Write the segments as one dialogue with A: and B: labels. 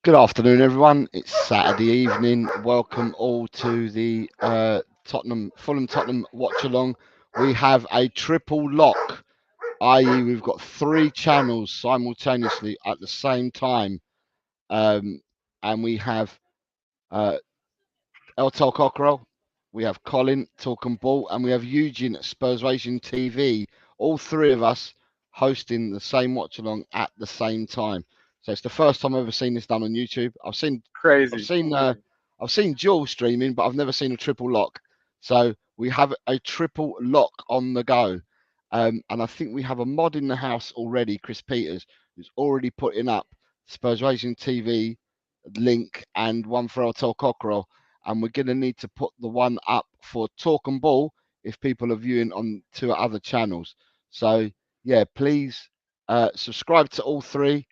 A: Good afternoon, everyone. It's Saturday evening. Welcome all to the Fulham Tottenham watch along. We have a triple lock, i.e., we've got three channels simultaneously at the same time, and we have uh, Cockerel, we have Colin Talking Ball, and we have Eugene at Spurs TV. All three of us hosting the same watch along at the same time. So it's the first time I've ever seen this done on YouTube. I've
B: Crazy.
A: seen, I've seen dual streaming, but I've never seen a triple lock. So we have a triple lock on the go, and I think we have a mod in the house already. Chris Peters, who's already putting up Spurs TV link and one for Hotel Cockerel, and we're going to need to put the one up for Talk and Ball if people are viewing on two other channels. So yeah, please subscribe to all three,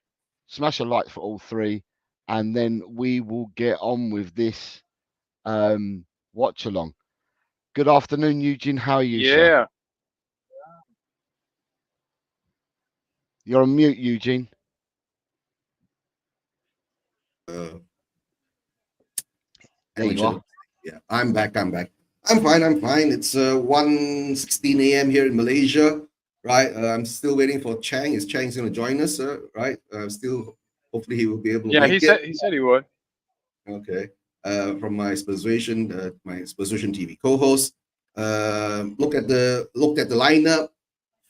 A: smash a like for all three, and then we will get on with this watch along. Good afternoon, Eugene. How are you, sir?
B: Yeah.
A: You're on mute, Eugene.
C: Uh,
A: There you are.
C: Yeah, I'm back. I'm fine. It's 1:16 a.m. here in Malaysia, right? I'm still waiting for Chang. Is Chang's going to join us, right? Still, hopefully he will be able to
B: Yeah,
C: make it.
B: he said he would.
C: Okay. From my Spursvision TV co-host. Looked at the lineup,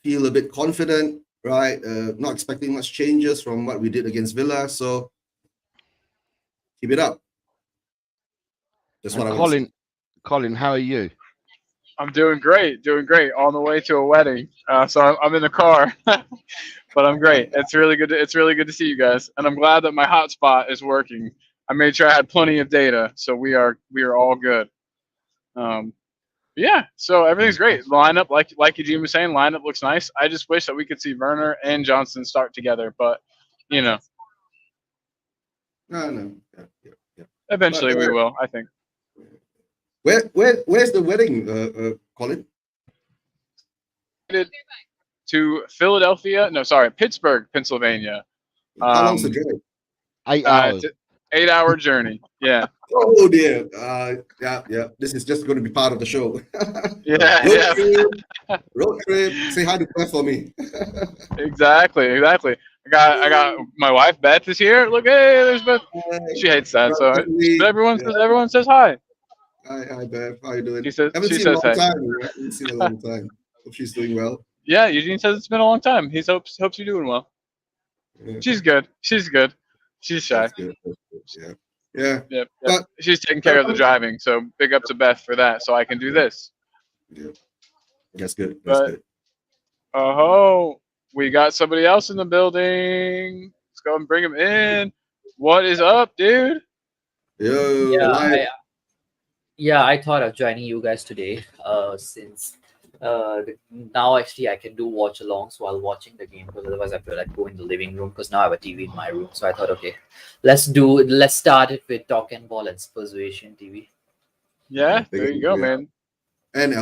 C: feel a bit confident, right? Not expecting much changes from what we did against Villa, so keep it up. That's what I want to say.
A: Colin, how are you?
B: I'm doing great. On the way to a wedding, so I'm in the car, but I'm great. It's really good. It's really good to see you guys, and I'm glad that my hotspot is working. I made sure I had plenty of data, so we are all good. Yeah, so everything's great. Lineup, like Eugene was saying, lineup looks nice. I just wish that we could see Werner and Johnson start together, but you know,
C: No. Yeah.
B: eventually
C: But,
B: we will. I think.
C: where's the wedding, Colin?
B: To Philadelphia, no, sorry, Pittsburgh, Pennsylvania.
C: How long's the drive?
A: 8 hours.
B: 8 hour journey. Yeah.
C: Oh dear. Yeah. This is just going to be part of the show.
B: Yeah.
C: Road trip. Say hi to Beth for me.
B: Exactly. I got my wife Beth is here. Look, hey, there's Beth. She hates that, so but everyone says hi.
C: Hi Beth. How you doing?
B: She says
C: Haven't seen a long time. Haven't seen a long time. Hope she's doing well.
B: Yeah, Eugene says it's been a long time. He hopes you're doing well.
C: Yeah.
B: She's good. She's shy.
C: That's good. Yeah.
B: Yep. She's taking care of the driving, so big up to Beth for that. So I can do this.
C: Yeah. That's good.
B: Oh, we got somebody else in the building. Let's go and bring him in. What is up, dude?
C: Yo,
D: I thought of joining you guys today. Since now actually I can do watch alongs while watching the game, because otherwise I feel like go in the living room, because now I have a TV in my room. So I thought, okay, let's start it with Talk and Ball and Spursvision TV.
B: Yeah, there you go, man.
C: And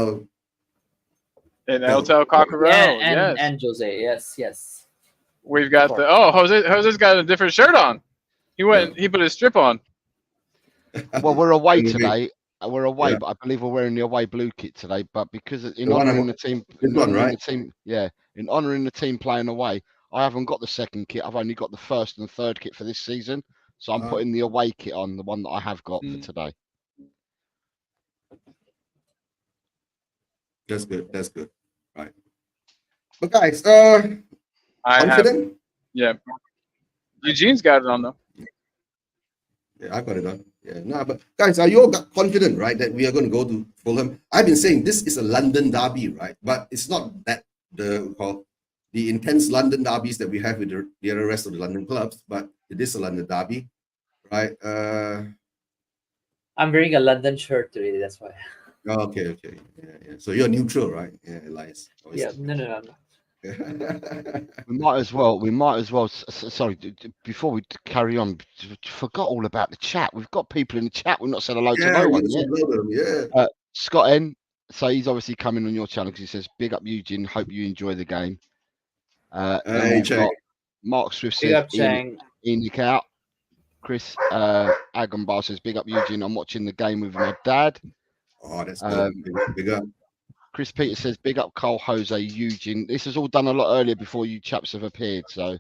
B: Hotel Cockerel,
D: and Jose, yes.
B: We've got Jose's got a different shirt on. He put his strip on.
A: Well, we're away today. We're away, but I believe we're wearing the away blue kit today. But because in honouring the team, in honouring the team playing away, I haven't got the second kit. I've only got the first and third kit for this season. So I'm putting the away kit on, the one that I have got for today.
C: That's good. Right. But guys, confident?
B: Yeah. Eugene's got it on though.
C: Yeah, I've got it on. Yeah, no, but guys, are you all confident, right, that we are going to go to Fulham? I've been saying this is a London derby, right? But it's not that the intense London derbies that we have with the other rest of the London clubs, but it is a London derby, right?
D: I'm wearing a London shirt today, that's why.
C: Oh, okay. Yeah. So you're neutral, right? Yeah, Elias.
D: Yeah, no.
A: We might as well. Sorry, before we carry on, forgot all about the chat. We've got people in the chat. We've not said hello to no one yet.
C: Yeah.
A: Scott N. So he's obviously coming on your channel because he says, "Big up, Eugene. Hope you enjoy the game."
C: Hey,
A: Mark Swift
D: Big
A: says,
D: up, Chang.
A: "Enoch out." Chris Agambar says, big up Eugene. I'm watching the game with my dad.
C: Oh, that's good. Big up.
A: Chris Peters says, big up Cole, Jose, Eugene. This was all done a lot earlier before you chaps have appeared. So,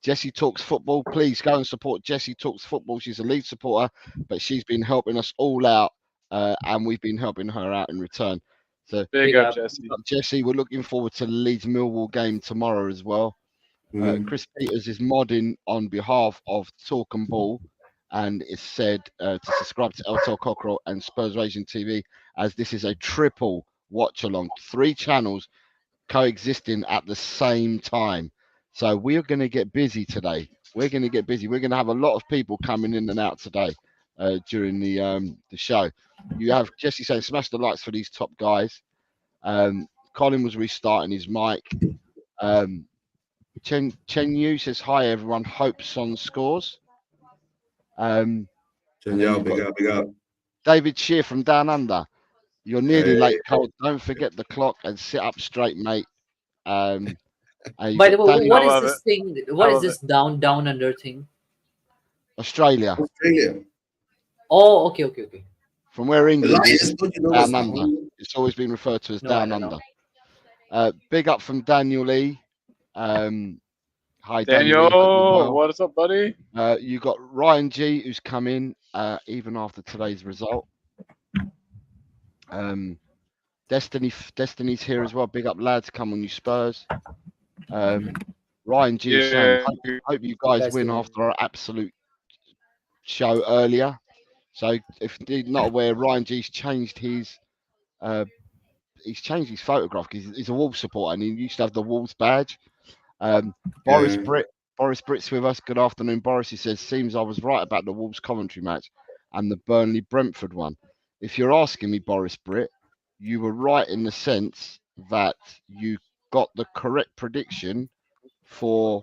A: Jessie Talks Football. Please go and support Jessie Talks Football. She's a lead supporter, but she's been helping us all out, and we've been helping her out in return. So,
B: Big up, Jesse.
A: Jessie, we're looking forward to the Leeds Millwall game tomorrow as well. Chris Peters is modding on behalf of Talk and Ball, and it's said to subscribe to LTL Cockerel and Spurs Raging TV, as this is a triple watch along, 3 channels coexisting at the same time. So we're going to get busy today. We're going to get busy. We're going to have a lot of people coming in and out today during the show. You have Jesse saying, smash the lights for these top guys. Colin was restarting his mic. Chen Yu says, hi everyone, hope Son scores.
C: Chen Yao, big up.
A: David Shear from Down Under. You're nearly late, Cole. Don't forget the clock and sit up straight, mate.
D: By the way, what is this thing? What is this down under thing?
A: Australia.
D: Oh, okay.
A: From where England is, Down Under. It's always been referred to as Down Under. Big up from Daniel Lee. Hi,
B: Daniel. What is up, buddy?
A: You got Ryan G, who's come in even after today's result. Destiny's here as well. Big up, lads. Come on, you Spurs. Ryan G is saying, hope you guys win after our absolute show earlier. So, if you're not aware, Ryan G's changed his photograph because he's a Wolves supporter and he used to have the Wolves badge. Boris Britt's with us. Good afternoon, Boris. He says, seems I was right about the Wolves Coventry match and the Burnley Brentford one. If you're asking me, Boris Britt, you were right in the sense that you got the correct prediction for.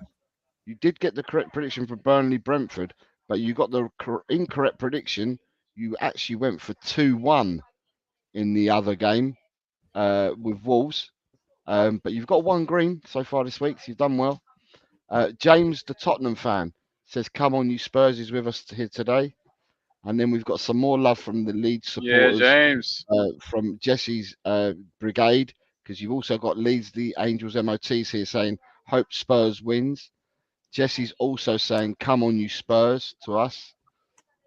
A: You did get the correct prediction for Burnley Brentford, but you got the incorrect prediction. You actually went for 2-1 in the other game with Wolves. But you've got 1 green so far this week, so you've done well. James, the Tottenham fan, says, come on, you Spurs, is with us here today. And then we've got some more love from the Leeds supporters.
B: Yeah, James.
A: From Jesse's brigade, because you've also got Leeds, the Angels MOTs here saying, hope Spurs wins. Jesse's also saying, come on, you Spurs, to us.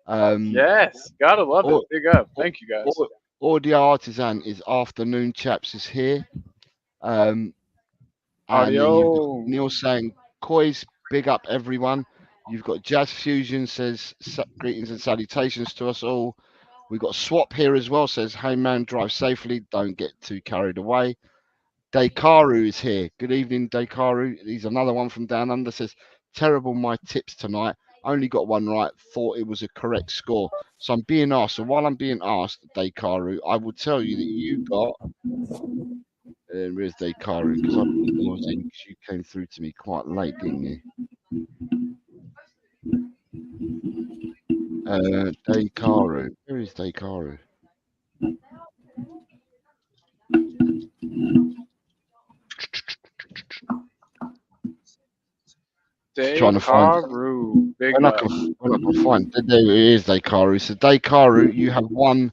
B: Yes, gotta love it. Big up. Thank you, guys.
A: Audio Artisan is afternoon, chaps, is here. And
B: Audio.
A: Neil saying, Coys, big up everyone. You've got Jazz Fusion says, greetings and salutations to us all. We've got Swap here as well, says, hey man, drive safely, don't get too carried away. Dekaru is here. Good evening, Dekaru. He's another one from Down Under, says, terrible my tips tonight. Only got one right, thought it was a correct score. So I'm being asked, so while I'm being asked, Dekaru, I will tell you that you got... where's Dekaru? Because you came through to me quite late, didn't you? Dekaru. Where is Dekaru? Trying to find. When I can find. There it is, Dekaru. So Dekaru, you have won.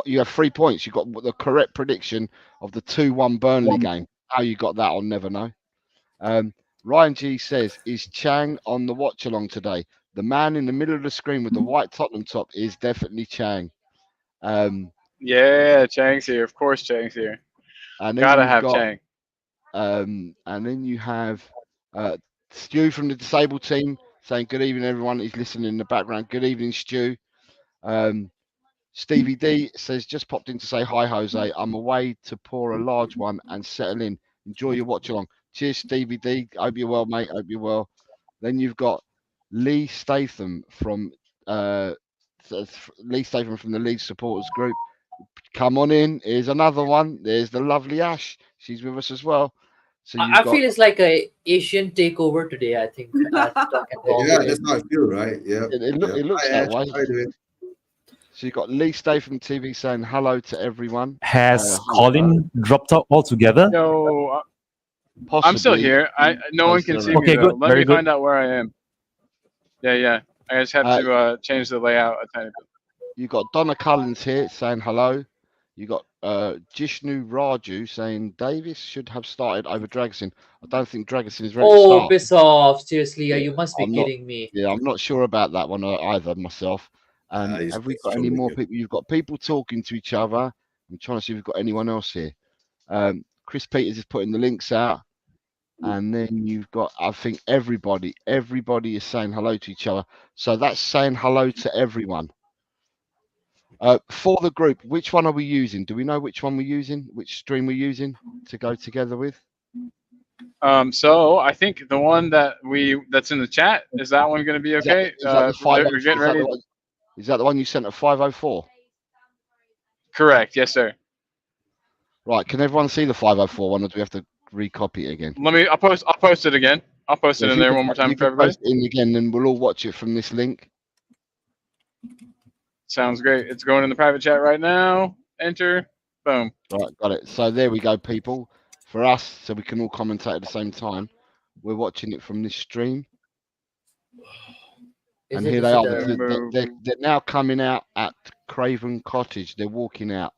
A: You have 3 points. You got the correct prediction of the 2-1 Burnley game. How you got that, I'll never know. Ryan G says, is Chang on the watch along today? The man in the middle of the screen with the white Tottenham top is definitely Chang.
B: Yeah, Chang's here. Of course, Chang's here.
A: And
B: gotta have Chang.
A: And then you have Stu from the disabled team saying, good evening, everyone. He's listening in the background. Good evening, Stu. Stevie D says, just popped in to say hi, Jose. I'm away to pour a large one and settle in. Enjoy your watch along. Cheers, Stevie D. Hope you're well, mate. Hope you're well. Then you've got Lee Statham from the Leeds supporters group. Come on in. Here's another one. There's the lovely Ash. She's with us as well. So
D: I feel it's like a Asian takeover today, I think.
C: Yeah, that's how I feel, right? Yeah.
A: It looks that way. So you've got Lee Statham TV saying hello to everyone.
E: Has Colin dropped out altogether?
B: No,
A: possibly.
B: I'm still here. No one can see me.
E: Okay,
B: though.
E: good.
B: Let me find out where I am. Yeah. I just have to change the layout a tiny bit.
A: You got Donna Cullens here saying hello. You got Jishnu Raju saying Davis should have started over Dragosin. I don't think Dragosin is ready to
D: Oh,
A: start.
D: piss off! Seriously,
A: Yeah,
D: you must be
A: I'm not-
D: kidding me.
A: Yeah, I'm not sure about that one either myself.
C: He's
A: Have we got any
C: trolling
A: more
C: you.
A: people? You've got people talking to each other. I'm trying to see if we've got anyone else here. Chris Peters is putting the links out. And then you've got, I think everybody is saying hello to each other. So that's saying hello to everyone. For the group, which one are we using? Do we know which one we're using? Which stream we're using to go together with?
B: So I think the one that's in the chat, is that one going to be okay?
A: Is that the 504?
B: We're getting ready.
A: Is that the one you sent at 504?
B: Correct. Yes, sir.
A: Right. Can everyone see the 504 one, or do we have to recopy it again?
B: I'll post it again. I'll post it in there one more time for everybody.
A: Post it in again, then we'll all watch it from this link.
B: Sounds great. It's going in the private chat right now. Enter. Boom.
A: Right, got it. So there we go, people. For us, so we can all commentate at the same time. We're watching it from this stream. And here they are. They're now coming out at Craven Cottage. They're walking out.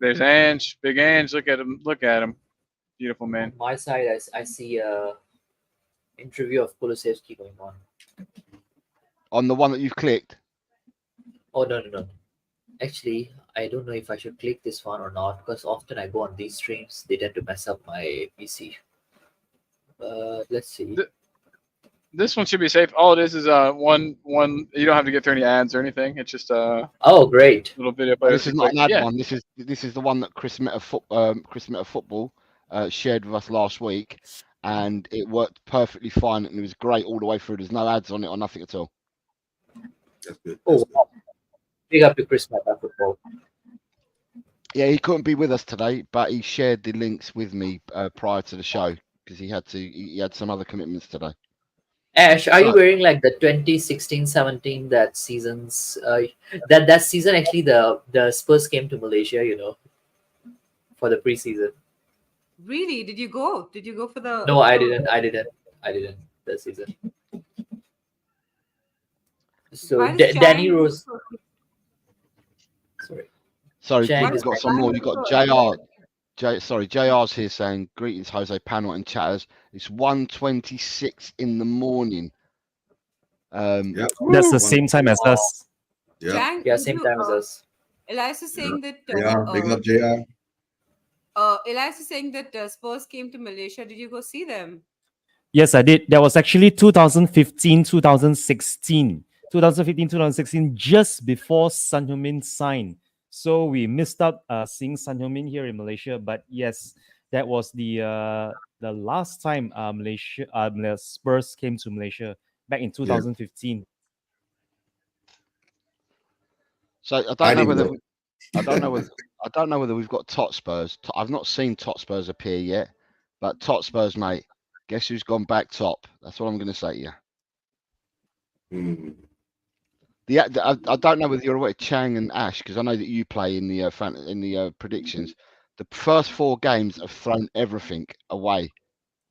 B: There's Ange. Big Ange. Look at him. Look at him. Beautiful man.
D: On my side, I see a interview of Kulusevski going on.
A: On the one that you've clicked?
D: Oh, no. Actually, I don't know if I should click this one or not, because often I go on these streams, they tend to mess up my PC. Let's see.
B: This one should be safe. All it is one. You don't have to get through any ads or anything. It's just
D: oh, great.
B: Little video.
A: This is not an ad one. This is the one that Chris Meta Football shared with us last week, and it worked perfectly fine, and it was great all the way through. There's no ads on it or nothing at all.
C: That's good.
D: Oh, wow. Big up to Chris Meta Football.
A: Yeah, he couldn't be with us today, but he shared the links with me prior to the show because he had some other commitments today.
D: Ash, are you wearing like the 2016-17 that season's that season actually the Spurs came to Malaysia, for the preseason?
F: Really? Did you go? Did you go for the?
D: No, I didn't this season. So Danny Rose.
A: Sorry,
D: Shang
A: we've got some more. You got JR's here saying greetings, Jose Panel and chatters. It's 1:26 in the morning.
C: Yep.
E: That's the same time as us.
C: Yeah.
D: Yeah, same time as us.
F: Elias is saying that.
C: Yeah, big up JR.
F: Elias is saying that Spurs came to Malaysia. Did you go see them?
E: Yes, I did. That was actually 2015, 2016. 2015, 2016, just before Son Heung-min signed. So we missed out seeing Son Heung-min here in Malaysia. But yes, that was the last time the Spurs came to Malaysia back in 2015.
A: So I don't know whether we've got Tot Spurs. I've not seen Tot Spurs appear yet, but Tot Spurs, mate. Guess who's gone back top? That's what I'm going to say to you. I don't know whether you're aware, Chang and Ash, because I know that you play in the predictions. The first 4 games have thrown everything away.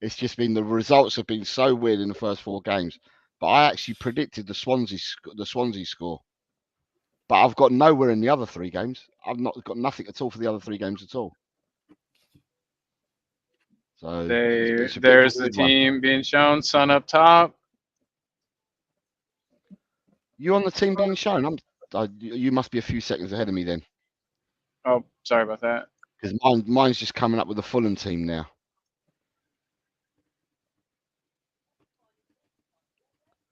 A: It's just been the results have been so weird in the first 4 games. But I actually predicted the Swansea score. But I've got nowhere in the other 3 games. I've not got nothing at all for the other 3 games at all. So
B: there's the team being shown. Sun up top.
A: You on the team being shown? You must be a few seconds ahead of me then.
B: Oh, sorry about that.
A: Because mine's just coming up with the Fulham team now.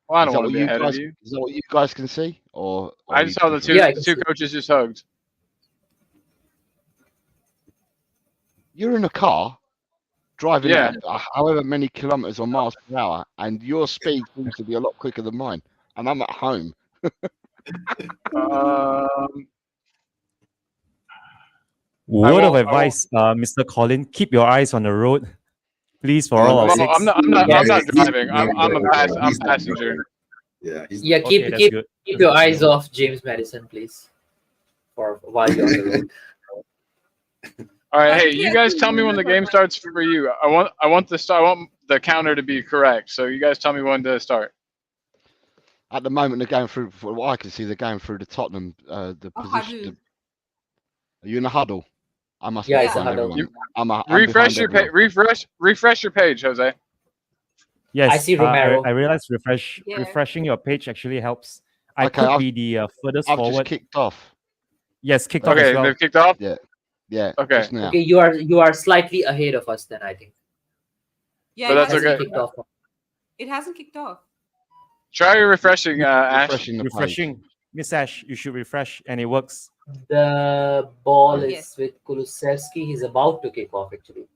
B: Well, I don't want to be ahead of you.
A: Is that what you guys can see? Or
B: I just saw the two coaches just hugged.
A: You're in a car driving at however many kilometers or miles per hour, and your speed seems to be a lot quicker than mine. And I'm at home.
E: Word of advice, Mr. Colin, keep your eyes on the road, please, for all our sakes.
B: I'm not driving. I'm passenger.
C: Yeah.
D: Keep your eyes off James Madison, please, while you're on the road.
B: All right, hey, you guys tell me when the game starts for you. I want the counter to be correct. So you guys tell me when to start.
A: At the moment, they're going through. For what I can see, they're going through the Tottenham. The
F: A
A: position.
F: huddle.
A: Are you in a huddle? I must
D: Yeah,
A: be
D: it's a
A: behind
D: huddle.
A: everyone. I'm
B: Refresh
A: behind
B: your
A: everyone.
B: page. Refresh your page, Jose.
E: Yes,
D: I see Romero.
E: I realized
F: Yeah.
E: refreshing your page actually helps. I
A: Okay,
E: could be the furthest
A: I've just
E: forward.
A: kicked off.
E: Yes, kicked off
B: Okay,
E: as well.
B: they've kicked off.
A: Yeah.
B: Okay.
A: Just now.
D: Okay, you are slightly ahead of us then, I think.
F: Yeah,
B: But
F: it
B: that's
F: hasn't
B: okay.
D: Kicked off.
F: It hasn't kicked off.
B: Try refreshing, Ash.
A: Refreshing the page.
E: Refreshing. Miss Ash, you should refresh and it works.
D: The ball is
F: Yes.
D: with Kulusevski. He's about to kick off actually.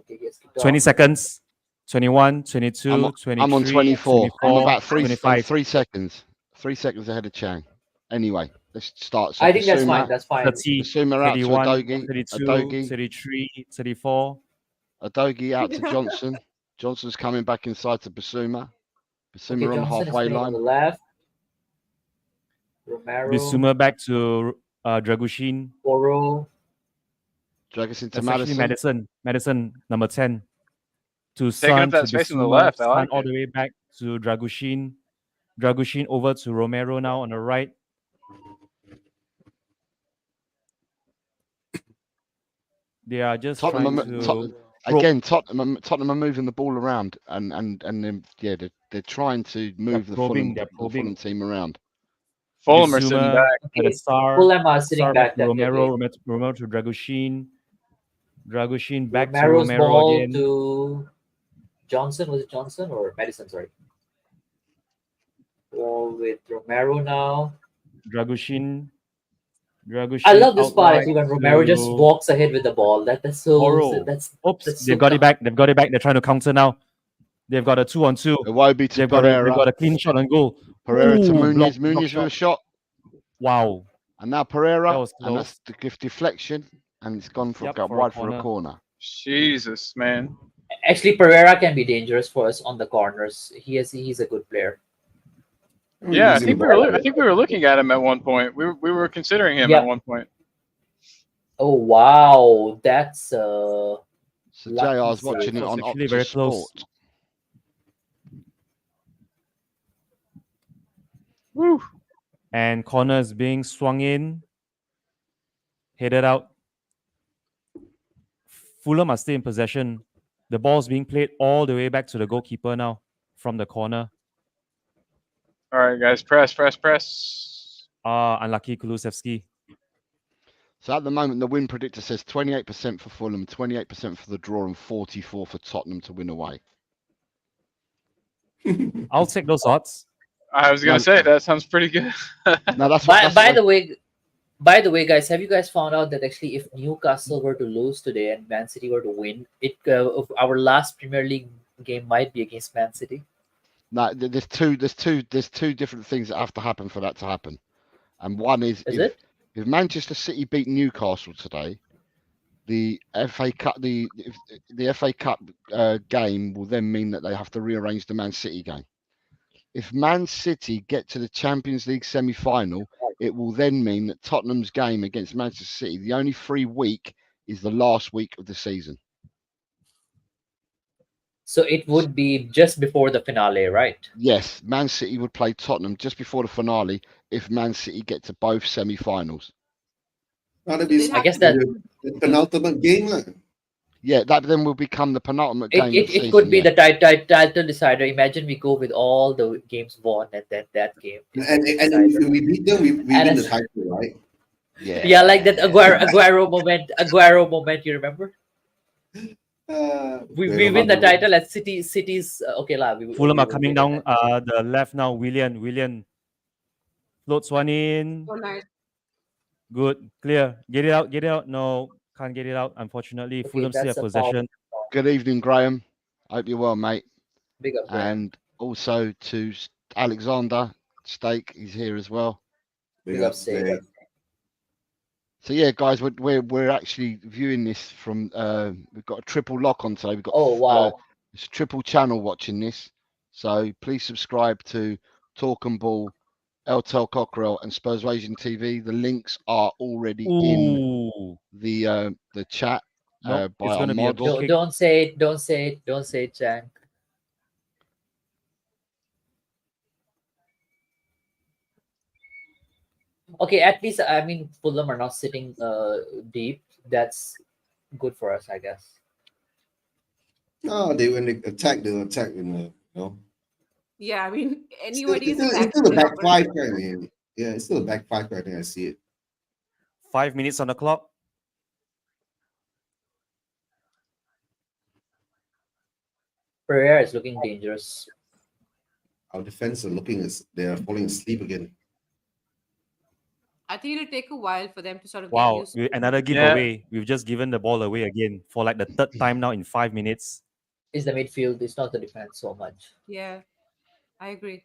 D: Okay, yes, kicked
E: 20
D: off.
E: seconds. 21, 22, 23,
A: I'm on 24.
E: 24,
A: I'm about
E: 25.
A: 3 seconds. 3 seconds ahead of Chang. Anyway, let's start. So
D: I think that's fine.
A: Basuma,
D: That's fine.
E: 30,
A: Basuma out to
E: 31,
A: Adogi.
E: 32,
A: Adogi.
E: 33, 34.
A: Adogi out to Johnson. Johnson's coming back inside to Basuma. Basuma
D: Okay,
A: on the
D: Johnson is
A: halfway
D: playing on
A: line.
D: the left. Romero,
E: Bissouma back to Dragushin.
D: Poro.
A: Drag us into
E: That's actually
A: Madison.
E: Madison, number 10. To
B: Taking
E: Sun,
B: up that
E: to
B: space on the
E: Bissouma,
B: left. I
E: Sun
B: like
E: all
B: it.
E: the way back to Dragushin. Dragushin over to Romero now on the right. They are just
A: Tottenham,
E: trying to
A: again, Tottenham are moving the ball around, and then they're trying to move the
E: probing,
A: Fulham team around.
B: Fulham are sitting
E: Bissouma
B: back.
E: at the star.
D: Fulham are sitting
E: Star
D: back.
E: back to Romero,
D: definitely.
E: Romero to Dragushin. Dragushin back
D: Romero's
E: to Romero
D: ball
E: again.
D: to Johnson. Was it Johnson or Madison? Sorry. Ball with Romero now.
E: Dragushin.
D: I love this part
E: outright
D: actually when Romero just
E: to
D: walks ahead with the ball. That's so.
E: Oro.
D: That's
E: Oops,
D: that's
E: they've
D: so
E: got it back. They've got it back. They're trying to counter now. They've got a 2-on-2.
A: Iwobi to
E: They've
A: Pereira.
E: got a clean shot on goal.
A: Pereira to
E: Ooh,
A: Muniz.
E: block
A: Muniz with
E: shot.
A: a shot.
E: Wow.
A: And now Pereira.
E: That was
A: And that's
E: close.
A: the deflection. And it's gone for
E: Yep,
A: got
E: for a
A: wide for a
E: corner.
A: corner.
B: Jesus, man.
D: actually Pereira can be dangerous for us on the corners. He's a good player.
B: Yeah, I
C: Losing
B: think
C: the
B: we were.
C: ball.
B: I think we were looking at him at one point. We were considering him
D: Yep.
B: at one point.
D: Oh wow, that's
A: So
D: Lucky
A: JR's
D: save.
A: watching it
E: That was
A: on
E: actually
A: Optus
E: very close.
A: Sport.
B: Woo.
E: And corner is being swung in. Headed out. Fulham are still in possession. The ball's being played all the way back to the goalkeeper now from the corner.
B: All right, guys, press.
E: Unlucky Kulusevski.
A: So at the moment, the win predictor says 28% for Fulham, 28% for the draw, and 44% for Tottenham to win away.
E: I'll take those odds.
B: I was gonna
A: No.
B: say that sounds pretty good.
A: No, that's
D: by,
A: what.
D: by the way, by the way, guys, have you guys found out that actually if Newcastle were to lose today and Man City were to win, our last Premier League game might be against Man City?
A: No, there's two different things that have to happen for that to happen, and one is
D: Is
A: if Manchester City beat Newcastle today, the FA Cup the FA Cup game will then mean that they have to rearrange the Man City game. If Man City get to the Champions League semi-final, it will then mean that Tottenham's game against Manchester City, the only free week, is the last week of the season.
D: So it would be just before the finale, right?
A: Yes, Man City would play Tottenham just before the finale if Man City get to both semi-finals.
C: That'd be
F: I
D: guess that-
C: the penultimate game, lah.
A: Yeah, that then will become the penultimate game of the
D: It
A: season.
D: could be
A: yeah.
D: the title decider. Imagine we go with all the games won and then that game. is
C: And
D: the
C: if
D: decider.
C: we beat them, we win the
D: it's-
C: title, right?
D: Yeah, like that Aguero moment. You remember? We win the title at City's okay lah.
E: Fulham are coming down the left now. Willian floats one in.
F: So nice.
E: Good, clear. Get it out. No, can't get it out. Unfortunately,
D: Okay,
E: Fulham still have
D: that's a foul.
E: possession.
A: Good evening, Graham. Hope you're well, mate.
D: Big up, Graham.
A: And also to Alexander Stake, he's here as well.
C: Big
D: Big
C: up,
D: up, Stake.
C: Stake.
A: So yeah, guys, we're actually viewing this from. We've got a triple lock on today. We've got
D: Oh wow.
A: it's a triple channel watching this. So please subscribe to Talk and Ball, LTEL Cockerel, and Spurs Asian TV. The links are already in
E: Ooh,
A: the chat
E: nope,
A: by
E: it's
A: our
E: gonna be a
A: mod.
E: goal kick.
D: Don't say it, Chang. Okay, at least I mean Fulham are not sitting deep. That's good for us, I guess.
C: No, when they attack, they'll attack in the,
F: Yeah, I mean,
C: Still,
F: anybody
C: it's
F: is
C: still, it's
F: attacking,
C: still the
F: they're
C: back
F: not going to
C: five
F: do
C: kind
F: anything.
C: of. Yeah, it's still the back five kind of thing. I see it.
E: 5 minutes on the clock.
D: Pereira is looking dangerous.
C: Our defense are looking as they are falling asleep again.
F: I think it'll take a while for them to sort of get
E: Wow,
F: used to it.
E: another giveaway. We've just given the ball away again for like the third time now in 5 minutes.
D: It's the midfield. It's not the defense so much.
F: Yeah, I agree.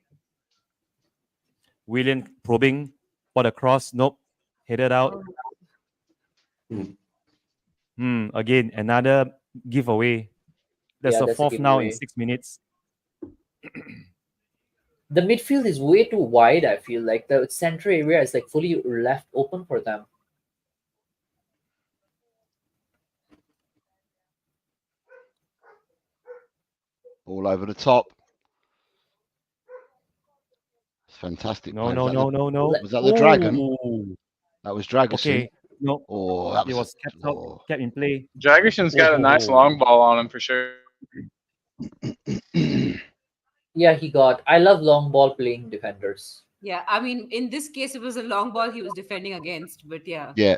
E: William probing for the cross. Nope. Headed out. Again, another giveaway. That's
D: Yeah,
E: the
D: that's a
E: fourth now in
D: giveaway.
E: 6 minutes.
D: The midfield is way too wide. I feel like the central area is like fully left open for them.
A: All over the top. It's fantastic.
E: No,
A: play.
E: no,
A: Was that
E: no,
A: the-
E: no, no.
A: Was that the Dragon?
E: Ooh.
A: That was Dragon.
E: Okay. No,
A: Oh, that
E: it was kept in play.
B: Dragison's got a nice long ball on him for sure.
D: Yeah, he got. I love long ball playing defenders.
F: Yeah, I mean, in this case, it was a long ball he was defending against, but yeah.
A: Yeah.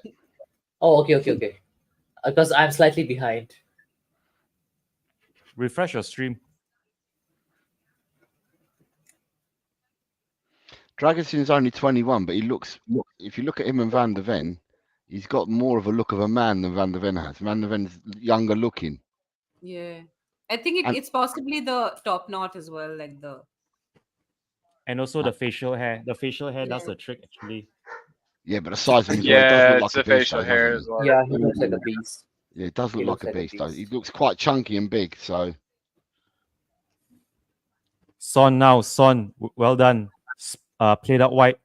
D: Oh, okay. Because I'm slightly behind.
E: Refresh your stream.
A: Dragonson's only 21, but he looks. If you look at him and Van der Ven, he's got more of a look of a man than Van der Ven has. Van der Ven's younger looking.
F: Yeah. I think
A: And-
F: it's possibly the top knot as well, like the.
E: And also the facial hair. The facial hair does
F: Yeah.
E: the trick actually.
A: Yeah, but the size of him as well. He
B: Yeah,
A: does look
B: it's
A: like
B: the
A: a beast,
B: facial
A: though,
B: hair
A: doesn't
B: as
A: he?
B: well.
D: Yeah, he looks like a beast.
A: Yeah, it does
D: He
A: look
D: looks
A: like a
D: like a
A: beast, though. He
D: beast.
A: looks quite chunky and big, so.
E: Son now, Son. Well done. Played out wide.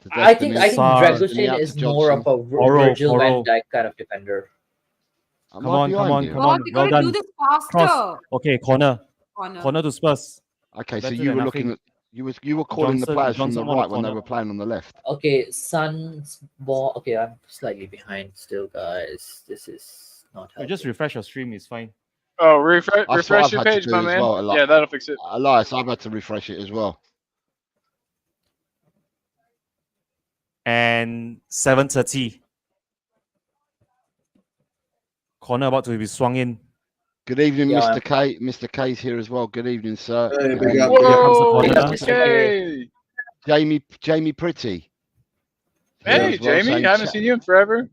A: to
D: I think
A: Destiny.
E: Sar.
A: Destiny
D: Dragoshin
A: out
D: is
A: to
D: more of
A: Johnson.
D: a
E: Porro,
D: Virgil van
E: Porro.
D: Dijk kind of defender.
A: Am
E: Come
A: I
E: on, come
A: behind
E: on,
A: you?
E: come
F: God,
E: on.
F: they
E: Well
F: gotta do
E: done.
F: this faster.
E: Cross. Okay, corner.
F: Corner.
E: Corner to Spurs.
A: Okay, so
E: Better
A: you
E: than
A: were looking
E: nothing.
A: at you were calling the players from the
E: Johnson won a
A: right when they
E: corner.
A: were playing on the left.
D: Okay, Sun's ball. Okay, I'm slightly behind still, guys. This is not
E: You
D: helping.
E: just refresh your stream, it's fine.
B: Oh, refresh
A: That's what I've
B: your
A: had to
B: page,
A: do
B: my
A: as
B: man.
A: well.
B: Yeah, that'll fix it.
A: Elias, I've had to refresh it as well.
E: And 7:30. Corner about to be swung in.
A: Good evening,
D: Yeah.
A: Mr. K. Mr. K's here as well. Good evening, sir.
C: Hey, big up,
E: Here comes the
B: Whoa,
E: corner.
D: Mr. K.
B: okay.
A: Jamie Pretty. here
B: Hey,
A: as well,
B: Jamie,
A: saying
B: I haven't seen you in forever.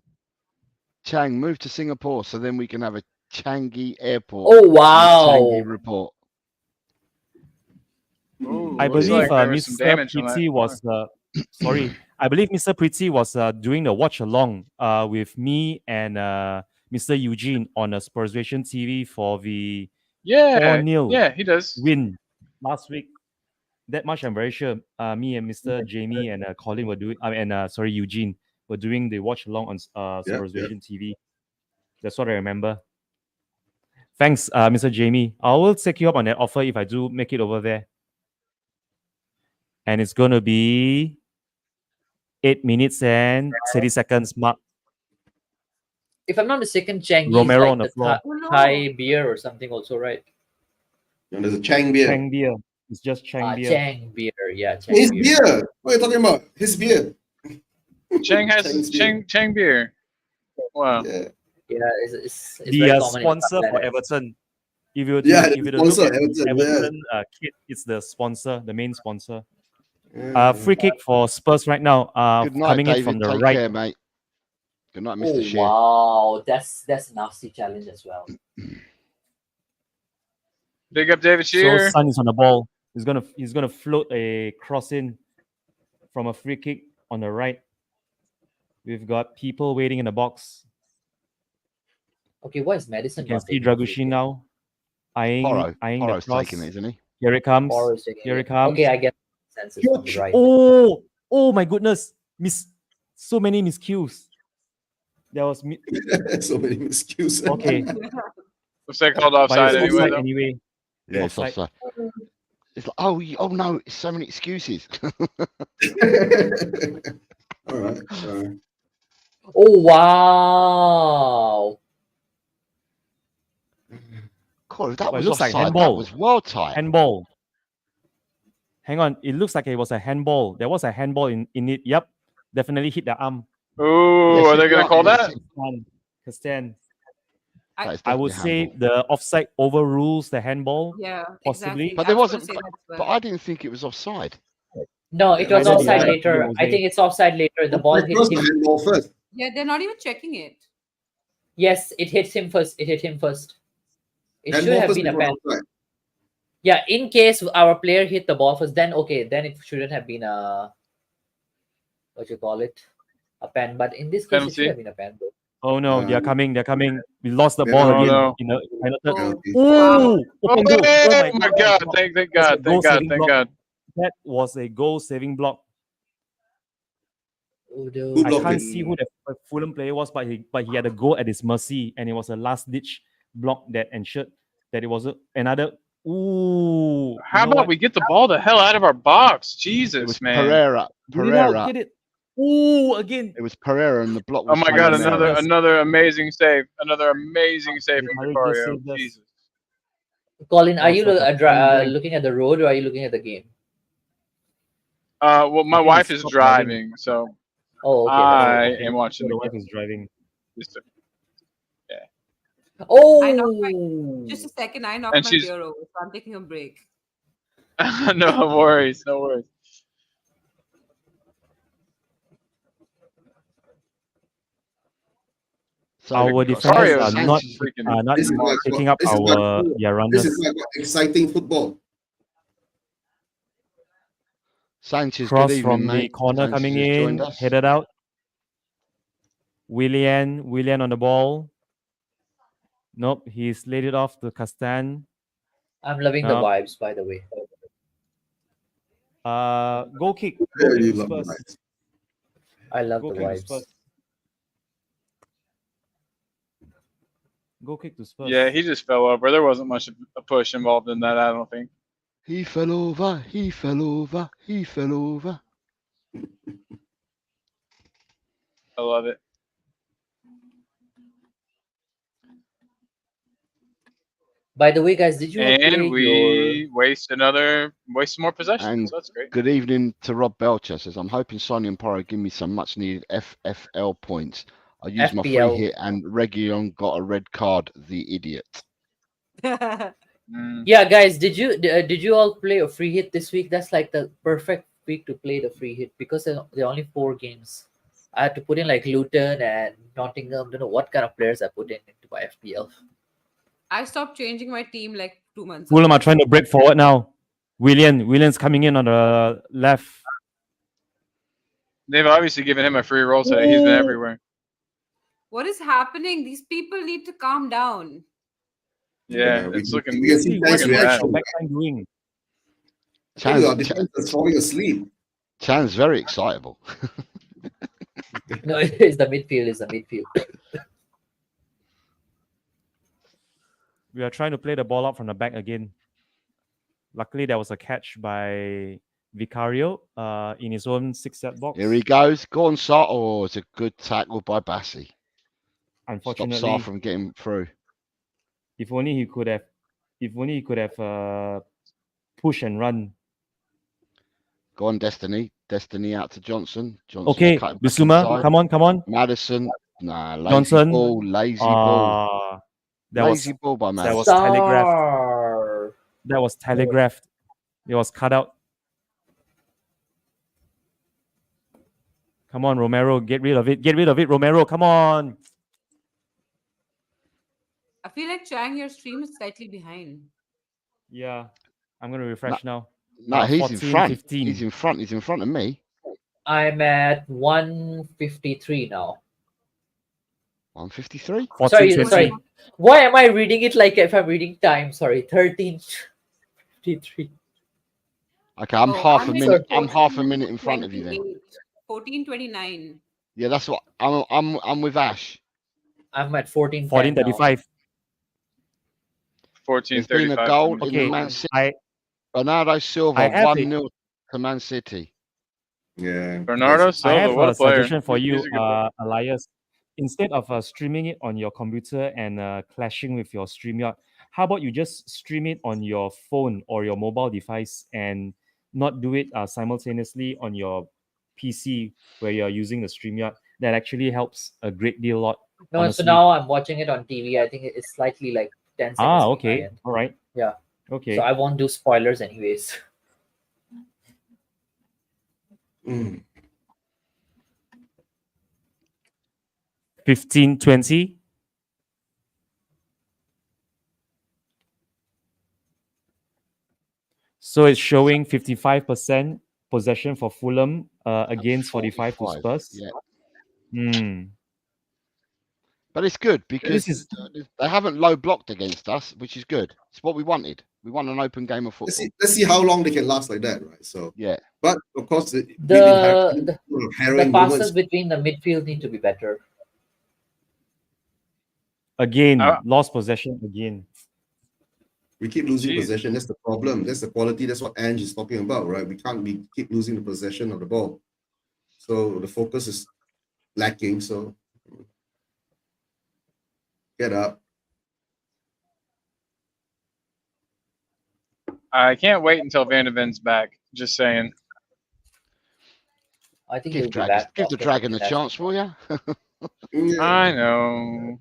A: Chang, move to Singapore so then we can have a Changi airport.
D: Oh
A: and a
D: wow!
A: Changi report.
B: Ooh,
E: I
B: looks
E: believe
B: like there was some
E: Mr.
B: damage on that
E: Pretty was sorry. I believe Mr. Pretty was doing the watch along with me and Mr. Eugene on a Spurs Vision TV for the
B: Yeah,
E: 4-0
B: yeah, he does.
E: win last week. That much I'm very sure. Me and Mr. Jamie and Colin were doing. Eugene were doing the watch along on Spurs Vision TV. That's what I remember. Thanks, Mr. Jamie. I will take you up on that offer if I do make it over there. And it's going to be 8 minutes and 30 seconds mark.
D: If I'm not mistaken, Changi
E: Romero
D: is
E: on the
D: like
E: floor.
D: the Thai beer or something, also, right?
C: And there's a Chang beer.
E: Chang beer. It's just Chang beer.
D: Chang beer, yeah. Chang
C: His
D: beer.
C: beer. What are you talking about? His beer.
B: Chang has
C: Chang's beer.
B: Chang beer. Wow.
C: Yeah.
D: Yeah, it's
E: The
D: very common in
E: sponsor for
D: Thailand.
E: Everton. If you
C: Yeah,
E: if
C: the
E: you
C: sponsor,
E: look at
C: Everton,
E: the
C: yeah.
E: Everton kit, it's the sponsor, the main sponsor.
C: Yeah.
E: Free kick for Spurs right now.
A: Good night,
E: Coming in
A: David.
E: from the
A: Take
E: right.
A: care, mate. Good night, Mr.
D: Oh
A: Shear.
D: wow, that's a nasty challenge as well.
B: Big up David
E: So
B: Shear.
E: Son is on the ball. He's gonna float a cross in from a free kick on the right. We've got people waiting in the box.
D: Okay, what is Madison?
E: You can
D: not
E: see
D: taking the free
E: Dragushin
D: kick?
E: now eyeing the
A: Porro's
E: cross.
A: taking it, isn't he?
E: Here it comes.
D: Or is taking
E: Here
D: it?
E: it comes.
D: Okay, I get senses from the right.
E: Oh my goodness! So many miscues. There was
C: So many miscues.
E: okay,
B: Looks like called
E: but
B: offside
E: it's
B: anyway.
E: offside
B: Though.
E: anyway.
A: Yeah, it's
E: Offside.
A: offside. It's like, oh, oh no, it's so many excuses.
C: All right.
D: Oh wow!
A: God, if that
E: Well, it
A: was
E: looks like
A: offside. That
E: handball.
A: was well tight.
E: Handball. Hang on. It looks like it was a handball. There was a handball in it. Yep. Definitely hit the arm.
B: Ooh,
A: Yes,
B: are
A: it
B: they gonna
A: was.
B: call
A: Yes,
B: that?
E: Castan.
A: That is
E: I would
A: definitely
E: say
A: handball.
E: the offside overrules the handball.
F: Yeah,
E: Possibly.
F: exactly.
A: But
F: I
A: there
F: was gonna
A: wasn't.
F: say that as
A: But
F: well.
A: I didn't think it was offside.
D: No, it was
E: Neither did
D: offside
E: I.
D: later. I think it's offside later. The ball hit
C: First, the
D: him.
C: handball first.
F: Yeah, they're not even checking it.
D: Yes, it hits him first. It hit him first. It should
C: Handball
D: have
C: first
D: been a
C: before
D: pen.
C: outside.
D: Yeah, in case our player hit the ball first, then okay, then it shouldn't have been a what you call it, a pen. But in this case, it should
B: Penalty.
D: have been a pen. Though.
E: Oh no, they're coming. They're coming. We lost the
C: Yeah.
E: ball
B: Oh,
E: again.
B: no.
E: In the final third.
C: Penalty.
F: Wow.
E: Ooh, open goal. Oh my
B: my
E: god.
B: God! Thank
E: That's a
B: God! Thank God!
E: goal-saving
B: Thank
E: block.
B: God!
E: That was a goal-saving block.
D: Oh,
C: Who
D: no.
E: I
C: blocked
E: can't
C: it?
E: see who the Fulham player was, but he had a goal at his mercy, and it was a last-ditch block that ensured that it was another. Ooh,
B: How
E: you know
B: about
E: what?
B: we get the ball the hell out of our box?
A: It
B: Jesus,
A: was
B: man!
A: Pereira.
E: Get it out,
A: Pereira.
E: get it. Ooh, again.
A: It was Pereira, and the block
B: Oh
A: was
B: my
A: from
B: God!
E: Vicario saved
A: Romero.
E: us.
B: Another amazing save! Another amazing save from
E: Vicario just
B: Vicario.
E: saved us.
B: Jesus.
D: Colin,
E: That
D: are
E: was
D: you
E: like a point blank.
D: looking at the road or are you looking at the game?
B: Well, my
E: I think
B: wife
E: he
B: is
E: stopped driving.
B: driving, so
D: Oh, okay.
B: I
E: Okay,
B: am
E: so
B: watching
E: the
B: the
E: wife
B: game.
E: is driving.
F: I knocked
D: Oh,
F: Just a second, I knocked
B: And
F: my
B: she's
F: beer over, so I'm taking a break.
B: no worries, no worries.
A: So
E: Our
A: we've got
E: defenders
B: Vicario's
E: are
A: Sanchez-
E: not
B: freaking
C: This is why
B: monster.
E: picking up
C: this is why-
E: our
C: This
E: runners.
C: is like exciting football.
A: Sanchez,
E: Cross
A: good evening,
E: from the
A: mate.
E: corner
A: Sanchez
E: coming
A: has
E: in,
A: joined us.
E: headed out. Willian on the ball. Nope, he's laid it off to Castan.
D: I'm loving the
E: Nope.
D: vibes, by the way.
E: Goal kick.
C: Yeah,
E: Goal kick
C: you
E: to
C: love the
E: Spurs.
C: lights.
D: I love
E: Goal
D: the
E: kick to
D: vibes.
E: Spurs. Goal kick to Spurs.
B: Yeah, he just fell over. There wasn't much of a push involved in that, I don't think.
A: He fell over. He fell over. He fell over.
B: I love it.
D: By the way, guys, did you all play
B: And
D: your?
B: we waste some more possessions.
A: And
B: So that's great.
A: good evening to Rob Belcher. Says, I'm hoping Sonia and Poro give me some much needed FFL points. I used my free
D: FPL.
A: hit and Region got a red card. The idiot.
B: Mm.
D: Yeah, guys, did you all play a free hit this week? That's like the perfect week to play the free hit because there are only 4 games. I had to put in like Luton and Nottingham. Don't know what kind of players I put in into my FPL.
F: I stopped changing my team like 2 months
E: Fulham
F: ago.
E: are trying to break forward now. Willian's coming in on the left.
B: They've obviously given him a free roll today. He's been everywhere.
F: What is happening? These people need to calm down.
B: Yeah,
C: we
B: it's looking.
C: can see
E: What
C: nice
E: is
B: looking
E: our
B: bad.
C: reaction.
E: backline doing?
C: I tell you, our
A: Chan's,
C: defense is falling asleep.
A: Chan's very excitable.
D: No, it's the midfield. It's the midfield.
E: We are trying to play the ball out from the back again. Luckily, there was a catch by Vicario in his own 6-yard box.
A: Here he goes. Go on, Sar. Oh, it's a good tackle by Bassi. Stop
E: Unfortunately,
A: Sar from getting through.
E: if only he could have push and run.
A: Go on, Destiny. Destiny out to Johnson. Johnson
E: Okay,
A: cut back
E: Bissouma,
A: inside.
E: come on.
A: Madison. Nah, lazy
E: Johnson.
A: ball. Lazy ball.
E: That
A: Lazy
E: was
A: ball by
E: that was
A: Madison.
E: telegraphed.
D: Star.
E: That was telegraphed. It was cut out. Come on, Romero, get rid of it. Get rid of it, Romero. Come on.
F: I feel like Chang, your stream is slightly behind.
E: Yeah, I'm gonna refresh now.
A: No, he's
E: 14,
A: in front.
E: 15.
A: He's in front. He's in front of me.
D: I'm at 153 now.
A: 153.
E: 14,
D: Sorry,
E: 20.
D: sorry. Why am I reading it like if I'm reading time? Sorry, 13:53.
A: Okay, I'm
F: Oh,
A: half a
F: like
A: minute. I'm
F: 14
A: half a minute in front of you then.
F: 14:29.
A: Yeah, that's what I'm with Ash.
D: I'm at 14:10
E: 14:35.
A: There's been a
B: 14:35.
A: goal in the
E: Okay,
A: Man City.
E: I
A: Bernardo
E: I
A: Silva,
E: have a
A: 1-0 to Man City.
C: Yeah.
B: Bernardo
E: I
B: Silva,
E: have
B: what
E: a
B: a player.
E: suggestion for you,
B: He's a good player.
E: Elias. Instead of streaming it on your computer and clashing with your StreamYard, how about you just stream it on your phone or your mobile device and not do it simultaneously on your PC where you're using the StreamYard? That actually helps a great deal lot.
D: No, so
E: honestly.
D: now I'm watching it on TV. I think it's slightly like 10 seconds behind.
E: Okay. All right.
D: Yeah.
E: Okay.
D: So I won't do spoilers anyways.
C: Mm.
E: 15-20. So it's showing 55% possession for Fulham against 45 to
A: 45,
E: Spurs.
A: yeah.
E: Hmm.
A: But it's good because
E: This is
A: they haven't low blocked against us, which is good. It's what we wanted. We want an open game of
C: Let's
A: football.
C: see how long they can last like that, right? So,
A: Yeah.
C: but of course,
D: The
C: harrowing
D: passes
C: moments.
D: between the midfield need to be better.
E: again
B: Uh,
E: lost possession again.
C: We keep losing
B: Jeez.
C: possession. That's the problem. That's the quality. That's what Ange is talking about, right? We can't keep losing the possession of the ball. So the focus is lacking. So get up.
B: I can't wait until Van de Ven's back. Just saying.
D: I think
A: Give
D: he'll be back.
A: the Dragon a chance, will you?
C: Yeah.
B: I know.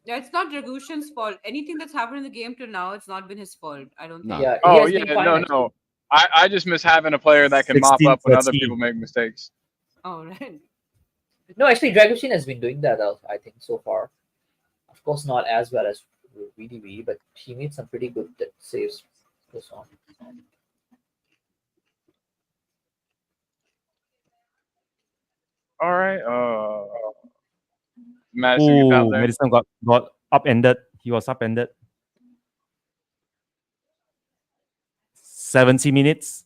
F: Yeah, it's not Dragushin's fault. Anything that's happened in the game to now, it's not been his fault. I don't
A: No.
F: think.
D: Yeah, he
B: Oh
D: has
B: yeah,
D: been fine,
B: no,
D: actually.
B: no. I just miss having a player that can mop up when other
E: 16-13.
B: people make mistakes.
F: Oh, right.
D: No, actually, Dragoshin has been doing that, I think, so far. Of course, not as well as VDV, but he made some pretty good saves this one.
B: All right. Madison gets out
E: Oh,
B: there.
E: Madison got upended. He was upended. 70 minutes.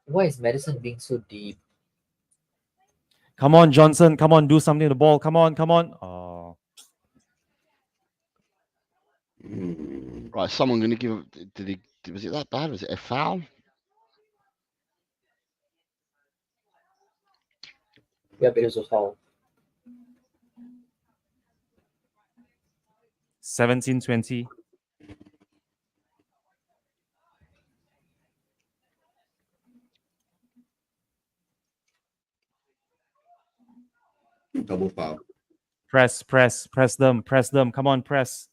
D: Why is Madison being so deep?
E: Come on, Johnson. Come on, do something to the ball. Come on, come on. Oh.
C: Mm.
A: Right, someone going to give. Was it that bad? Was it a foul?
D: Yeah, but it was a foul.
E: 17-20.
C: Double foul.
E: Press them. Come on, press.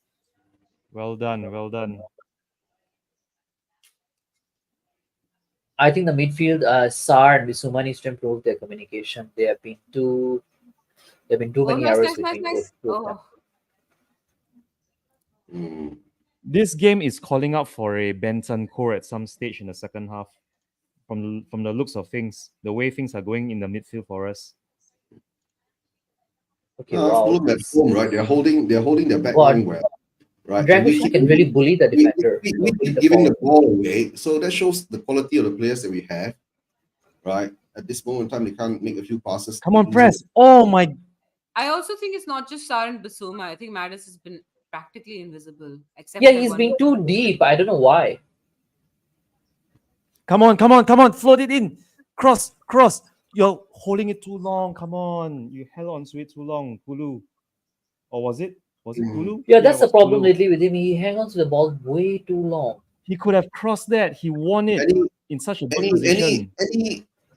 E: Well done, well done.
D: I think the midfield, Sar and Bissouma needs to improve their communication. There have been too many
F: nice,
D: errors
F: nice,
D: between
F: nice.
D: two of them.
F: Oh,
C: Mm.
E: This game is calling out for a Bentancur at some stage in the second half. From the looks of things, the way things are going in the midfield for us.
D: Okay, wow.
C: Fulham at home, right? They're holding their back
D: God.
C: line well, right? And
D: Dragoshin can really bully the defender.
C: we
D: bully
C: keep
D: the
C: giving the
D: forward.
C: ball away, so that shows the quality of the players that we have, right? At this moment in time, they can't make a few passes.
E: Come on,
C: Keep
E: press.
C: losing
E: Oh my.
F: I also think it's not just Sar and Basuma. I think Mattis has been practically invisible. Except
D: Yeah,
F: that
D: he's
F: one-
D: being too deep. I don't know why.
E: Come on. Float it in. Cross. You're holding it too long. Come on. You held on to it too long, Kulu. Or was it? Was it Kulu?
D: Yeah, that's
E: it
D: the
E: was
D: problem
E: Kulu.
D: lately with him. He hang on to the ball way too long.
E: He could have crossed that. He won it
C: Any-
E: in such a good position.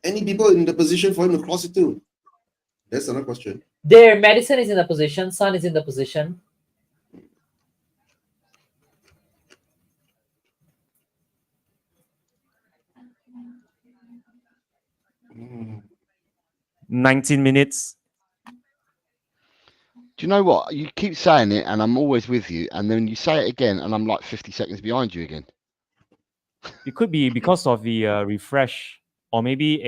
C: any people in the position for him to cross it to? That's another question.
D: There, Madison is in the position. Son is in the position.
C: Mm.
E: 19 minutes.
A: Do you know what? You keep saying it, and I'm always with you, and then you say it again, and I'm like 50 seconds behind you again.
E: It could be because of the refresh, or maybe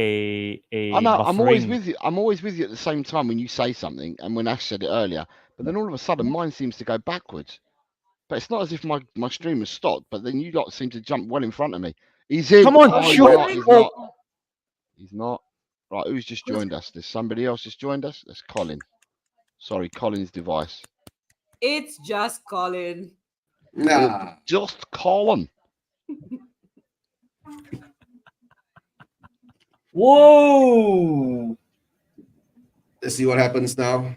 E: a
A: I know. I'm always
E: buffering.
A: with you. I'm always with you at the same time when you say something, and when Ash said it earlier. But then all of a sudden, mine seems to go backwards. But it's not as if my stream has stopped. But then you lot seem to jump well in front of me. He's in.
E: Come on,
A: Oh, he's
E: shoot
A: not.
E: it.
A: He's not. He's not. Right, who's just joined us? There's somebody else just joined us. That's Colin. Sorry, Colin's device.
F: It's just Colin.
C: Nah.
A: Just Colin.
D: Whoa!
C: Let's see what happens now.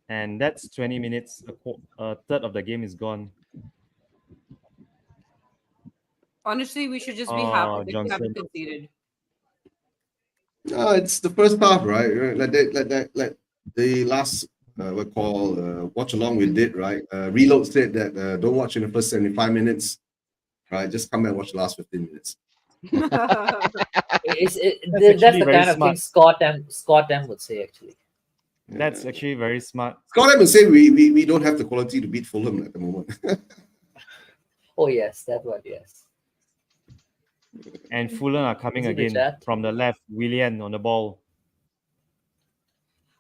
E: And that's 20 minutes. A third of the game is gone.
F: Honestly, we should just be happy that we
E: Johnson.
F: haven't conceded.
C: No, it's the first half, right? Like the last watch along we did, right? Reload said that don't watch in the first 75 minutes, right? Just come and watch the last 15 minutes.
D: That's
E: actually
D: the
E: very
D: kind of
E: smart.
D: thing Scott M would say, actually.
E: That's actually very smart.
C: Scott would say we don't have the quality to beat Fulham at the moment.
D: Oh yes, that one, yes.
E: And Fulham are coming
D: Is it the
E: again
D: chat?
E: from the left. Willian on the ball.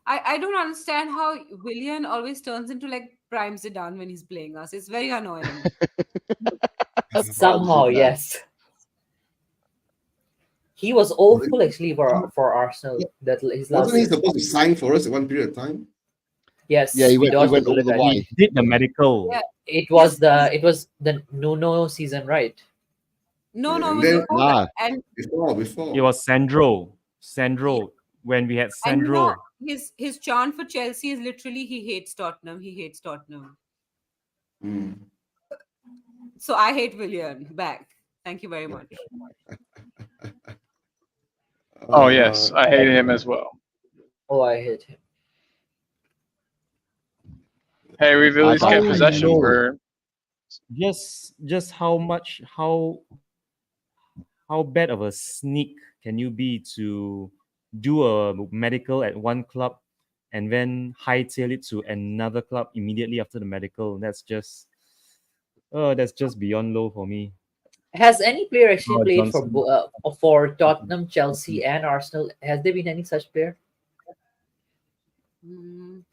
F: I don't understand how Willian always turns into like Prime Zidane when he's playing us. It's very annoying.
D: Somehow, yes. He was awful actually for Arsenal. That his last
C: Wasn't he
D: season.
C: supposed to sign for us at one period of time?
D: Yes,
A: Yeah, he
D: we
A: went
D: dodged
A: all
D: bullet
A: the
D: at-
A: way.
E: He did the medical.
F: Yeah.
D: It was the Nuno season, right?
F: No,
C: Yeah,
F: no, it
C: and
F: was
C: then-
F: before
A: No.
F: that. And
C: Before.
E: It was Sandro. When we had
F: and
E: Sandro.
F: his chant for Chelsea is literally he hates Tottenham. He hates Tottenham.
C: Mm.
F: So I hate Willian back. Thank you very much.
B: Oh yes, I hate him as well.
D: Oh, I hate him.
B: Hey, we've at least
A: I
B: kept
A: don't
B: possession
A: know.
B: for.
E: Just how bad of a sneak can you be to do a medical at one club and then hightail it to another club immediately after the medical? That's just beyond low for me.
D: Has any player actually
E: Oh,
D: played
E: Johnson.
D: for Tottenham, Chelsea, and Arsenal? Has there been any such player?
F: Mm.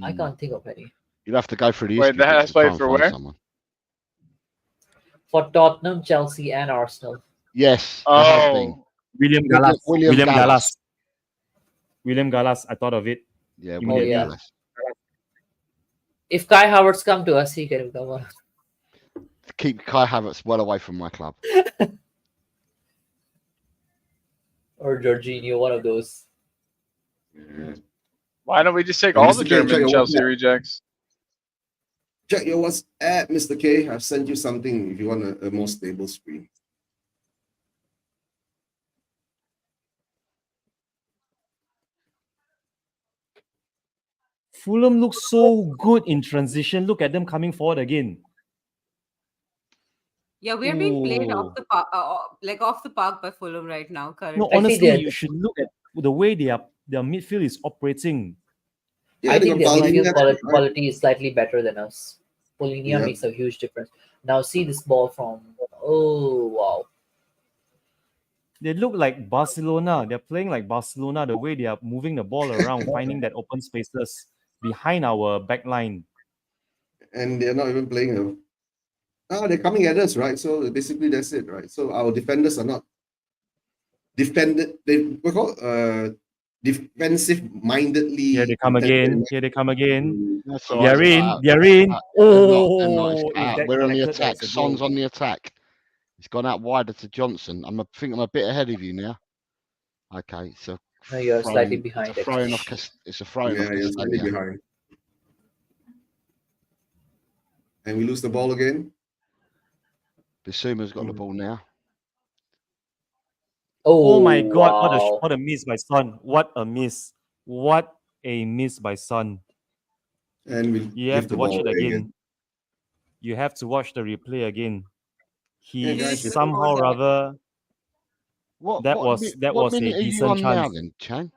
D: I can't think of any.
A: You'll have to go through the
B: Wait,
A: history
B: that
A: books
B: has
A: to try
B: played
A: and
B: for
A: find
B: where?
A: someone.
D: For Tottenham, Chelsea, and Arsenal.
A: Yes, there has been.
B: Oh,
E: William
A: William-
E: Gallas.
A: William
E: William
A: Gallas.
E: Gallas. William Gallas. I thought of it.
A: Yeah,
E: Oh,
A: William
D: yeah.
A: Gallas.
D: If Kai Havertz come to us, he can come on.
A: Keep Kai Havertz well away from my club.
D: Or Jorginho, one of those.
C: Yeah.
B: why don't we just take
C: Hey,
B: all
C: Mr.
B: the
C: K,
B: German
C: check your
B: Chelsea
C: WhatsApp.
B: rejects?
C: Check your WhatsApp, Mr. K. I've sent you something if you want a more stable screen.
E: Fulham looks so good in transition. Look at them coming forward again.
F: Yeah, we're being played
E: Ooh.
F: off the park, off the park by Fulham right now. Currently.
E: No,
D: I think
E: honestly,
D: they're-
E: you should look at the way their midfield is operating.
C: Yeah,
D: I
C: they
D: think
C: got
D: their
C: Paulinho,
D: midfield
C: right?
D: quality is slightly better than us. Polinia
C: Yeah.
D: makes a huge difference. Now see this ball from. Oh wow!
E: They look like Barcelona. They're playing like Barcelona, the way they are moving the ball around, finding that open spaces behind our back line.
C: And they're not even playing they're coming at us, right? So basically that's it, right? So our defenders are not we're called defensive mindedly.
E: Here they come again. Here they come again.
A: That's all right.
E: They're
A: it's
E: in.
A: out.
E: They're in.
A: They're not, it's
E: Oh, if
A: out.
E: that
A: We're on the
E: connected,
A: attack.
E: that's a
A: Son's
E: goal.
A: on the attack. It's gone out wider to Johnson. I think I'm a bit ahead of you now. Okay, so
D: No, you're slightly behind,
A: It's a throwing off.
D: actually.
A: It's a throwing off.
C: Yeah, you're slightly
A: Castagna.
C: behind. And we lose the ball again.
A: Bisuma's got the ball now.
E: Oh my God!
D: Wow.
E: What a miss by Son! What a miss! What a miss by Son!
C: And we
E: You
C: give
E: have
C: the
E: to watch
C: ball
E: it
C: away
E: again. You have to watch the replay again.
C: Yeah,
E: He
C: guys,
E: somehow
F: before that-
E: rather
A: What?
E: That
A: what
E: was-
A: minute-
E: that
A: what
E: was a
A: minute are you
E: decent
A: on now,
E: chance.
A: then, Chang?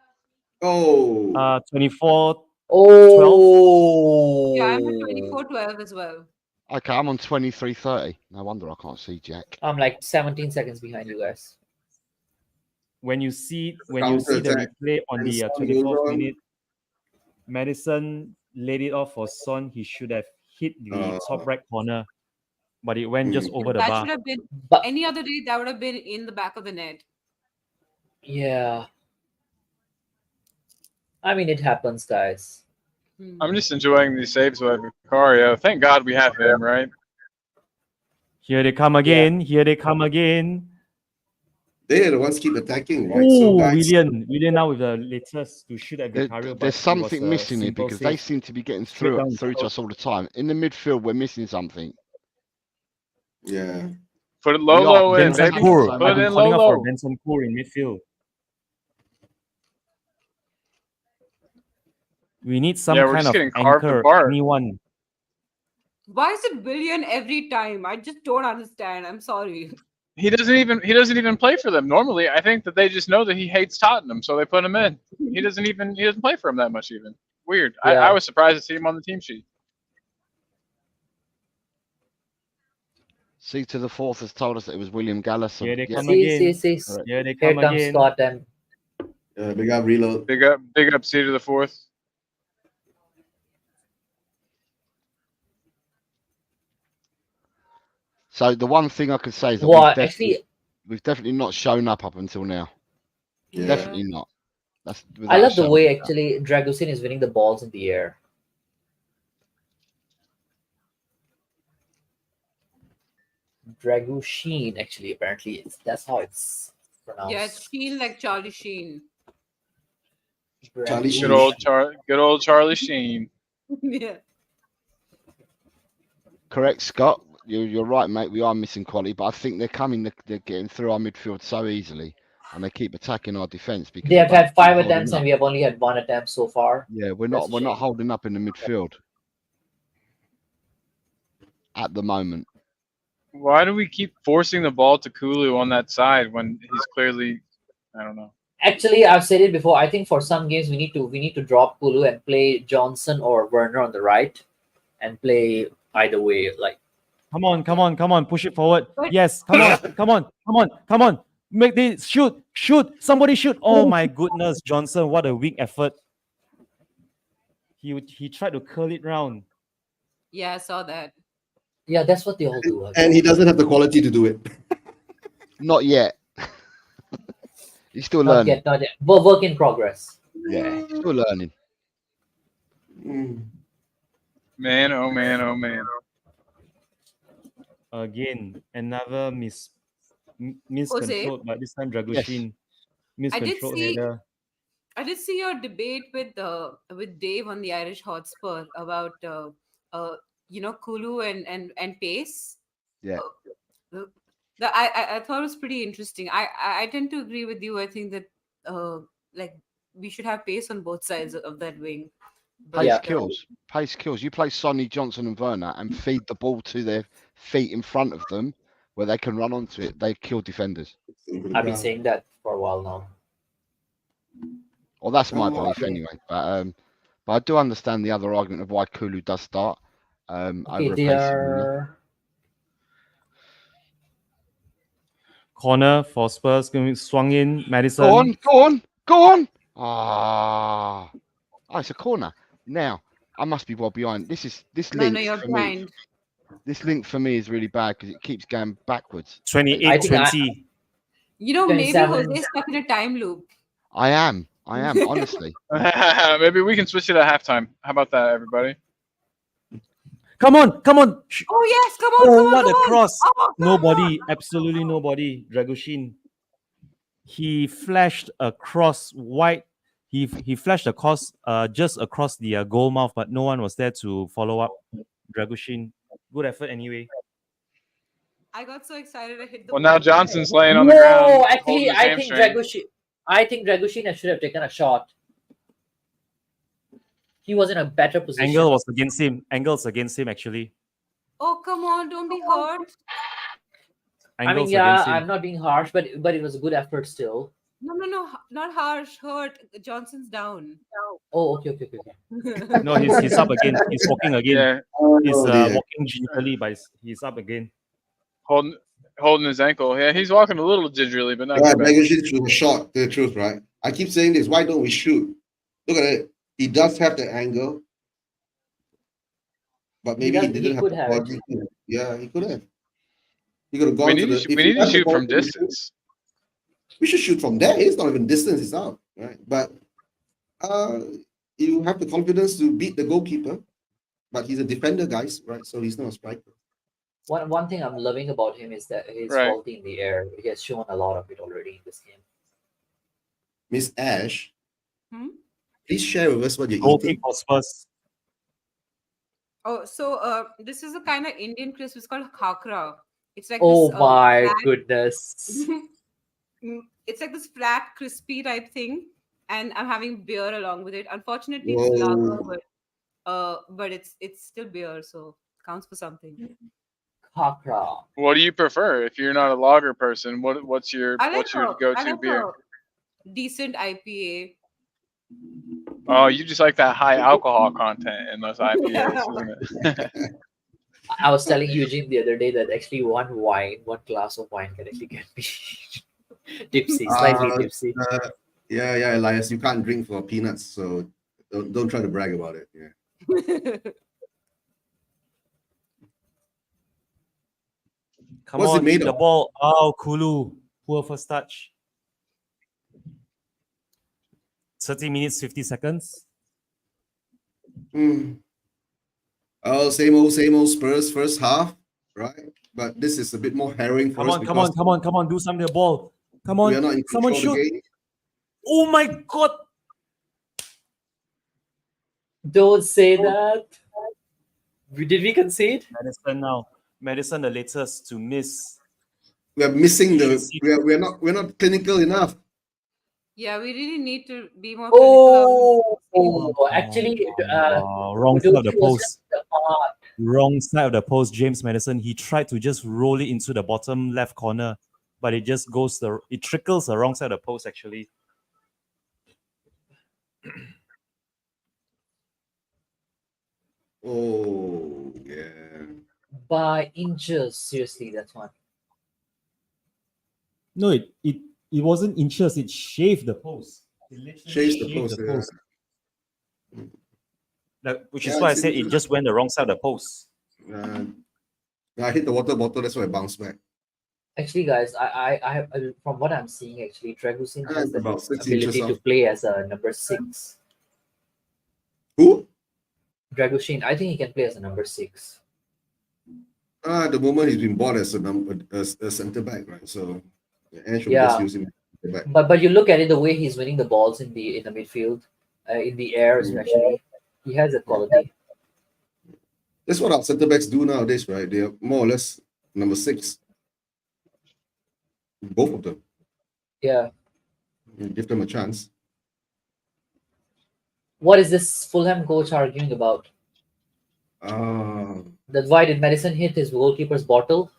C: Oh,
E: 24.
D: Oh.
F: Yeah, I'm at 24-12 as well.
A: Okay, I'm on 23:30. No wonder I can't see Jack.
D: I'm like 17 seconds behind you guys.
E: When you see the
C: Counter-attack.
E: replay on
C: And
E: the
C: Son goes
E: 24th
C: on.
E: minute, Madison laid it off for Son. He should have hit the top right corner, but it went just over the
F: That
E: bar.
F: should have been
D: But
F: any other day. That would have been in the back of the net.
D: yeah. I mean, it happens, guys.
B: I'm just enjoying these saves with Vicario. Thank God we have him, right?
E: Here they come again. Here they come again.
C: They're the ones keep attacking, right?
E: Oh,
C: So guys,
E: Willian now with the latest to shoot at Vicario, but
A: There's
E: it was
A: something
E: a
A: missing here
E: simple
A: because they
E: save.
A: seem to be getting
E: Straight down.
A: through to us all the time. In the midfield, we're missing something.
C: yeah.
B: Put it low in,
E: Benson
B: baby.
E: Kur.
B: Put
E: I've
B: it
E: been
B: in
E: calling up for
B: low.
E: Benson Kur in midfield. We need some
B: Yeah, we're
E: kind
B: just
E: of
B: getting carved
E: anchor.
B: apart.
E: Anyone.
F: Why is it Willian every time? I just don't understand. I'm sorry.
B: He doesn't even play for them. Normally, I think that they just know that he hates Tottenham, so they put him in. He doesn't play for him that much even. Weird.
D: Yeah.
B: I was surprised to see him on the team sheet.
A: C to the fourth has told us that it was William Gallas.
E: Here they come
D: See.
E: again.
A: Correct.
E: Here they
D: Here
E: come
D: comes
E: again.
D: Scott and
C: Big up reload.
B: Big up C to the fourth.
A: So the one thing I could say is that
D: well, actually,
A: we've definitely not shown up until now.
C: Yeah.
A: Definitely not. That's
D: I
A: without a
D: love the
A: shadow
D: way
A: of a doubt.
D: actually Dragusin is winning the balls in the air. Dragushin, actually, apparently that's how it's pronounced.
F: Yeah, it's Sheen like Charlie Sheen.
C: Charlie Sheen.
B: Good old Charlie Sheen.
F: Yeah.
A: Correct, Scott. You're right, mate. We are missing quality, but I think they're getting through our midfield so easily, and they keep attacking our defence because
D: They have
A: we don't
D: had 5
A: hold
D: attempts
A: enough.
D: and we have only had 1 attempt so far.
A: Yeah, we're
D: That's a
A: not
D: shame.
A: holding up in the midfield at the moment.
B: Why do we keep forcing the ball to Kulu on that side when he's clearly, I don't know.
D: Actually, I've said it before. I think for some games we need to drop Kulu and play Johnson or Werner on the right, and play either way. Like,
E: Come on. Push it forward.
F: But-
E: Yes. Come on. Make this shoot. Somebody shoot. Oh my goodness, Johnson. What a weak effort. He tried to curl it round.
F: Yeah, I saw that.
D: yeah, that's what they all do.
C: And he doesn't have the quality to do it.
A: Not yet. He's still
D: Not
A: learning.
D: yet, not yet. But work in progress.
A: Yeah, still learning.
C: Mm.
B: Man, oh man, oh man.
E: Again, another miscontrol, but this time Dragushin miscontrolled
F: see-
E: header.
F: I did see your debate with Dave on the Irish Hotspur about Kulu and pace.
A: Yeah.
F: I thought it was pretty interesting. I tend to agree with you. I think that like we should have pace on both sides of that wing. But,
A: Pace kills. Pace kills. You play Sonny, Johnson, and Werner and feed the ball to their feet in front of them where they can run onto it. They kill defenders.
D: I've been saying that for a while now.
A: Well, that's my
C: Oh,
A: belief
C: okay.
A: anyway. But I do understand the other argument of why Kulu does start
D: Okay,
A: over a
D: they
A: pacey winger.
D: are.
E: Corner for Spurs. Swung in. Madison.
A: Go on. Ah, it's a corner. Now I must be well behind. This link
F: no, you're
A: for
F: blind.
A: me. This link for me is really bad because it keeps going backwards.
E: 28-20.
F: Maybe
D: 27.
F: Jose's stuck in a time loop.
A: I am honestly.
B: Maybe we can switch it at halftime. How about that, everybody?
E: Come on.
F: Oh yes, come on,
E: Oh,
F: come on,
E: what
F: come
E: a
F: on.
E: cross.
F: Oh, come
E: Nobody,
F: on.
E: absolutely nobody. Dragushin. He flashed across wide. He flashed across just across the goal mouth, but no one was there to follow up. Dragushin. Good effort anyway.
F: I got so excited I hit the
B: Well, now
F: ball.
B: Johnson's laying on the ground.
D: No,
B: holding
D: actually,
B: his hamstring.
D: I think Dragushin should have taken a shot. He was in a better position.
E: Angle was against him. Angles against him actually.
F: Oh come on, don't be hurt.
E: Angles
D: yeah,
E: against him.
D: I'm not being harsh, but it was a good effort still.
F: No, not harsh. Hurt. Johnson's down.
D: Oh, okay.
E: No, he's up again. He's walking again.
B: Yeah,
E: He's
C: dear.
E: walking gingerly, but he's up again.
B: holding his ankle. Yeah, he's walking a little gingerly, but not
C: Yeah,
B: too bad.
C: Dragushin should have shot. The truth, right? I keep saying this. Why don't we shoot? Look at it. He does have the angle, but maybe he didn't have
D: could
C: the
D: have.
C: quality. Yeah, he could have. He could have gone
B: We
C: to
B: need
C: the.
B: to,
C: if
B: we
C: he
B: need to
C: had the
B: shoot from
C: quality,
B: distance.
C: We should shoot from there. It's not even distance. It's out, right? But you have the confidence to beat the goalkeeper, but he's a defender, guys, right? So he's not a striker.
D: One thing I'm loving about him is that his
B: Right.
D: quality in the air. He has shown a lot of it already in this game.
C: Miss Ash,
F: Hmm?
C: please share with us what you're
E: Goal
C: eating.
E: kick for Spurs.
F: Oh, so this is a kind of Indian crisp. It's called Cockerel. It's like
D: Oh
F: this.
D: my
F: Flat,
D: goodness.
F: it's like this flat, crispy type thing, and I'm having beer along with it. Unfortunately, it's
C: Whoa.
F: lager, but it's still beer, so counts for something.
D: Cockerel.
B: What do you prefer if you're not a lager person? What's your
F: I like
B: go-to beer?
F: a decent IPA.
B: Oh, you just like that high alcohol content in those IPAs, isn't it?
D: I was telling Eugene the other day that actually one glass of wine can actually get me tipsy, slightly tipsy.
C: Yeah, Elias, you can't drink for peanuts, so don't try to brag about it. Yeah.
E: Come
C: What's it
E: on,
C: made
E: the
C: of?
E: ball. Oh, Kulu. Poor first touch. 30 minutes, 50 seconds.
C: Oh, same old Spurs first half, right? But this is a bit more harrowing for
E: Come
C: us
E: on,
C: because
E: come on. Do something to the ball. Come
C: we are
E: on.
C: not in
E: Someone
C: control of
E: shoot.
C: the game.
E: Oh my God.
D: Don't say that. Did we concede?
E: Madison now. Madison, the latest to miss.
C: We are missing
E: You
C: the.
E: should see-
C: We're not clinical enough.
F: Yeah, we really need to be more clinical.
D: Oh, actually,
E: wrong side of the
D: Udoki was
E: post.
D: just hard.
E: Wrong side of the post, James Madison. He tried to just roll it into the bottom left corner, but it just it trickles the wrong side of the post actually.
C: Oh yeah.
D: By inches. Seriously, that's one.
E: No, it wasn't inches, it shaved the post. It literally
C: Shaves the
E: shaved
C: post. Yeah.
E: Which is
C: Yeah,
E: why I
C: it's
E: said it
C: interesting.
E: just went the wrong side of the post.
C: I hit the water bottle. That's why I bounced back.
D: Actually, guys, I from what I'm seeing, actually, Dragusin has
C: It's
D: the
C: about 6 inches
D: ability to
C: off.
D: play as a number 6.
C: Who?
D: Dragoshin, I think he can play as a number 6.
C: At the moment, he's been bought as a centre back, right? So and should
D: Yeah.
C: just use him as centre back.
D: But you look at it, the way he's winning the balls in the midfield, in the air especially, he has a quality.
C: That's what our centre backs do nowadays, right? They are more or less number 6. Both of them.
D: Yeah.
C: Give them a chance.
D: What is this Fulham coach arguing about? That's why did Madison hit his goalkeeper's bottle?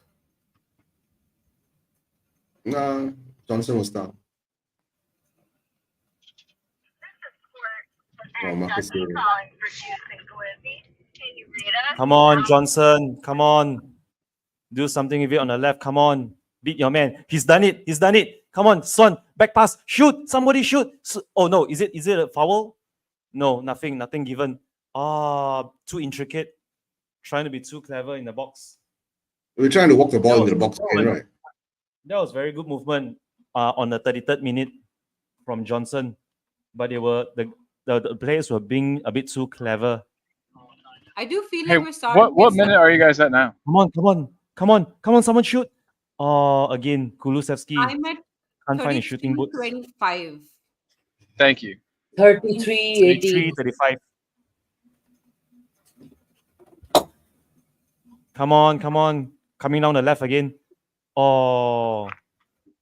C: Nah, Johnson was down. Oh, Marcus Gary.
E: Come on, Johnson. Come on. Do something with it on the left. Come on. Beat your man. He's done it. He's done it. Come on, Son. Back pass. Shoot. Somebody shoot. Oh no. Is it a foul? No, nothing given. Too intricate. Trying to be too clever in the box.
C: We're trying to walk the ball into the box again, right?
E: That was very good movement on the 33rd minute from Johnson. But they were the players were being a bit too clever.
F: I do feel
B: Hey,
F: like we're starting.
B: what minute are you guys at now?
E: Come on, someone shoot. Again, Kulusevski
F: I'm at
E: can't find his shooting boots.
F: 25.
B: Thank you.
D: 33-18.
E: 35. Come on. Coming down the left again. Oh,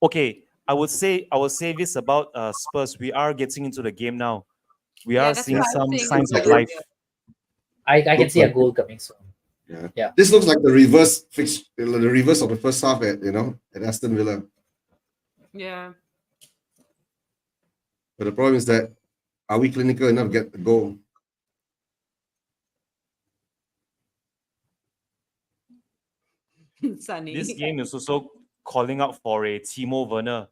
E: okay. I would say this about Spurs. We are getting into the game now. We
F: Yeah,
E: are
F: that's
E: seeing
F: what I was
E: some
F: saying
E: signs of
F: earlier.
E: life.
D: I can
C: Looks
D: see a
C: like
D: goal coming soon. Yeah.
C: This looks like the reverse of the first half at Aston Villa.
F: Yeah.
C: But the problem is that are we clinical enough to get the goal?
F: Sunny.
E: This game is also calling out for a Timo Werner.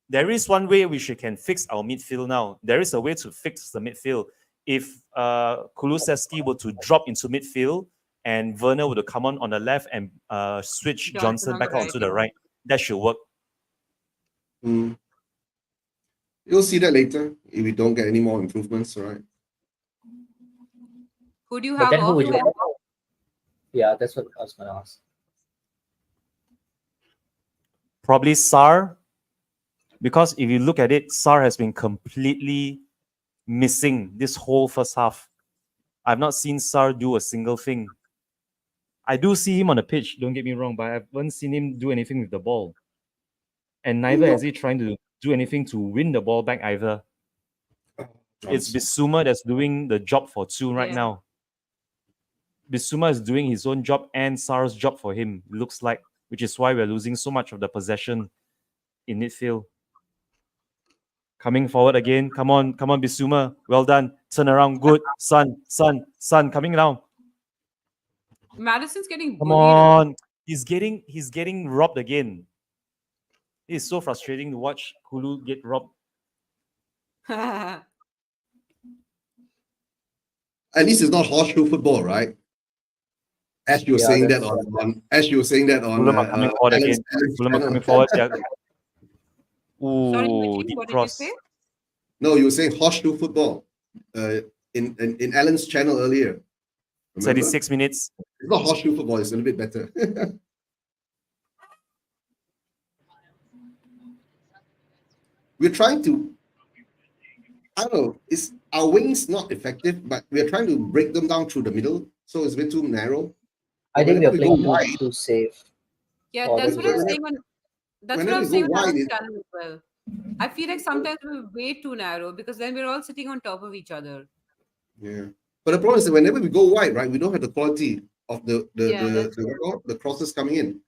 E: There is one way which we can fix our midfield now. There is a way to fix the midfield. If Kulusevski were to drop into midfield and Werner were to come on the left and switch Johnson
F: on
E: back
F: the
E: onto
F: right,
E: the right, that should work.
C: You'll see that later if we don't get any more improvements, right?
F: Who do you
D: But
F: have
D: then who
F: off?
D: would you? Yeah, that's what I was gonna ask.
E: Probably Sar, because if you look at it, Sar has been completely missing this whole first half. I've not seen Sar do a single thing. I do see him on the pitch, don't get me wrong, but I haven't seen him do anything with the ball. And neither is he trying to do anything to win the ball back either. It's Bissouma that's doing the job for two right
F: Yeah.
E: now. Bissouma is doing his own job and Sar's job for him, it looks like, which is why we're losing so much of the possession in midfield. Coming forward again. Come on, Bissouma. Well done. Turn around. Good. Son, coming down.
F: Madison's getting
E: Come
F: bullied.
E: on. He's getting robbed again. It's so frustrating to watch Kulu get robbed.
C: At least it's not horseshoe football, right? As you were
D: Yeah,
C: saying that
D: that's-
C: on as you were saying that on
E: Fulham are coming forward
C: Alan's
E: again. Fulham are
C: channel.
E: coming forward. Yeah.
F: Sorry,
E: Ooh,
F: Vicky,
E: deep
F: what did you
E: cross.
F: say?
C: No, you were saying horseshoe football in Alan's channel earlier. Remember?
E: 36 minutes.
C: It's not horseshoe football, it's a little bit better. We're trying to, I don't know, is our wings not effective, but we're trying to break them down through the middle, so it's a bit too narrow.
D: I think
C: Whenever
D: we're
C: we go
D: playing
C: wide,
D: too safe.
F: Yeah,
D: Oh,
F: that's
D: that's
F: what I was
C: good.
F: saying on. That's what
C: Whenever
F: I was
C: we
F: saying
C: go
F: on
C: wide,
F: Alan's channel as well. I feel like sometimes we're way too narrow because then we're all sitting on top of each other.
C: yeah. But the problem is that whenever we go wide, right, we don't have the quality of
F: Yeah, that's
C: the crosses coming in.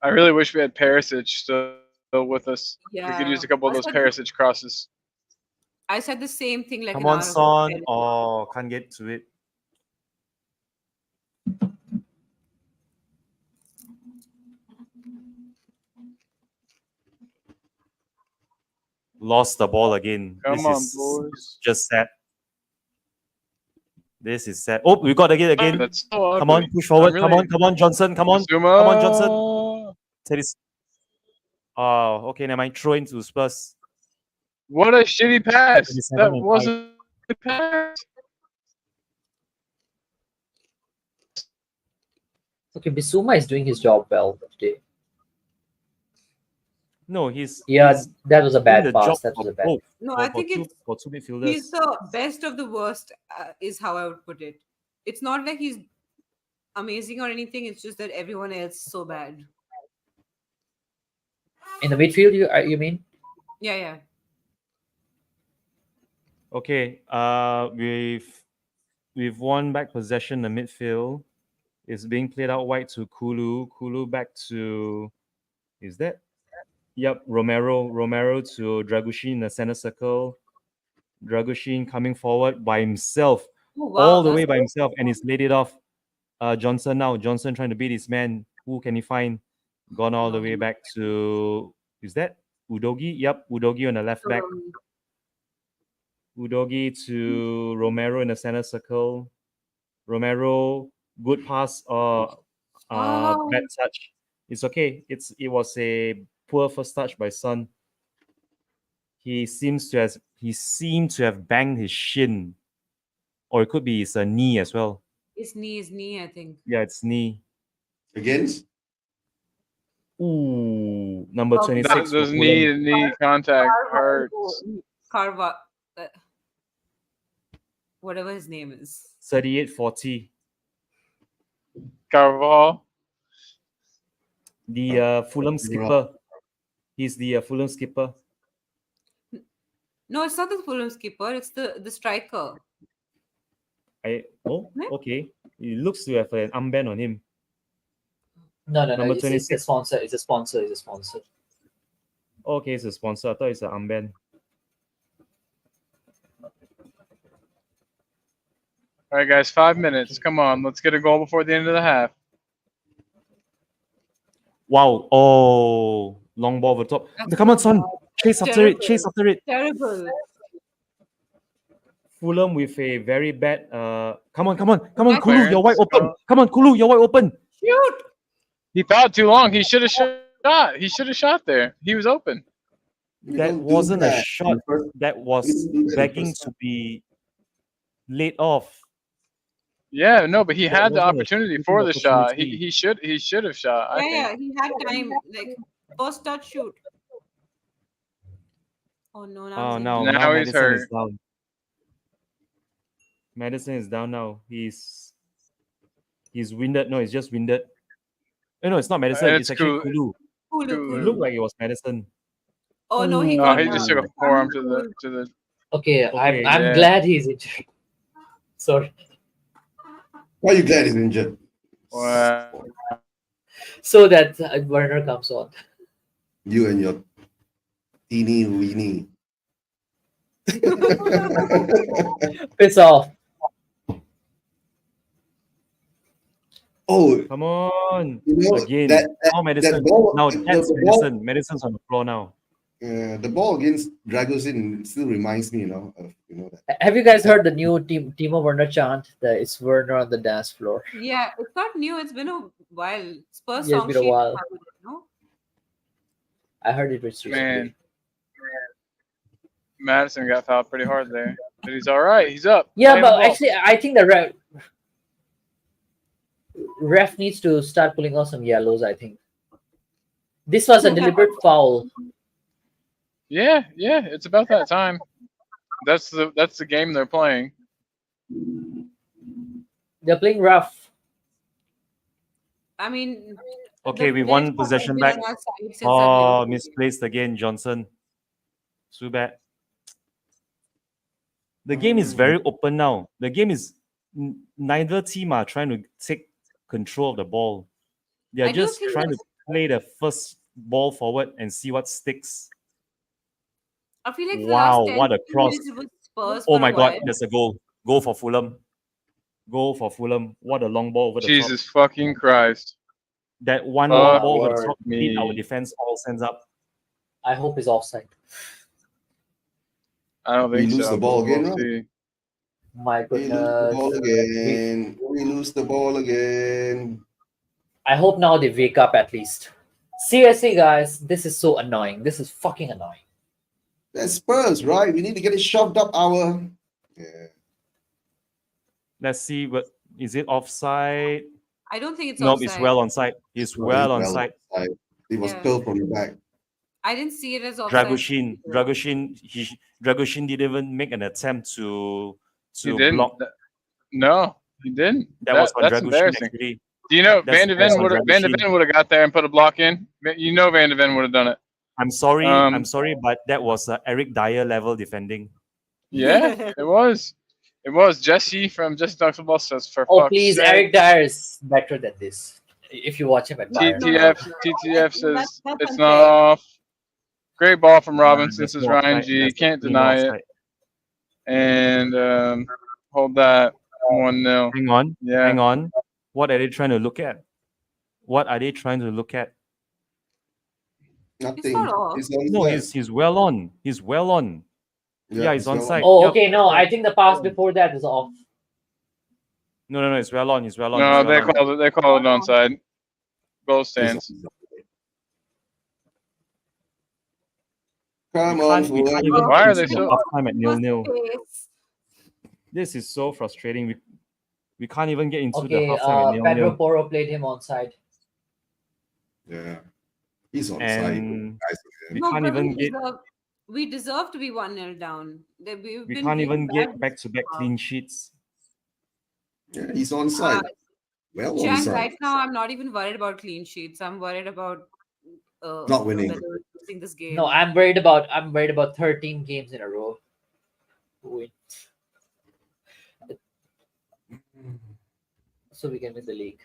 B: I really wish we had Perisic still with us. We could
F: Yeah.
B: use a couple of
F: I
B: those
F: said-
B: Perisic crosses.
F: I said the same thing like
E: Come
F: an
E: on,
F: hour ago.
E: Son. Oh, can't get to it. Lost the ball again.
B: Come
E: This
B: on,
E: is
B: boys.
E: just sad. This is sad. Oh, we got again.
B: That's so
E: Come on,
B: ugly.
E: push forward.
B: I'm
E: Come
B: really-
E: on, Johnson. Come on,
B: Zuma.
E: come on, Johnson. Teddy's. Oh, okay, never mind. Throw into Spurs.
B: What a shitty pass.
E: 27
B: That
E: and
B: wasn't a pass.
D: Okay, Bissouma is doing his job well today.
E: No, he's
D: Yeah,
E: he's
D: that was a
E: doing
D: bad
E: the
D: pass.
E: job
D: That was
E: for
D: a bad.
E: both.
F: No,
E: for,
F: I think
E: two,
F: it's
E: for two midfielders.
F: he's the best of the worst, is how I would put it. It's not like he's amazing or anything. It's just that everyone else is so bad.
D: In the midfield, you mean?
F: Yeah, yeah.
E: Okay, we've won back possession in the midfield. It's being played out wide to Kulu. Kulu back to, is that? Yep, Romero to Dragushin in the center circle. Dragushin coming forward by himself,
F: Oh, wow,
E: all the way
F: that's
E: by himself, and he's laid it off. Johnson now. Johnson trying to beat his man. Who can he find? Gone all the way back to, is that Udogi? Yep, Udogi on the left back. Udogi to Romero in the center circle. Romero, good pass or bad touch. It's okay. It was a poor first touch by Son. He seemed to have banged his shin, or it could be his knee as well.
F: his knee, I think.
E: Yeah, it's knee.
C: Against?
E: Ooh, number
F: Oh,
E: 26.
B: Those
E: for
B: knee
E: Fulham.
B: to knee contact hurts.
F: Carva, whatever his name is.
E: 38-40.
B: Carval.
E: The Fulham skipper. He's the Fulham skipper.
F: No, it's not the Fulham skipper. It's the striker.
E: Okay. He looks to have an armband on him.
D: No.
E: Number
D: It's a
E: 26.
D: sponsor. It's a sponsor.
E: Okay, it's a sponsor. I thought it's an armband.
B: All right, guys, 5 minutes. Come on, let's get a goal before the end of the half.
E: Wow. Oh, long ball over the top. Come on, Son. Chase after it. Chase after it.
F: Terrible.
E: Fulham with a very bad. Come on,
B: Nice
E: Kulu, you're wide
B: clearance.
E: open. Come on, Kulu, you're wide open.
F: Shoot!
B: He thought too long. He should have shot. He should have shot there. He was open.
E: That wasn't a shot. That was begging to be. laid off.
B: Yeah, no, but he
E: That
B: had the
E: wasn't a
B: opportunity
E: shooting
B: for the shot.
E: opportunity.
B: He should have shot. I
F: Yeah,
B: think.
F: he had time. Like first touch shoot. Oh no, now
E: Oh,
F: he's
E: now
F: injured.
B: Now he's
E: Madison is
B: hurt.
E: down. Madison is down now. He's winded. No, it's just winded. No, it's not Madison.
B: It's
E: It's actually
B: cool.
E: Kulu.
F: Kulu,
E: It
B: Kulu.
E: looked
F: Kulu.
E: like it was Madison.
F: Oh no, he
B: Oh,
F: got
B: he just took a forearm to the.
D: Okay,
E: Okay.
D: I'm
B: Yeah.
D: glad he's injured. Sorry.
C: Why are you glad he's injured?
B: Wow.
D: So that Werner comes on.
C: You and your teeny weeny.
D: Piss off.
C: Oh,
E: Come on.
C: you know
E: Again.
C: that
E: Now Madison.
C: that ball.
E: Now
C: the
E: that's
C: ball.
E: Madison. Madison's on the floor now.
C: The ball against Dragosin still reminds me, of that.
D: Have you guys heard the new Timo Werner chant? That it's Werner on the dance floor.
F: Yeah, it's not new. It's been a while. Spurs
D: Yeah, it's
F: song
D: been a
F: sheet.
D: while.
F: No?
D: I heard it recently.
B: Man, Madison got fouled pretty hard there, but he's all right. He's up.
D: Yeah,
B: playing the
D: but
B: ball.
D: actually, I think the ref needs to start pulling out some yellows. I think this was a deliberate foul.
B: Yeah, it's about that time. That's the game they're playing.
D: They're playing rough.
F: I mean,
E: Okay,
F: the
E: we won
F: bench has
E: possession
F: been
E: back.
F: on our side since that
E: Oh,
F: Liverpool
E: misplaced again, Johnson. Too bad. The game is very open now. The game is neither team are trying to take control of the ball. They are
F: I do
E: just
F: think
E: trying to
F: that's-
E: play the first ball forward and see what sticks.
F: I feel like for
E: Wow,
F: the last 10
E: what a cross.
F: minutes it was Spurs
E: Oh
F: for
E: my
F: a
E: god,
F: while.
E: there's a goal. Goal for Fulham. Goal for Fulham. What a long ball over the top.
B: Jesus fucking Christ!
E: That one
B: Fuck
E: long ball over the top
B: me.
E: beat our defense all sends up.
D: I hope it's offside.
B: I don't
C: We
B: think
C: lose
B: so.
C: the ball
B: but
C: again,
B: we'll
C: right?
B: see.
D: My
C: We lose the ball
D: goodness.
C: again. We lose the ball again.
D: I hope now they wake up at least. Seriously, guys, this is so annoying. This is fucking annoying.
C: That's Spurs, right? We need to get it shoved up our. Yeah.
E: Let's see, but is it offside?
F: I don't think it's
E: No,
F: offside.
E: it's well onside. It's well onside.
C: It was
F: Yeah.
C: curled from the back.
F: I didn't see it as offside.
E: Dragoshin didn't even make an attempt to
B: He didn't.
E: block.
B: No, he didn't.
E: That was on
B: That's
E: Dragoshin
B: embarrassing.
E: actually.
B: Do you know
E: That's
B: Van de Ven
E: on
B: would have
E: Dragoshin.
B: got there and put a block in? You know Van de Ven would have done it.
E: I'm sorry,
B: Um,
E: but that was Eric Dyer level defending.
B: Yeah, it was. It was Jesse from Jesse Talks Football says for
D: Oh,
B: fuck's
D: please,
B: sake.
D: Eric Dyer is better than this. If you watch him at Bayern.
B: TTF says
F: That's
B: it's
F: unfair.
B: not off. Great ball from Robinson,
E: There's
B: says
E: no
B: Ryan
E: offside.
B: G.
E: There's
B: Can't
E: definitely no
B: deny it.
E: offside.
B: And hold that 1-0.
E: Hang on,
B: Yeah.
E: hang on. What are they trying to look at? What are they trying to look at?
C: Nothing.
F: not off.
C: It's onside.
E: No, he's well on. He's well on. Yeah, he's
C: well
E: onside.
D: Oh,
E: Yep.
D: okay. No, I think the pass before that is off.
E: No, it's well on. He's well on.
B: No,
E: he's well on.
B: they called it onside. Goal
C: It's
B: stands.
C: onside. Come
E: We
C: on,
E: can't even
C: Fulham.
B: Why are
E: get
B: they
E: into
B: so-
E: halftime at
F: It
E: 0-0.
F: was pace.
E: This is so frustrating. We can't even get into the
D: Okay,
E: halftime at
D: Pedro
E: 0-0.
D: Porro played him onside.
C: Yeah. He's onside.
E: And
C: Guys,
E: we
F: No,
E: can't
F: but
E: even get
F: we deserve to be 1-0 down. We've
E: we
F: been
E: can't
F: really
E: even
F: bad
E: get
F: this
E: back-to-back
F: far.
E: clean sheets.
C: Yeah, he's onside. Well
F: Jan,
C: onside.
F: right now I'm not even worried about clean sheets. I'm worried about
C: Not winning.
F: whether we're losing this game.
D: No, I'm worried about 13 games in a row. Win. So we can win the league.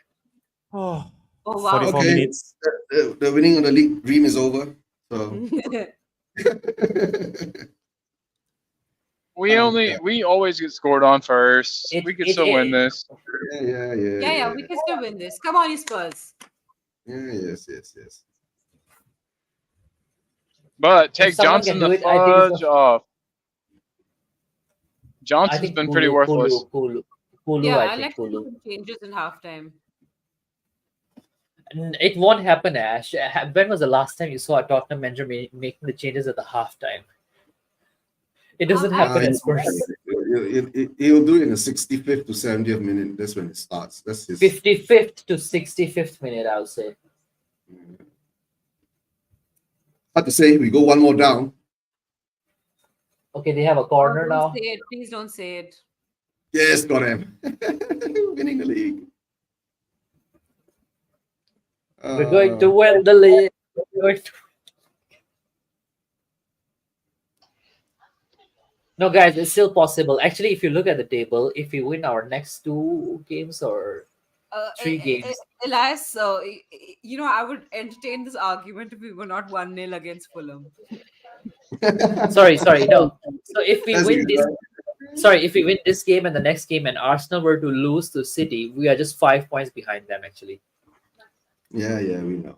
E: Oh,
F: Oh wow.
E: 44
C: Okay.
E: minutes.
C: The winning of the league dream is over. So
B: We always get scored on first. We could still win this.
C: yeah.
F: We can still win this. Come on, you Spurs.
C: Yeah, yes.
B: But take
D: someone
B: Johnson
D: can
B: the
D: do it, I think it's
B: fudge off.
D: I
B: Johnson's
D: think
B: been pretty worthless.
D: Kulu,
F: Yeah,
D: I
F: I
D: think
F: like
D: Kulu.
F: some changes in halftime.
D: It won't happen, Ash. When was the last time you saw a Tottenham manager making the changes at the halftime? It doesn't happen at Spurs.
C: He'll do it in the 65th to 70th minute. That's when it starts. That's his.
D: 55th to 65th minute, I would say.
C: Hard to say. We go one more down.
D: Okay, they have a
F: Oh,
D: corner
F: don't
D: now.
F: say it. Please don't say it.
C: Yes, got him. Winning the league.
D: We're going to win the league. We're going to... No, guys, it's still possible. Actually, if you look at the table, if we win our next 2 games or 3 games.
F: Elias, I would entertain this argument if we were not 1-0 against Fulham.
D: Sorry, no. So if we
C: That's
D: win
C: good.
D: if we win this game and the next game and Arsenal were to lose to City, we are just 5 points behind them actually.
C: Yeah, we know.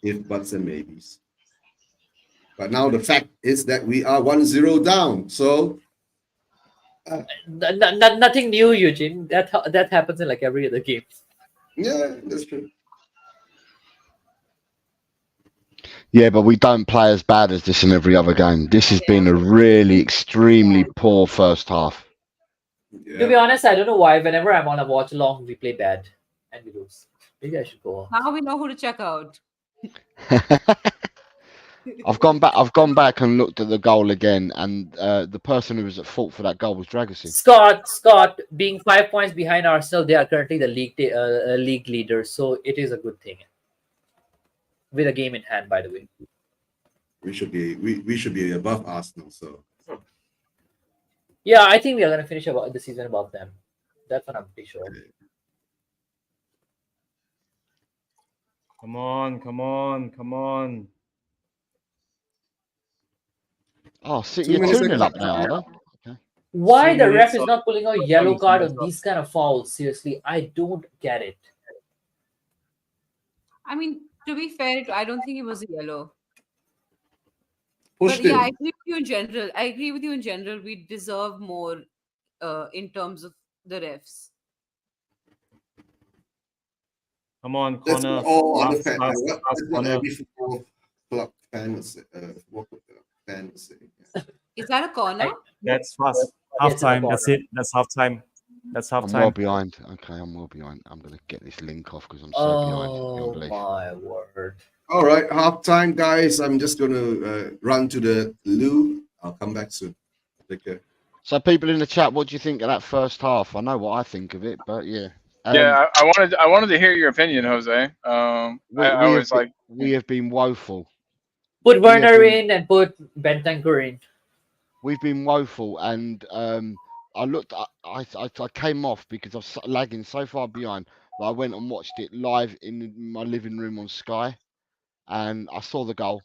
C: If buts and maybes. But now the fact is that we are 1-0 down. So
D: Nothing new, Eugene. That happens in like every other game.
C: yeah, that's true.
A: Yeah, but we don't play as bad as this in every other game. This has been a really extremely poor first half.
D: To be honest, I don't know why. Whenever I'm on a watch along, we play bad and we lose. Maybe I should go on.
F: Now we know who to check out.
A: I've gone back and looked at the goal again, and the person who was at fault for that goal was Dragusin.
D: Scott, being 5 points behind Arsenal, they are currently the league leader, so it is a good thing. With a game in hand, by the way.
C: We should be above Arsenal. So
D: yeah, I think we are gonna finish about the season above them. That's what I'm pretty sure.
E: Come on.
A: Oh, City, you're 2-0 up now, are they? Okay.
D: Why the ref is not pulling out yellow card on these kind of fouls? Seriously, I don't get it.
F: I mean, to be fair, I don't think it was a yellow.
C: pushed
F: But yeah,
C: him.
F: I agree with you in general. We deserve more in terms of the refs.
E: Come on,
C: That's
E: corner.
C: what all other
E: Last
C: fans. That's what
E: corner.
C: every football club fan is saying.
F: Is that a corner?
E: That's fast.
D: It's in the
E: Halftime. That's it. That's halftime.
A: I'm well behind. Okay, I'm well behind. I'm going to get this link off because I'm so behind.
D: Oh my word.
C: All right, halftime, guys. I'm just going to run to the loo. I'll come back soon. Take care.
A: So, people in the chat, what do you think of that first half? I know what I think of it, but yeah.
B: Yeah, I wanted to hear your opinion, Jose.
A: We have been woeful.
D: Put Werner in and put Bentancur in.
A: We've been woeful, and I came off because I was lagging so far behind that I went and watched it live in my living room on Sky, and I saw the goal.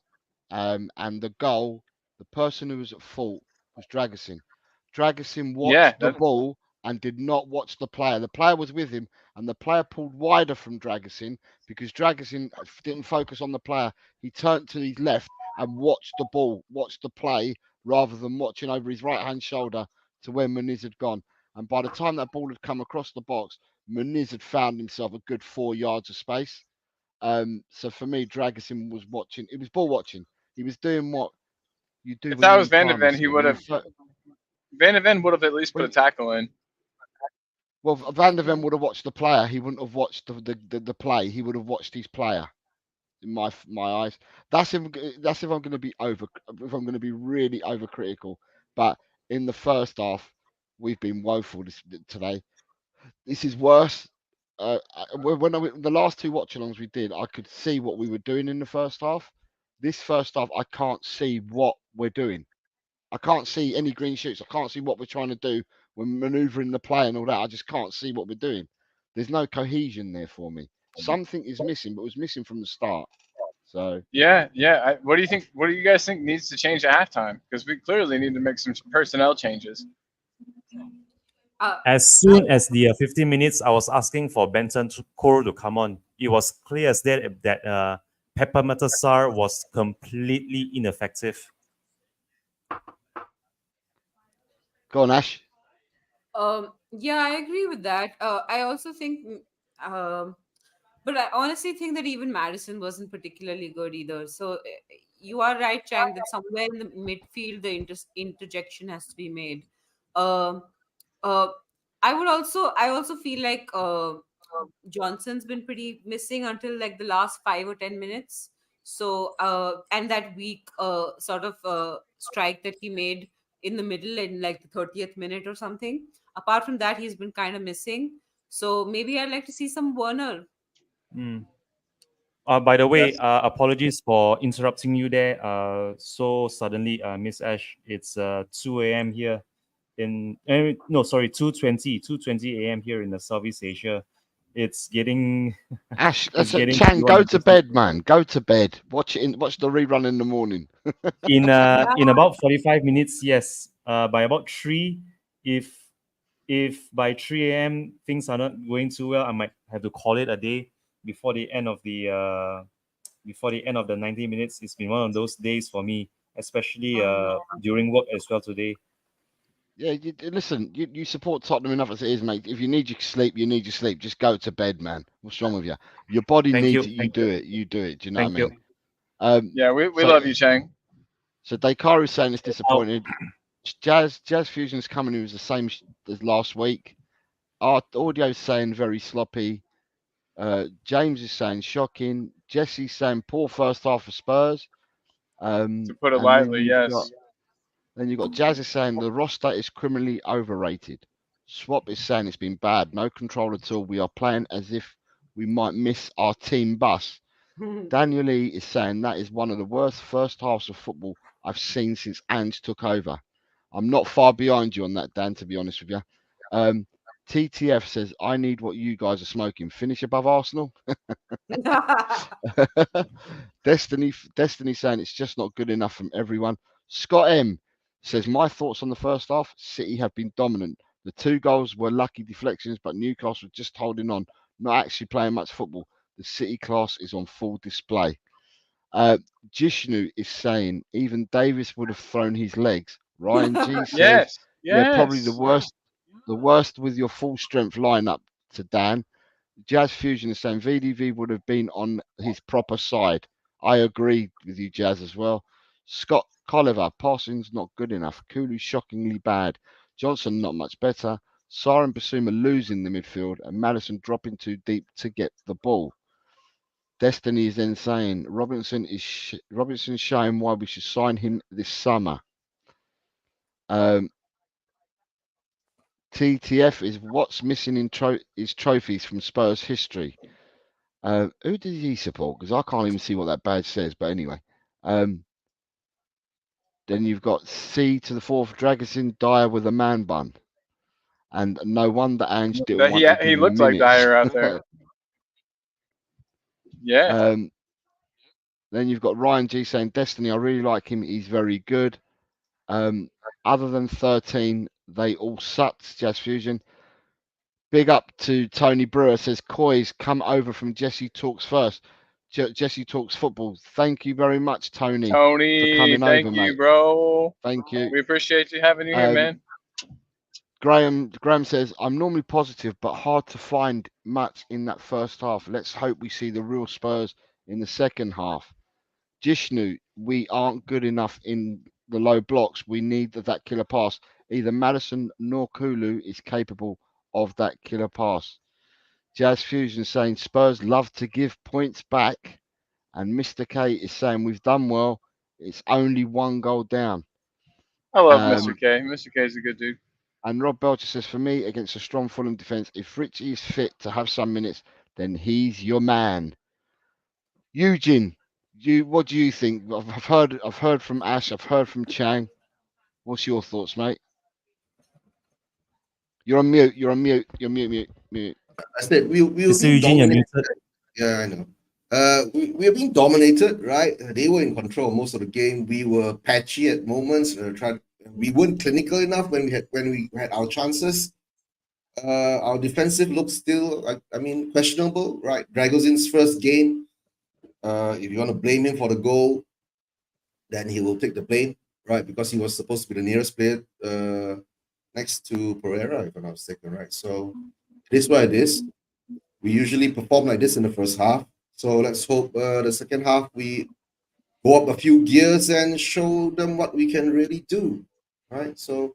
A: And the goal, the person who was at fault was Dragusin. Dragusin watched the ball and did not watch the player. The player was with him, and the player pulled wider from Dragusin because Dragusin didn't focus on the player. He turned to his left and watched the ball, watched the play, rather than watching over his right-hand shoulder to where Muniz had gone. And by the time that ball had come across the box, Muniz had found himself a good 4 yards of space. So for me, Dragusin was watching. It was ball watching. He was doing what you do.
B: If that was Van de Ven, he would have. Van de Ven would have at least put a tackle in.
A: Well, Van de Ven would have watched the player. He wouldn't have watched the play. He would have watched his player. In my eyes, that's if I'm going to be if I'm going to be really overcritical. But in the first half, we've been woeful today. This is worse. The last 2 watch-alongs we did, I could see what we were doing in the first half. This first half, I can't see what we're doing. I can't see any green shoots. I can't see what we're trying to do. We're manoeuvring the play and all that. I just can't see what we're doing. There's no cohesion there for me. Something is missing, but it was missing from the start. So
B: yeah. What do you think? What do you guys think needs to change at halftime? Because we clearly need to make some personnel changes.
E: As soon as the 15 minutes, I was asking for Bentancur to come on. It was clear as that Pepper Matasar was completely ineffective.
A: Go on, Ash.
F: Yeah, I agree with that. I also think, but I honestly think that even Madison wasn't particularly good either. So you are right, Chang, that somewhere in the midfield the interjection has to be made. Um, uh, I also feel like Johnson's been pretty missing until like the last 5 or 10 minutes. So and that weak sort of strike that he made in the middle in like the 30th minute or something. Apart from that, he's been kind of missing. So maybe I'd like to see some Werner.
E: Mm. By the way,
B: Yes.
E: apologies for interrupting you there. So suddenly, Miss Ash, it's 2 a.m. here in no, sorry, 2:20 a.m. here in the Southeast Asia. It's getting
A: Ash,
E: it's
A: that's it.
E: getting
A: Chang,
E: beyond
A: go
E: the
A: to
E: business.
A: bed, man. Go to bed. Watch the rerun in the morning.
E: In about 45 minutes, yes. By about 3, if by 3 a.m. things are not going too well, I might have to call it a day before the end of the 90 minutes. It's been one of those days for me, especially
F: Oh no.
E: during work as well today.
A: Yeah, listen, you support Tottenham enough as it is, mate. If you need your sleep, you need your sleep. Just go to bed, man. What's wrong with you? Your body
E: Thank
A: needs
E: you.
A: it. You
E: Thank
A: do
E: you.
A: it. You do it. Do you know what I
E: Thank you.
A: mean?
B: Yeah, we
A: So
B: love you, Chang.
A: so Dakari's saying it's
E: Now,
A: disappointed. Jazz Fusion's coming. It was the same as last week. Our audio's saying very sloppy. James is saying shocking. Jesse's saying poor first half for Spurs.
B: To put it
A: And then
B: lightly,
A: you've got
B: yes.
A: Jazz is saying the roster is criminally overrated. Swap is saying it's been bad, no control at all. We are playing as if we might miss our team bus. Daniel Lee is saying that is one of the worst first halves of football I've seen since Ange took over. I'm not far behind you on that, Dan, to be honest with you. Um, TTF says, I need what you guys are smoking. Finish above Arsenal. Destiny saying it's just not good enough from everyone. Scott M says, my thoughts on the first half. City have been dominant. The 2 goals were lucky deflections, but Newcastle were just holding on, not actually playing much football. The City class is on full display. Uh, Jishnu is saying even Davis would have thrown his legs. Ryan G says,
B: Yes.
A: yeah, probably the
B: Yes.
A: worst, the worst with your full strength lineup to Dan. Jazz Fusion is saying VDV would have been on his proper side. I agree with you, Jazz, as well. Scott Colliver, passing's not good enough. Kulu shockingly bad. Johnson not much better. Siren Basuma losing the midfield and Madison dropping too deep to get the ball. Destiny is then saying Robinson's showing why we should sign him this summer. Um, TTF is what's missing in is trophies from Spurs history. Who did he support? Because I can't even see what that badge says. But anyway, um, then you've got C to the fourth Dragosin Dyer with a man bun, and no wonder Ange didn't
B: That
A: want to
B: he
A: give him
B: looked like
A: minutes.
B: Dyer out there. Yeah.
A: um, then you've got Ryan G saying Destiny. I really like him. He's very good. Other than 13, they all sucked. Jazz Fusion. Big up to Tony Brewer says Coy's come over from Jesse Talks first. Jesse Talks football. Thank you very much, Tony, for
B: Tony,
A: coming
B: thank
A: over,
B: you,
A: mate.
B: bro.
A: Thank you.
B: We appreciate you having you here,
A: Um,
B: man.
A: Graham says I'm normally positive, but hard to find much in that first half. Let's hope we see the real Spurs in the second half. Jishnu, we aren't good enough in the low blocks. We need that killer pass. Either Madison nor Kulu is capable of that killer pass. Jazz Fusion saying Spurs love to give points back. And Mr. K is saying we've done well. It's only 1 goal down.
B: I love Mr.
A: Um,
B: K. Mr. K is a good dude.
A: and Rob Belcher says, for me, against a strong Fulham defence, if Richie is fit to have some minutes, then he's your man. Eugene, what do you think? I've heard from Ash. I've heard from Chang. What's your thoughts, mate? You're on mute. You're on mute. You're mute.
C: I said we've
E: Mr.
C: been
E: Eugene, you're
C: dominated.
E: muted.
C: Yeah, I know. We're being dominated, right? They were in control most of the game. We were patchy at moments. We weren't clinical enough when we had our chances. Our defensive looks still, I mean, questionable, right? Dragozin's first game. If you want to blame him for the goal, then he will take the blame, right? Because he was supposed to be the nearest player next to Pereira, if I'm not mistaken, right? So it is what it is. We usually perform like this in the first half. So let's hope the second half we go up a few gears and show them what we can really do, right? So,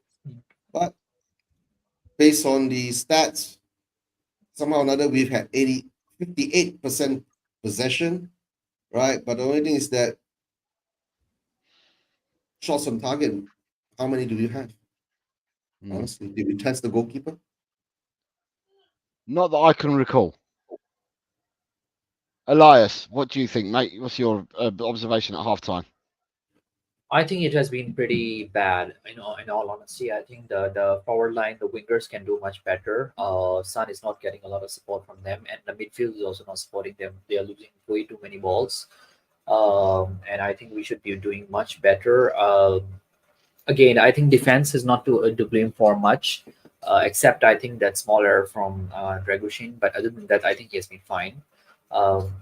C: but based on the stats, somehow or another we've had 58% possession, right? But the only thing is that shots on target, how many do we have? Honestly, did we test the goalkeeper?
A: Not that I can recall. Elias, what do you think, mate? What's your observation at halftime?
D: I think it has been pretty bad. In all honesty, I think the forward line, the wingers can do much better. Sun is not getting a lot of support from them, and the midfield is also not supporting them. They are losing way too many balls, and I think we should be doing much better. Again, I think defense is not to blame for much, except I think that small error from Dragushin. But other than that, I think he has been fine.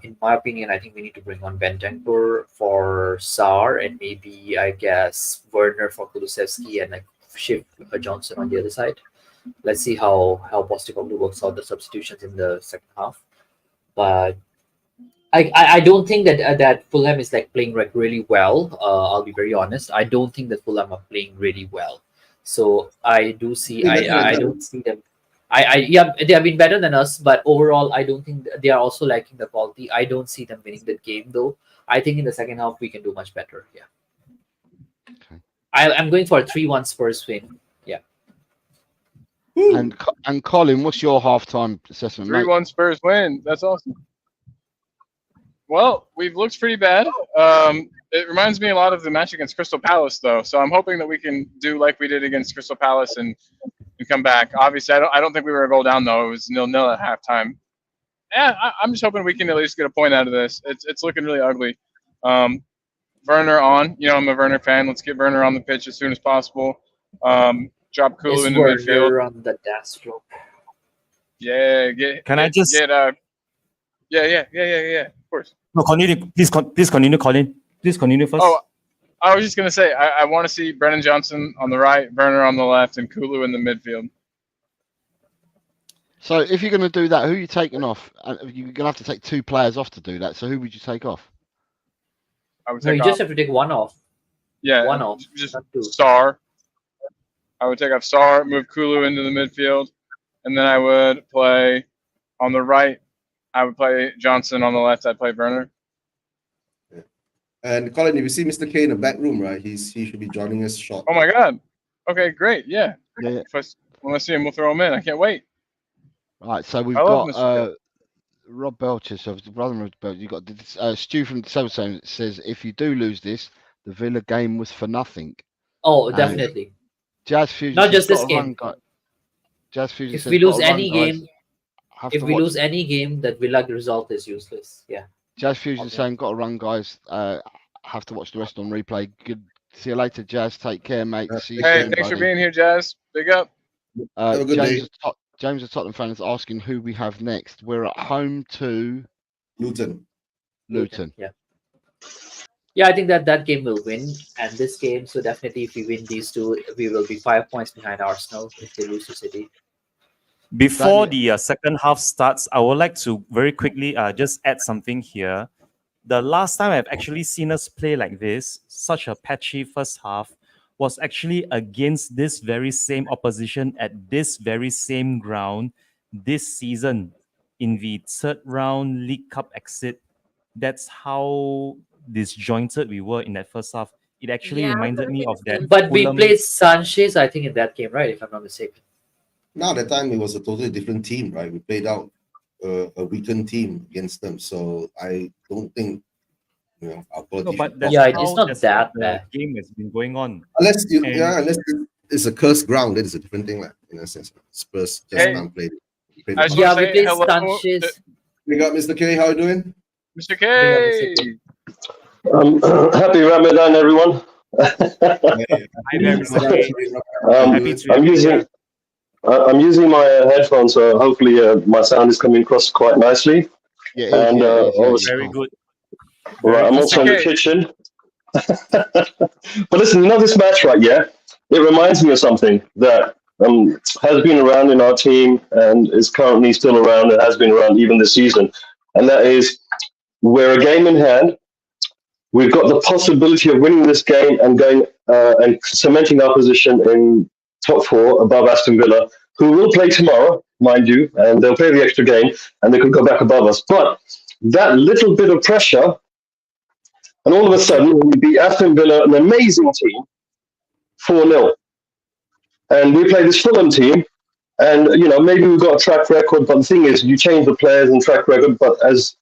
D: In my opinion, I think we need to bring on Bentancur for Sar and maybe I guess Werner for Kulusevski and like shift Johnson on the other side. Let's see how Postecoglou works out the substitutions in the second half. But I don't think that Fulham is like playing like really well. I'll be very honest. I don't think that Fulham are playing really well. So I do see I don't see them. Yeah, they have been better than us, but overall I don't think they are also lacking the quality. I don't see them winning the game though. I think in the second half we can do much better. Yeah.
A: Okay.
D: I'm going for a 3-1 Spurs win. Yeah.
A: And Colin, what's your halftime assessment, mate?
B: 3-1 Spurs win. That's awesome. Well, we've looked pretty bad. It reminds me a lot of the match against Crystal Palace, though. So I'm hoping that we can do like we did against Crystal Palace and come back. Obviously, I don't think we were a goal down, though. It was 0-0 at halftime. Yeah, I'm just hoping we can at least get a point out of this. It's looking really ugly. Werner on. You know, I'm a Werner fan. Let's get Werner on the pitch as soon as possible. Drop Kulu in the midfield.
D: On the dash floor.
B: Yeah, yeah. Of course.
E: No, continue. Please continue, Colin. Please continue first.
B: Oh, I was just gonna say I want to see Brennan Johnson on the right, Werner on the left, and Kulu in the midfield.
A: So if you're going to do that, who are you taking off? You're going to have to take 2 players off to do that. So who would you take off?
B: I would
D: No,
B: take
D: you
B: off.
D: just have to take one off.
B: Yeah,
D: one off.
B: Just
D: not 2.
B: Sar. I would take off Sar, move Kulu into the midfield, and then I would play on the right. I would play Johnson on the left. I'd play Werner.
C: Yeah. And Colin, if you see Mr. K in the back room, right? He should be joining us shortly.
B: Oh my God. Okay, great. Yeah.
A: Yeah.
B: When I see him, we'll throw him in. I can't wait.
A: Right, so we've
B: I love
A: got Rob Belcher, so the brother of Belcher. You've got Stu from the Disabled Zone that says if you do lose this, the Villa game was for nothing.
D: Oh, definitely.
A: Jazz Fusion.
D: Not just this game.
A: Jazz Fusion.
D: If we lose any game, that Villa result is useless. Yeah.
A: Jazz Fusion saying, got to run, guys. Have to watch the rest on replay. Good. See you later, Jazz. Take care, mate. See you soon,
B: thanks for
A: buddy.
B: being here, Jazz. Big up.
C: Have a good day.
A: James, the Tottenham fan, is asking who we have next. We're at home to
C: Luton.
D: Yeah. Yeah, I think that game will win, and this game. So definitely, if we win these 2, we will be 5 points behind Arsenal if they lose to City.
E: Before the second half starts, I would like to very quickly just add something here. The last time I've actually seen us play like this, such a patchy first half, was actually against this very same opposition at this very same ground this season in the 3rd round League Cup exit. That's how disjointed we were in that first half. It actually reminded me of that.
D: But we played Sanchez, I think, in that game, right? If I'm not mistaken.
C: Now, at that time, it was a totally different team, right? We played out a weakened team against them. So I don't think, our quality.
E: No, but
D: it's not that bad.
E: The game has been going on.
C: Unless it's a cursed ground, that is a different thing, like, in a sense. Spurs just can't play it.
B: We
D: played Sanchez.
C: We got Mr. K. How you doing?
B: Mr. K.
G: Happy Ramadan, everyone. I'm using my headphones, so hopefully my sound is coming across quite nicely.
E: Very good.
G: Right, I'm also in the kitchen. But listen, this match right here, it reminds me of something that has been around in our team and is currently still around and has been around even this season. And that is, we're a game in hand. We've got the possibility of winning this game and going and cementing our position in top 4 above Aston Villa, who will play tomorrow, mind you, and they'll play the extra game and they could go back above us. But that little bit of pressure, and all of a sudden we beat Aston Villa, an amazing team, 4-0. And we play this Fulham team, and maybe we've got a track record, but the thing is, you change the players and track record. But as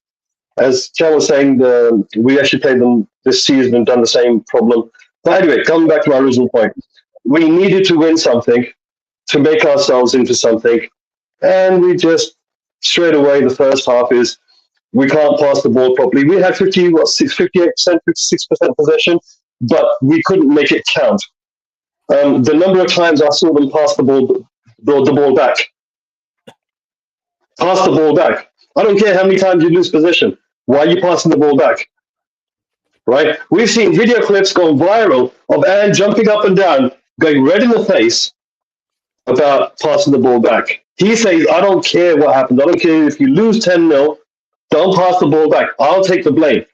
G: Chad was saying, we actually played them this season and done the same problem. But anyway, coming back to my original point, we needed to win something to make ourselves into something, and we just straight away the first half is we can't pass the ball properly. We had 58%, 56% possession, but we couldn't make it count. The number of times I saw them pass the ball back. Pass the ball back. I don't care how many times you lose possession. Why are you passing the ball back? Right? We've seen video clips going viral of Anne jumping up and down, going red in the face about passing the ball back. He says, I don't care what happens. I don't care if you lose 10-0. Don't pass the ball back. I'll take the blame.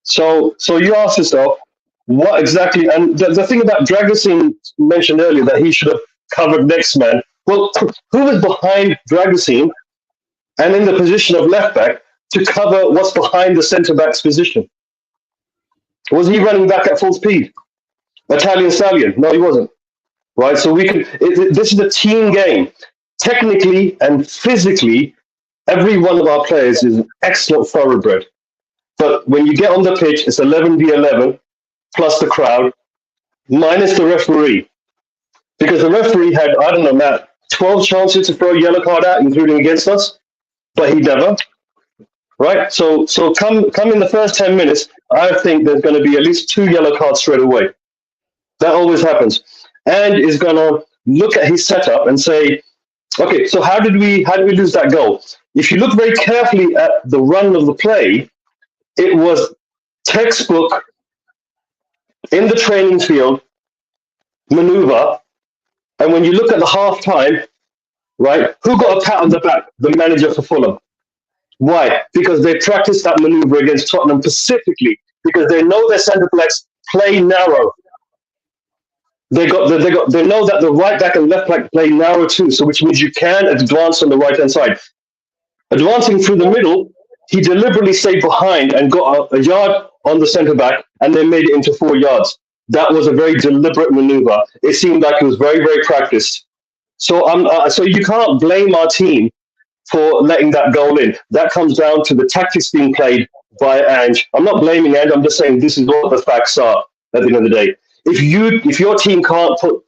G: So you ask yourself, what exactly? And the thing about Dragusin mentioned earlier that he should have covered next man. Well, who was behind Dragusin and in the position of left back to cover what's behind the centre back's position? Was he running back at full speed? Italian Stallion? No, he wasn't. Right. So this is a team game. Technically and physically, every one of our players is an excellent thoroughbred. But when you get on the pitch, it's 11v11 plus the crowd minus the referee. Because the referee had, I don't know, Matt, 12 chances to throw a yellow card out, including against us, but he never. Right? So come in the first 10 minutes, I think there's going to be at least 2 yellow cards straight away. That always happens. And is going to look at his setup and say, okay, so how did we lose that goal? If you look very carefully at the run of the play, it was textbook in the training field maneuver. And when you look at the half time, right, who got a pat on the back? The manager for Fulham. Why? Because they practiced that maneuver against Tottenham specifically because they know their centre backs play narrow. They know that the right back and left back play narrow too, so which means you can advance on the right hand side. Advancing through the middle, he deliberately stayed behind and got a yard on the centre back and then made it into 4 yards. That was a very deliberate maneuver. It seemed like it was very, very practiced. So you can't blame our team for letting that goal in. That comes down to the tactics being played by Ange. I'm not blaming Ange. I'm just saying this is what the facts are at the end of the day. If your team can't put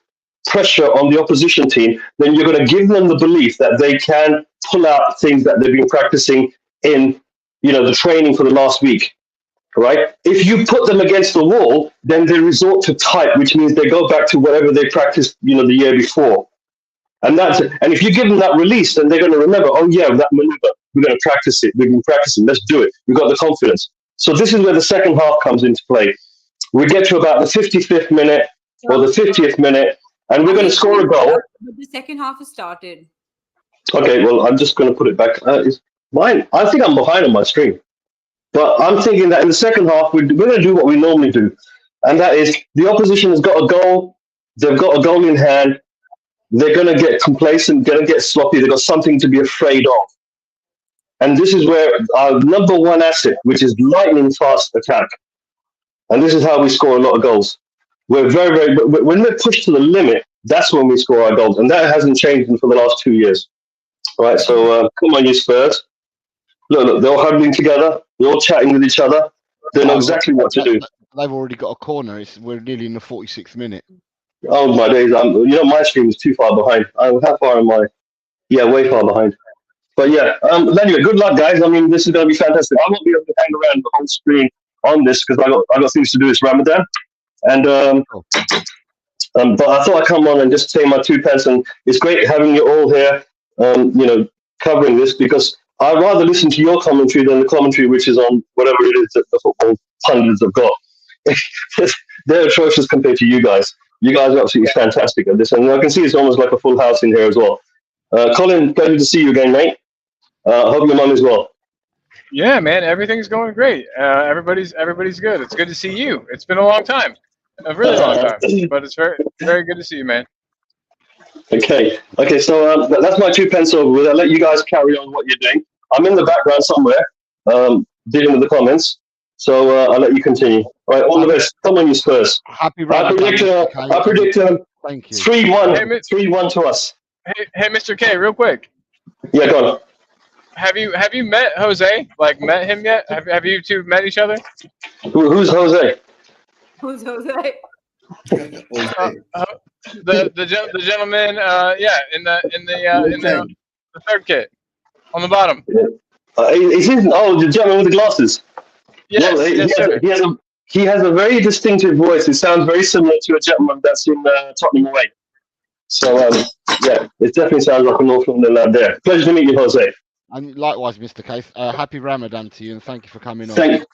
G: pressure on the opposition team, then you're going to give them the belief that they can pull out things that they've been practicing in, the training for the last week, right? If you put them against the wall, then they resort to type, which means they go back to whatever they practiced, the year before. And if you give them that release, then they're going to remember, oh yeah, that maneuver, we're going to practice it. We've been practicing. Let's do it. We've got the confidence. So this is where the second half comes into play. We get to about the 55th minute or the 50th minute, and we're going to score a goal.
F: But the second half has started.
G: Okay, well, I'm just going to put it back. It's mine. I think I'm behind on my screen. But I'm thinking that in the second half, we're going to do what we normally do. And that is the opposition has got a goal. They've got a goal in hand. They're going to get complacent, going to get sloppy. They've got something to be afraid of. And this is where our number one asset, which is lightning fast attack. And this is how we score a lot of goals. We're when we're pushed to the limit, that's when we score our goals. And that hasn't changed for the last 2 years. All right, so come on, you Spurs. Look, they're all huddling together. They're all chatting with each other. They know exactly what to do.
A: They've already got a corner. We're nearly in the 46th minute.
G: Oh, my days. My screen is too far behind. How far am I? Yeah, way far behind. But yeah, anyway, good luck, guys. I mean, this is going to be fantastic. I won't be able to hang around the whole screen on this because I got things to do this Ramadan. And but I thought I'd come on and just say my 2 pence. And it's great having you all here, covering this because I'd rather listen to your commentary than the commentary which is on whatever it is that the football pundits have got. They're atrocious compared to you guys. You guys are absolutely fantastic at this. And I can see it's almost like a full house in here as well. Colin, pleasure to see you again, mate. Hope your mum is well.
B: Yeah, man, everything's going great. Everybody's good. It's good to see you. It's been a long time, a really long time, but it's very good to see you, man.
G: Okay. Okay. So that's my 2 pence over with. I'll let you guys carry on what you're doing. I'm in the background somewhere, dealing with the comments. So I'll let you continue. All right. All the best. Come on, you Spurs.
A: Happy
G: I
A: Ramadan,
G: predict.
A: Mr. K,
G: I predict
A: thank you.
G: 3-1.
B: Hey,
G: 3-1 to us.
B: Hey, Mr. K, real quick.
G: Yeah. Go on.
B: Have you met Jose? Like met him yet? Have you two met each other?
G: Who's Jose?
F: Who's Jose?
C: Jose.
B: The gentleman, yeah, in the third kit on the bottom.
G: Is he? Oh, the gentleman with the glasses.
B: Yes,
G: Well,
B: yes, sir.
G: he has a very distinctive voice. It sounds very similar to a gentleman that's in Tottenham away. So yeah, it definitely sounds like a North London lad there. Pleasure to meet you, Jose.
A: And likewise, Mr. K. Happy Ramadan to you, and thank you for coming on.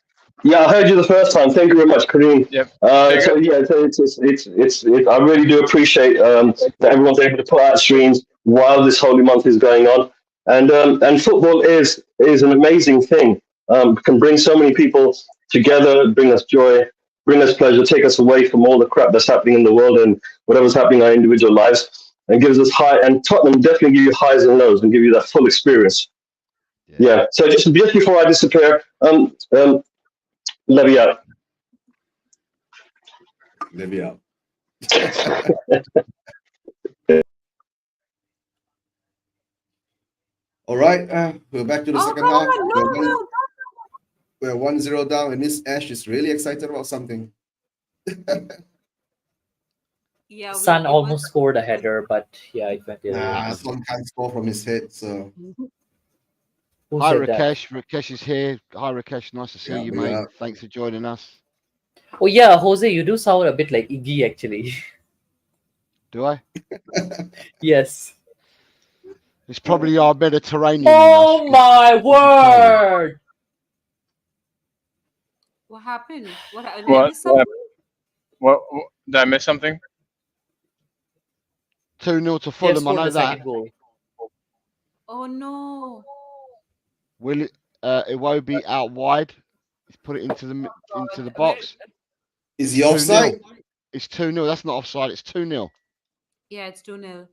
G: Yeah, I heard you the first time. Thank you very much, Kareem.
B: Yep.
G: So yeah, it's I really do appreciate that everyone's able to put out streams while this holy month is going on, and football is an amazing thing. Can bring so many people together, bring us joy, bring us pleasure, take us away from all the crap that's happening in the world and whatever's happening in our individual lives, and gives us high. And Tottenham definitely give you highs and lows and give you that full experience. Yeah. So just before I disappear, let me out.
C: Let me out. All right, we're back to the second half.
F: No.
C: We're 1-0 down, and Miss Ash is really excited about something.
F: Yeah.
D: Son almost scored a header, but yeah, it went in.
C: Son can't score from his head, so.
D: Who
A: Hi,
D: said that?
A: Rakesh. Rakesh is here. Hi, Rakesh. Nice to see
C: Yeah,
A: you,
C: we
A: mate.
C: are.
A: Thanks for joining us.
D: Oh yeah, Jose, you do sound a bit like Iggy actually.
A: Do I?
D: Yes.
A: It's probably our Mediterranean.
D: Oh my word!
F: What happened? What? Did I
B: What?
F: miss something?
B: What? Did I miss something?
A: 2-0 to
D: They have
A: Fulham. I
D: scored
A: know
D: the
A: that.
D: second goal.
F: Oh no.
A: Will it? Iwobi out wide. He's put it into the box.
C: Is he
A: 2-0.
C: offside?
A: It's 2-0. That's not offside. It's 2-0.
F: Yeah, it's 2-0.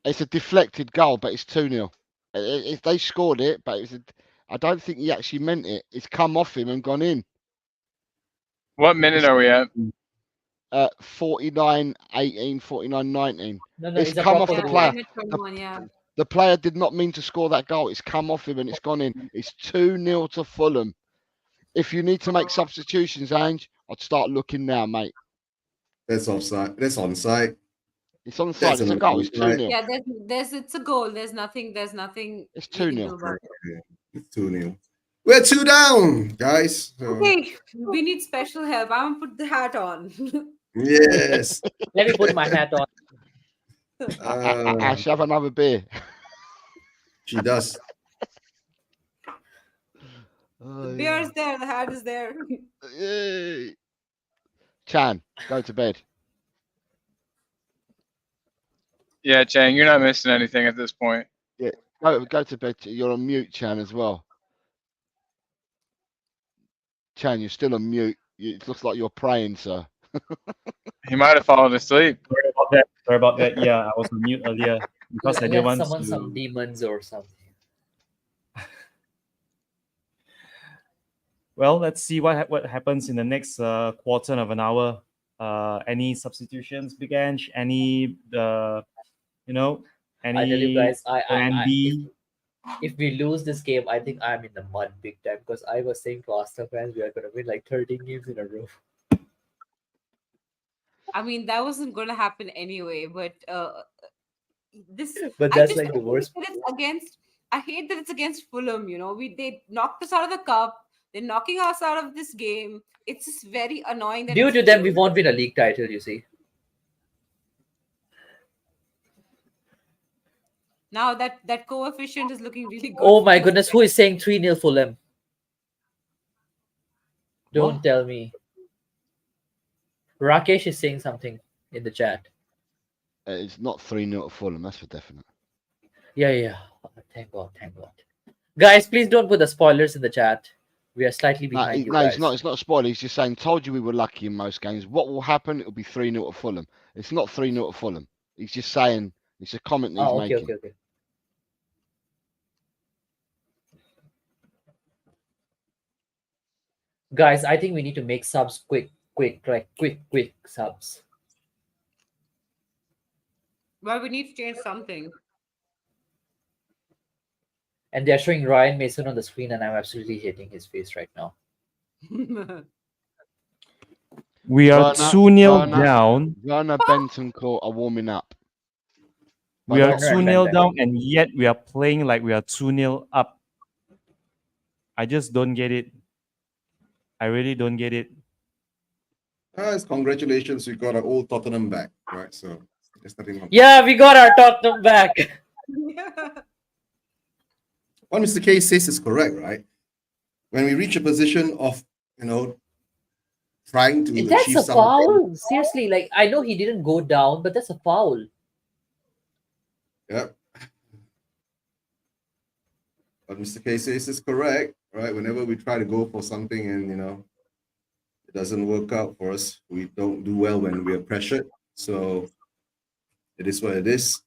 A: It's a deflected goal, but it's 2-0. If they scored it, but I don't think he actually meant it. It's come off him and gone in.
B: What minute are we at?
A: 49-18, 49-19.
D: No,
A: It's
D: it's a
A: come off
D: proper
A: the
D: goal.
A: player.
F: Minute 21, yeah.
A: The player did not mean to score that goal. It's come off him and it's gone in. It's 2-0 to Fulham. If you need to make substitutions, Ange, I'd start looking now, mate.
C: That's offside. That's onside.
A: It's on the side.
C: That's
A: It's a
C: an
A: goal. It's
C: onside.
A: 2-0.
F: Yeah, it's a goal. There's nothing.
A: It's
F: we can
A: 2-0.
F: do about it.
C: Okay. It's 2-0. We're 2 down, guys. So,
F: Okay, we need special help. I'm gonna put the hat on.
C: yes.
D: Let me put my hat on.
A: Ash, have another beer.
C: She does.
F: The beer is there. The hat is there.
A: Yay. Chan, go to bed.
B: Yeah, Chang, you're not missing anything at this point.
A: Go to bed. You're on mute, Chan, as well. Chan, you're still on mute. It looks like you're praying, sir.
B: He might have fallen asleep.
E: Sorry about that. Yeah, I was on mute earlier because I didn't
D: Let
E: want
D: someone
E: to.
D: some demons or something.
E: Well, let's see what happens in the next quarter of an hour. Any substitutions, Big Ange? Any any
D: I tell you guys,
E: plan B?
D: if we lose this game, I think I'm in the mud big time because I was saying to Arsenal fans we are going to win like 13 games in a row.
F: I mean, that wasn't going to happen anyway. But this.
D: But
F: I
D: that's
F: just
D: like the
F: hate
D: worst.
F: that it's against. I hate that it's against Fulham. You know, they knocked us out of the cup. They're knocking us out of this game. It's just very annoying that
D: Due
F: it's
D: to them, we
F: Fulham.
D: won't win a league title, you see.
F: Now that coefficient is looking really good.
D: Oh
F: for
D: my
F: us.
D: goodness, who is saying 3-0 Fulham? Don't
A: What?
D: tell me. Rakesh is saying something in the chat.
A: It's not 3-0 to Fulham, that's for definite.
D: Yeah. Thank God. Guys, please don't put the spoilers in the chat. We are slightly
A: No,
D: behind you
A: no,
D: guys.
A: it's not. It's not a spoiler. He's just saying, told you we were lucky in most games. What will happen? It'll be 3-0 to Fulham. It's not 3-0 to Fulham. He's just saying, it's a comment that he's
D: Oh, okay,
A: making.
D: okay. Guys, I think we need to make subs quick subs.
F: Well, we need to change something.
D: And they're showing Ryan Mason on the screen, and I'm absolutely hating his face right now.
E: We are
A: Werner-
E: 2-0
A: Werner-
E: down.
A: Werner Bentoncourt are warming up.
E: We are
D: Werner and
E: 2-0
D: Van Dijk.
E: down, and yet we are playing like we are 2-0 up. I just don't get it. I really don't get it.
C: Congratulations, we got our old Tottenham back, right? So there's nothing wrong.
D: Yeah, we got our Tottenham back.
C: What Mr. K says is correct, right? When we reach a position of, trying to
D: That's
C: achieve
D: a
C: something,
D: foul. Seriously, like I know he didn't go down, but that's a foul.
C: yeah. What Mr. K says is correct, right? Whenever we try to go for something and it doesn't work out for us, we don't do well when we are pressured. So it is what it is.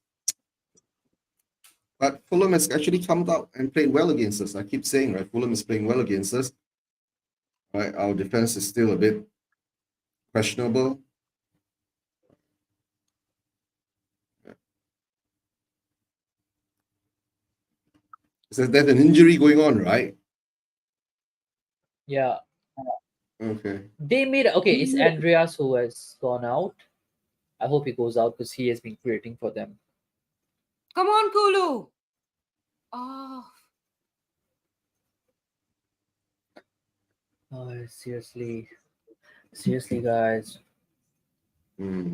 C: But Fulham has actually come out and played well against us. I keep saying, right? Fulham is playing well against us. Right? Our defense is still a bit questionable. So there's an injury going on, right?
D: Yeah.
C: Okay.
D: They made it's Andreas who has gone out. I hope he goes out because he has been creating for them.
F: Come on, Kulu. Oh,
D: Oh, seriously, guys.
C: Hmm.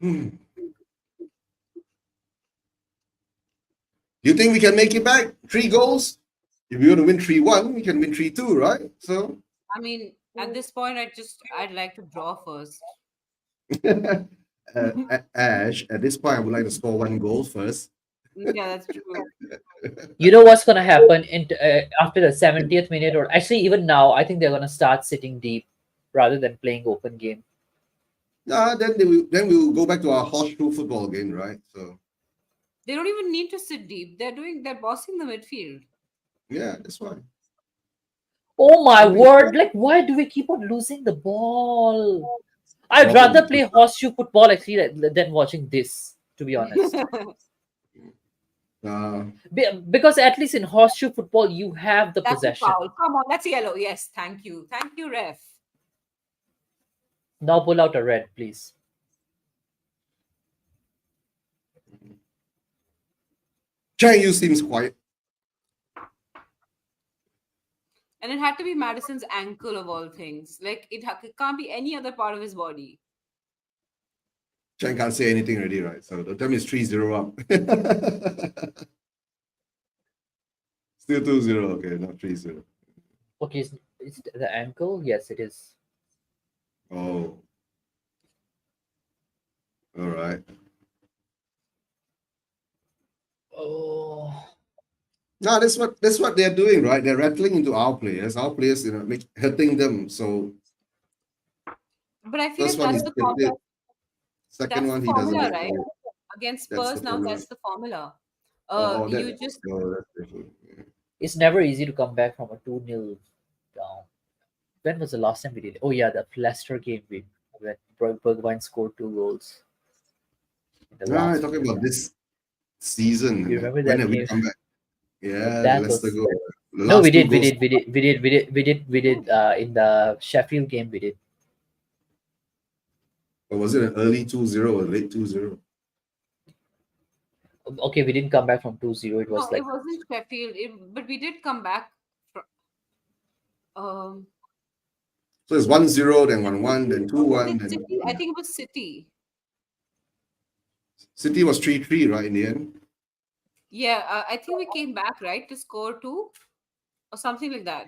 C: Do you think we can make it back? 3 goals? If we want to win 3-1, we can win 3-2, right? So
F: I mean, at this point, I'd like to draw first.
C: Ash, at this point, I would like to score 1 goal first.
F: Yeah, that's true.
D: You know what's gonna happen after the 70th minute, or actually even now? I think they're gonna start sitting deep rather than playing open game.
C: Then we'll go back to our horseshoe football again, right? So
F: They don't even need to sit deep. They're bossing the midfield.
C: yeah, that's why.
D: Oh my word! Like, why do we keep on losing the ball? I'd rather play horseshoe football actually than watching this, to be honest. Because at least in horseshoe football, you have the
F: That's
D: possession.
F: a foul. Come on, that's yellow. Yes, thank you, ref.
D: Now pull out a red, please.
C: Chang Yu seems quiet.
F: And it had to be Madison's ankle of all things. Like it can't be any other part of his body.
C: Chang can't say anything already, right? So the term is 3-0 up. Still 2-0, okay, not 3-0.
D: Okay, is the ankle? Yes, it is.
C: Oh. All right.
D: Oh.
C: No, that's what they're doing, right? They're rattling into our players. Our players, hurting them. So
F: But I feel
C: first
F: like
C: one
F: that's
C: is
F: the formula.
C: second one
F: That's
C: he
F: the
C: doesn't
F: formula,
C: get
F: right?
C: goal.
F: Against
C: That's
F: Spurs
C: the
F: now,
C: formula.
F: that's the formula.
C: That's different. Yeah.
D: It's never easy to come back from a 2-0 down. When was the last time we did it? Oh yeah, the Leicester game when Bergwijn scored 2 goals.
C: I'm talking about this season.
D: You remember
C: When
D: that
C: have we
D: game?
C: come back? Yeah,
D: That
C: Leicester
D: was-
C: goal. The
D: No,
C: last
D: we
C: two
D: did
C: goals.
D: in the Sheffield game we did.
C: Or was it an early 2-0 or late 2-0?
D: Okay, we didn't come back from 2-0. It was
F: No,
D: like
F: it wasn't Sheffield, but we did come back.
C: So it's 1-0, then 1-1, then 2-1. Then
F: City, I think it was City.
C: City was 3-3, right, in the end?
F: Yeah, I think we came back, right, to score 2 or something like that.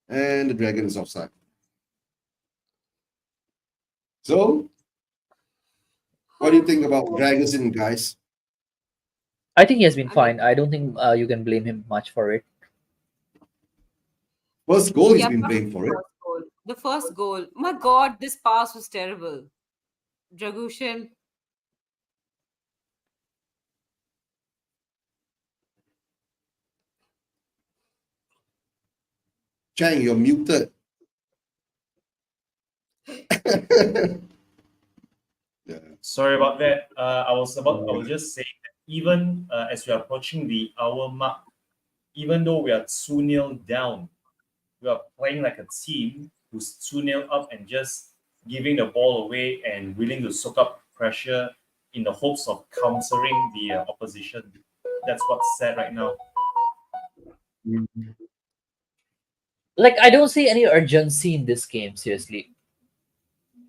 C: And the Dragon is offside. So, what do you think about Dragon, guys?
D: I think he has been
F: I mean-
D: fine. I don't think you can blame him much for it.
C: First goal, he's
F: Yeah,
C: been
F: but
C: blamed for it.
F: the first goal. My God, this pass was terrible. Dragushin.
C: Chang, you're muted. Yeah.
E: Sorry about that. I was just saying that even as we are approaching the hour mark, even though we are 2-0 down, we are playing like a team who's 2-0 up and just giving the ball away and willing to soak up pressure in the hopes of countering the opposition. That's what's sad right now.
D: Like, I don't see any urgency in this game, seriously.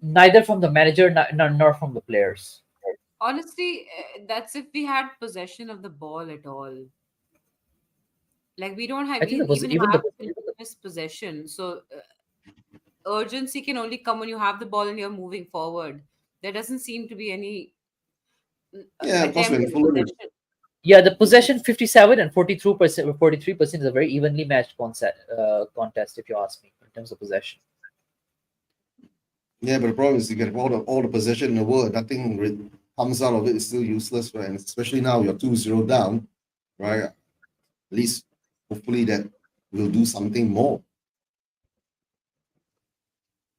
D: Neither from the manager nor from the players.
F: Honestly, that's if we had possession of the ball at all. Like we don't have
D: I think
F: even
D: even
F: have
D: the
F: continuous possession. So urgency can only come when you have the ball and you're moving forward. There doesn't seem to be any
C: Yeah, of course,
F: attempt
C: when
F: at
C: Fulham-
F: possession.
D: yeah, the possession 57 and 43%, 43% is a very evenly matched contest, if you ask me, in terms of possession.
C: Yeah, but the problem is you get all the possession in the world, nothing comes out of it. It's still useless, right? And especially now you're 2-0 down, right? At least hopefully that will do something more.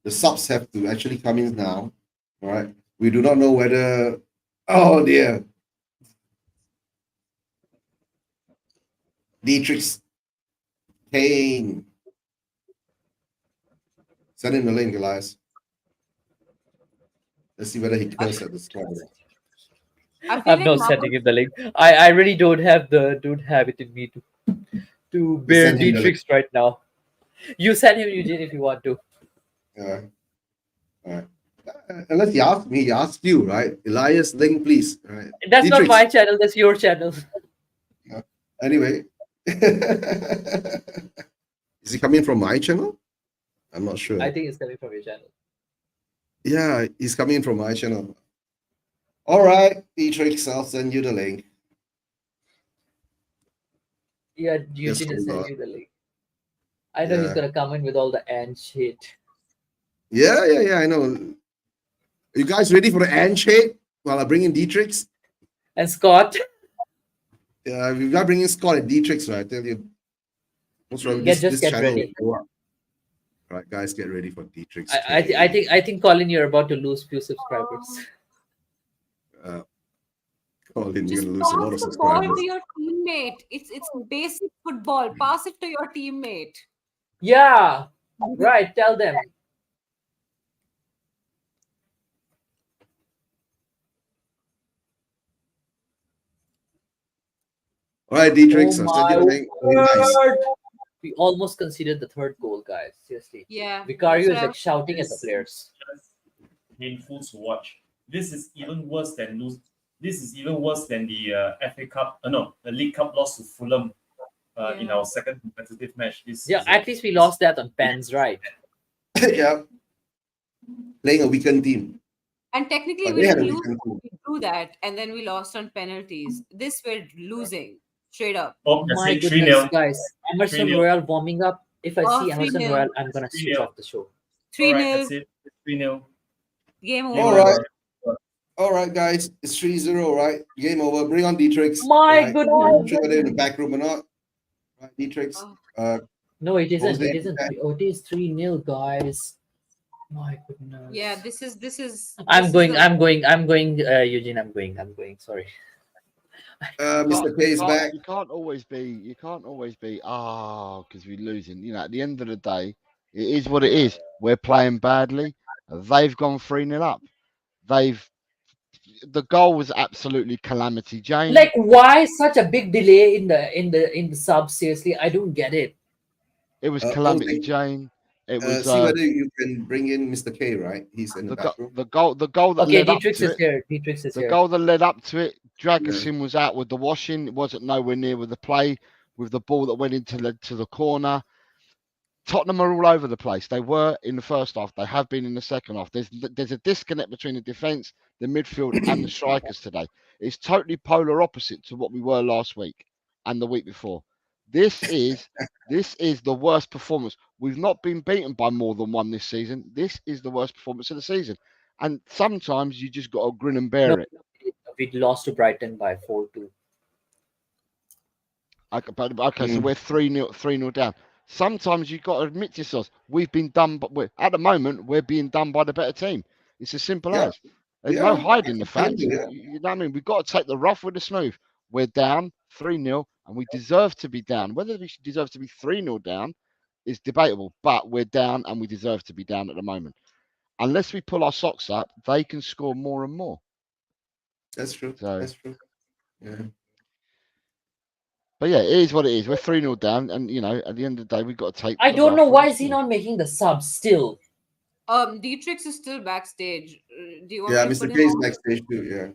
C: The subs have to actually come in now, right? We do not know whether. Oh dear, Dietrich Kane. Send him the link, Elias. Let's see whether he cursed at the score.
F: I feel
D: I'm
F: like
D: not
F: Marcus-
D: sending him the link. I really don't have it in me to bear
C: send him the
D: Dietrich right now. You send him, Eugene, if you want to.
C: All right. Unless he asked me, he asked you, right? Elias, link, please. All right.
D: That's not
C: Dietrich.
D: my channel. That's your channel.
C: Anyway. Is he coming from my channel? I'm not sure.
D: I think it's coming from your channel.
C: Yeah, he's coming from my channel. All right, Dietrich, I'll send you the link.
D: Yeah,
C: Yes,
D: Eugene has
C: hold
D: sent
C: on.
D: you the link. I know he's
C: Yeah.
D: gonna come in with all the ant shit.
C: Yeah, I know. Are you guys ready for the handshake while I bring in Dietrich?
D: And Scott,
C: Yeah, we've got bringing Scott and Dietrich, right? I tell you, what's wrong?
D: Just
C: This
D: get
C: channel
D: ready.
C: will go up. Right, guys, get ready for Dietrich.
D: I think Colin, you're about to lose few subscribers.
C: Colin, you're
F: Just
C: gonna lose a lot
F: pass
C: of
F: the ball
C: subscribers.
F: to your teammate. It's basic football. Pass it to your teammate.
D: Yeah, right. Tell them.
C: All right, Dietrich,
D: Oh
C: I'll send you the
D: my
C: link. Very nice.
D: word. We almost conceded the third goal, guys. Seriously.
F: Yeah.
D: Vicario
F: that's
D: is
F: what
D: like shouting at the players.
E: Just painful to watch. This is even worse than lose. This is even worse than the FA Cup. The League Cup loss to Fulham in
F: Yeah.
E: our second competitive match. This
D: Yeah,
E: is
D: at least we lost that on pens, right?
C: Yeah. Playing a weekend team.
F: And technically,
C: But
F: we
C: they had
F: didn't
C: a
F: lose.
C: weekend team.
F: We drew that, and then we lost on penalties. This we're losing straight up.
E: Oh,
D: My
E: that's it,
D: goodness,
E: 3-0.
D: guys. Emerson
E: 3-0.
D: Royal warming up. If I
F: Oh,
D: see Emerson
F: 3-0.
D: Royal, I'm gonna switch
E: 3-0.
D: off the show.
F: 3-0.
E: All right, that's it. 3-0.
F: Game over.
C: All right. All right, guys. It's 3-0, right? Game over. Bring on Dietrich.
D: My
C: right?
D: goodness.
C: I'm not sure whether in the back room or not. Right, Dietrich.
F: Oh.
D: No, it isn't.
C: Jose,
D: It isn't. Oh, it is 3-0, guys. My goodness.
F: Yeah, this is.
D: I'm
F: this
D: going.
F: is a-
D: I'm going. Eugene, I'm going. Sorry.
C: Mr. K is back.
A: You can't always be because we're losing. You know, at the end of the day, it is what it is. We're playing badly. They've gone 3-0 up. The goal was absolutely calamity, Jane.
D: Like, why such a big delay in the sub? Seriously, I don't get it.
A: It was
C: Jose,
A: calamity, Jane. It was
C: see whether you can bring in Mr. K, right? He's in the back room.
A: the goal that
D: Okay,
A: led up
D: Dietrich
A: to
D: is
A: it.
D: here. Dietrich is
A: The
D: here.
A: goal that led up to it, Dragusin was out with the washing. It wasn't nowhere near with the play, with the ball that went into the corner. Tottenham are all over the place. They were in the first half. They have been in the second half. There's a disconnect between the defence, the midfield, and the strikers today. It's totally polar opposite to what we were last week and the week before. This is the worst performance. We've not been beaten by more than one this season. This is the worst performance of the season. And sometimes you just got to grin and bear
D: No,
A: it.
D: we lost to Brighton by 4-2.
A: Okay, so we're 3-0 down. Sometimes you've got to admit to yourselves, we've been done, but at the moment, we're being done by the better team. It's as simple
C: Yeah.
A: as. There's no hiding the facts.
C: absolutely, yeah.
A: You know what I mean? We've got to take the rough with the smooth. We're down 3-0, and we deserve to be down. Whether we deserve to be 3-0 down is debatable, but we're down, and we deserve to be down at the moment. Unless we pull our socks up, they can score more and more.
C: That's true.
A: So-
C: That's true. Yeah.
A: But yeah, it is what it is. We're 3-0 down, and at the end of the day, we've got to take.
D: I
A: the
D: don't know
A: rough with
D: why
A: the
D: is he
A: smooth.
D: not making the sub still.
F: Dietrich is still backstage. Do you want
C: Yeah,
F: me to
C: Mr.
F: put
C: K
F: him
C: is
F: on?
C: backstage too. Yeah.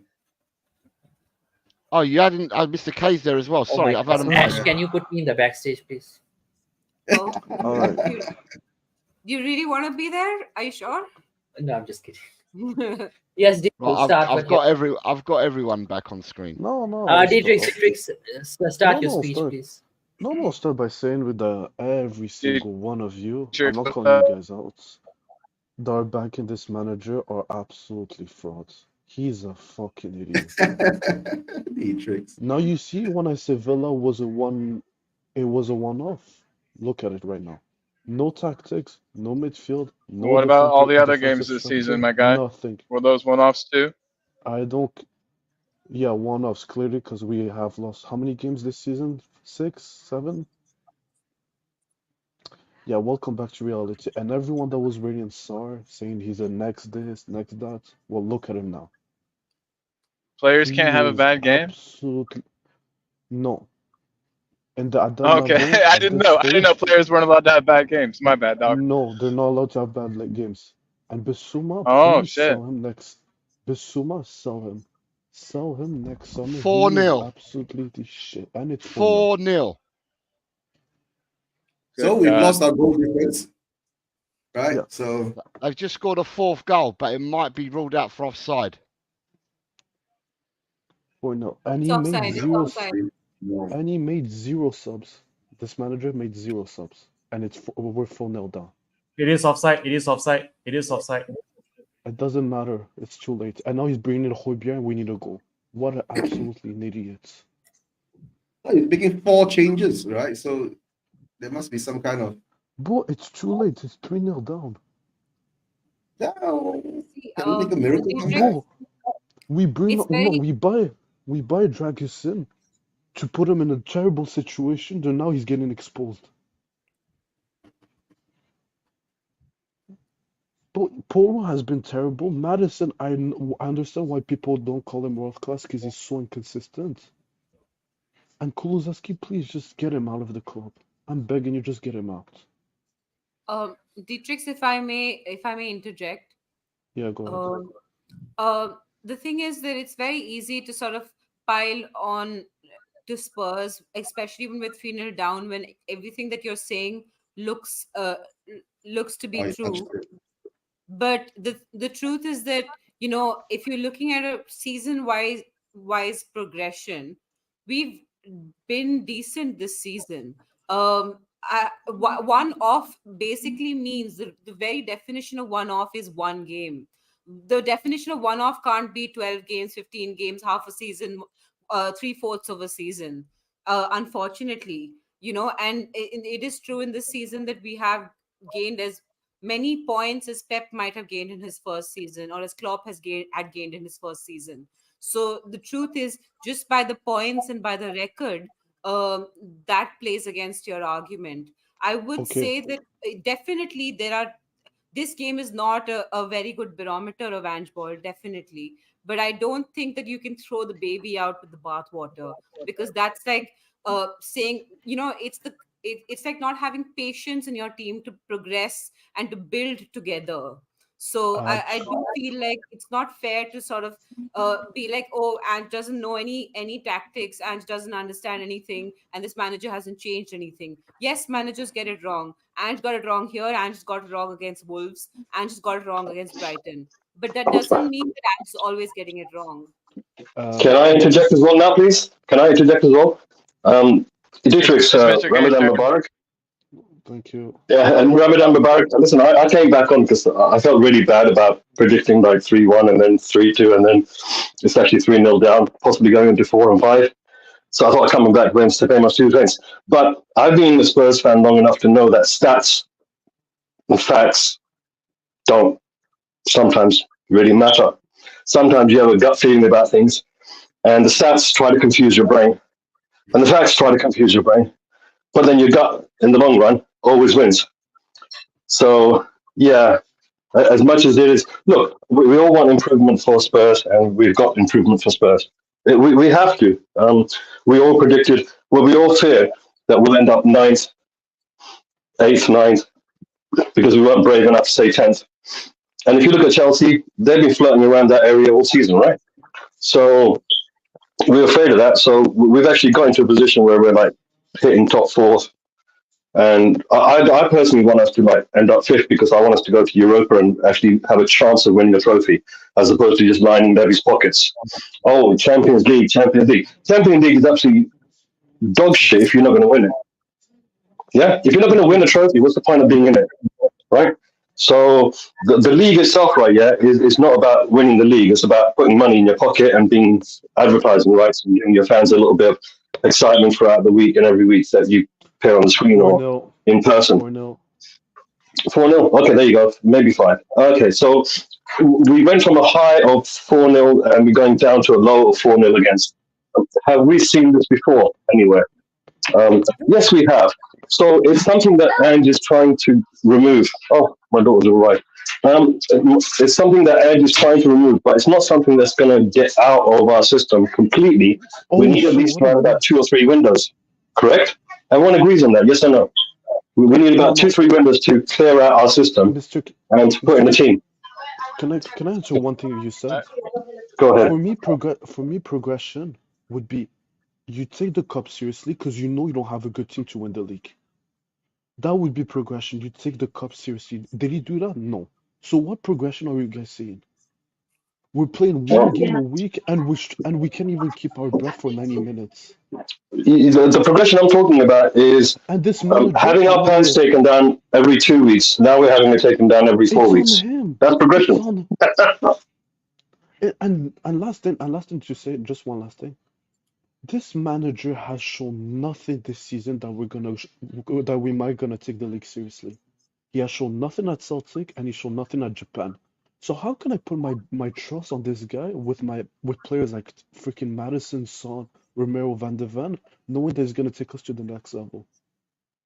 A: Oh, you hadn't. Mr. K's there as well.
D: Oh
A: Sorry,
D: my
A: I've had
D: God.
A: him.
D: Ash,
A: on.
D: can you put me in the backstage, please?
F: Oh,
H: All right.
F: do you really want to be there? Are you sure?
D: No, I'm just kidding. Yes, Dietrich,
A: Right,
D: start.
A: I've got everyone back on screen.
H: No, no.
D: Dietrich, start
H: No,
D: your
H: no,
D: speech,
H: start.
D: please.
H: No, start by saying with every single one of you,
B: Sure,
H: I'm not calling you guys out, that are backing this manager are absolutely frauds. He's a fucking idiot.
C: Dietrich.
H: Now you see when I say Villa was it was a one-off. Look at it right now. No tactics, no midfield, no
B: What about all the other
H: defensive
B: games this
H: structure,
B: season, my guy?
H: nothing.
B: Were those one-offs too?
H: I don't. Yeah, one-offs clearly because we have lost how many games this season? 6, 7? Yeah, welcome back to reality. And everyone that was rating Sar, saying he's a next this, next that, well, look at him now.
B: Players
H: He
B: can't have a
H: is
B: bad game?
H: absolutely no. And at that
B: Okay,
H: level,
B: I
H: at
B: didn't
H: this
B: know. I didn't know
H: stage,
B: players weren't allowed to have bad games. My bad, dog.
H: no, they're not allowed to have bad games. And Bissouma,
B: Oh,
H: please
B: shit.
H: sell him next. Bissouma, sell him. Sell him next summer. He is
A: 4-0.
H: absolutely the shit. And it's 4-0.
A: 4-0.
C: So
B: Good
C: we've
B: God.
C: lost our goal difference, right?
H: Yeah.
C: So
A: They've just scored a fourth goal, but it might be ruled out for offside.
H: 4-0. And
F: It's
H: he made
F: offside. It's
H: zero.
F: offside.
C: no.
H: And he made 0 subs. This manager made 0 subs. And we're 4-0 down.
E: It is offside. It is offside. It is offside.
H: It doesn't matter. It's too late. And now he's bringing in Højbjerg and we need a goal. What an absolutely an idiot.
C: He's making 4 changes, right? So there must be some kind of
H: Bro, it's too late. It's 3-0 down.
C: no.
F: See,
C: Can we make a miracle come
F: Dietrich-
C: back?
H: Bro, we bring
F: It's
H: no,
F: very-
H: we buy Dragusin to put him in a terrible situation, and now he's getting exposed. But Polo has been terrible. Madison, I understand why people don't call him world class because he's so inconsistent. And Kulusevski, please just get him out of the club. I'm begging you, just get him out.
F: Dietrich, if I may interject.
H: Yeah, go ahead.
F: The thing is that it's very easy to sort of pile on to Spurs, especially when with 3-0 down, when everything that you're saying looks to be
C: Oh,
F: true.
C: that's true.
F: But the truth is that, if you're looking at a season wise progression, we've been decent this season. One off basically means the very definition of one off is one game. The definition of one off can't be 12 games, 15 games, half a season, 3/4 of a season. Unfortunately, and it is true in this season that we have gained as many points as Pep might have gained in his first season, or as Klopp had gained in his first season. So the truth is, just by the points and by the record, that plays against your argument. I would
H: Okay.
F: say that definitely this game is not a very good barometer of Ange Ball, definitely. But I don't think that you can throw the baby out with the bathwater, because that's like saying, it's like not having patience in your team to progress and to build together. So
H: Uh,
F: I do feel like it's not fair to sort of be like, oh, and doesn't know any tactics and doesn't understand anything, and this manager hasn't changed anything. Yes, managers get it wrong. And got it wrong here, and just got it wrong against Wolves, and just got it wrong against Brighton. But that doesn't mean that I'm just always getting it wrong.
G: Can I interject as well now, please? Can I interject as well? Um, Dietrich,
B: It's Mr. K
G: Ramadan
B: checking.
G: Mubarak.
H: thank you.
G: Yeah, and Ramadan Mubarak. Listen, I came back on because I felt really bad about predicting like 3-1 and then 3-2, and then it's actually 3-0 down, possibly going into 4 and 5. So I thought coming back wins to pay my two trains. But I've been a Spurs fan long enough to know that stats and facts don't sometimes really matter. Sometimes you have a gut feeling about things, and the stats try to confuse your brain, and the facts try to confuse your brain. But then your gut, in the long run, always wins. So, yeah, as much as it is, look, we all want improvement for Spurs, and we've got improvement for Spurs. We have to. We all predicted, well, we all fear that we'll end up ninth, eighth, ninth, because we weren't brave enough to say 10th. And if you look at Chelsea, they've been flirting around that area all season, right? So we were afraid of that. So we've actually got into a position where we're like hitting top fourth. And I personally want us to like end up fifth because I want us to go to Europa and actually have a chance of winning a trophy, as opposed to just lining Levy's pockets. Oh, Champions League, Champions League. Champions League is absolutely dog shit if you're not going to win it. Yeah, if you're not going to win a trophy, what's the point of being in it, right? So the league itself, right, yeah, is not about winning the league. It's about putting money in your pocket and being advertising rights and giving your fans a little bit of excitement throughout the week and every week that you appear on the screen or
H: 4-0.
G: in person.
H: 4-0.
G: 4-0. Okay, there you go. Maybe 5. Okay, so we went from a high of 4-0 and we're going down to a low of 4-0 against. Have we seen this before anywhere? Yes, we have. So it's something that Ange is trying to remove. Oh, my daughter's all right. It's something that Ange is trying to remove, but it's not something that's going to get out of our system completely. We
H: Oh,
G: need at
H: shit,
G: least
H: what
G: around
H: a
G: about 2 or 3 windows. Correct? Everyone agrees on that, yes or no? We need about 2-3 windows to clear out our system
H: Mr. K-
G: and to put in the team.
H: Can I answer one thing you said?
G: Go ahead.
H: For me, progression would be you take the cup seriously because you know you don't have a good team to win the league. That would be progression. You take the cup seriously. Did he do that? No. So what progression are you guys seeing? We're playing one game a week, and we can't even keep our breath for 90 minutes.
G: The progression I'm talking about is
H: And this manager
G: having our
H: cannot
G: pants
H: be.
G: taken down every 2 weeks. Now we're having it taken down every 4
H: It's on
G: weeks.
H: him.
G: That's
H: It's
G: progression.
H: on. And last thing to say, just one last thing. This manager has shown nothing this season that we might gonna take the league seriously. He has shown nothing at Celtic and he showed nothing at Japan. So how can I put my trust on this guy with players like freaking Madison, Son, Romero, Van de Ven, knowing that he's gonna take us to the next level?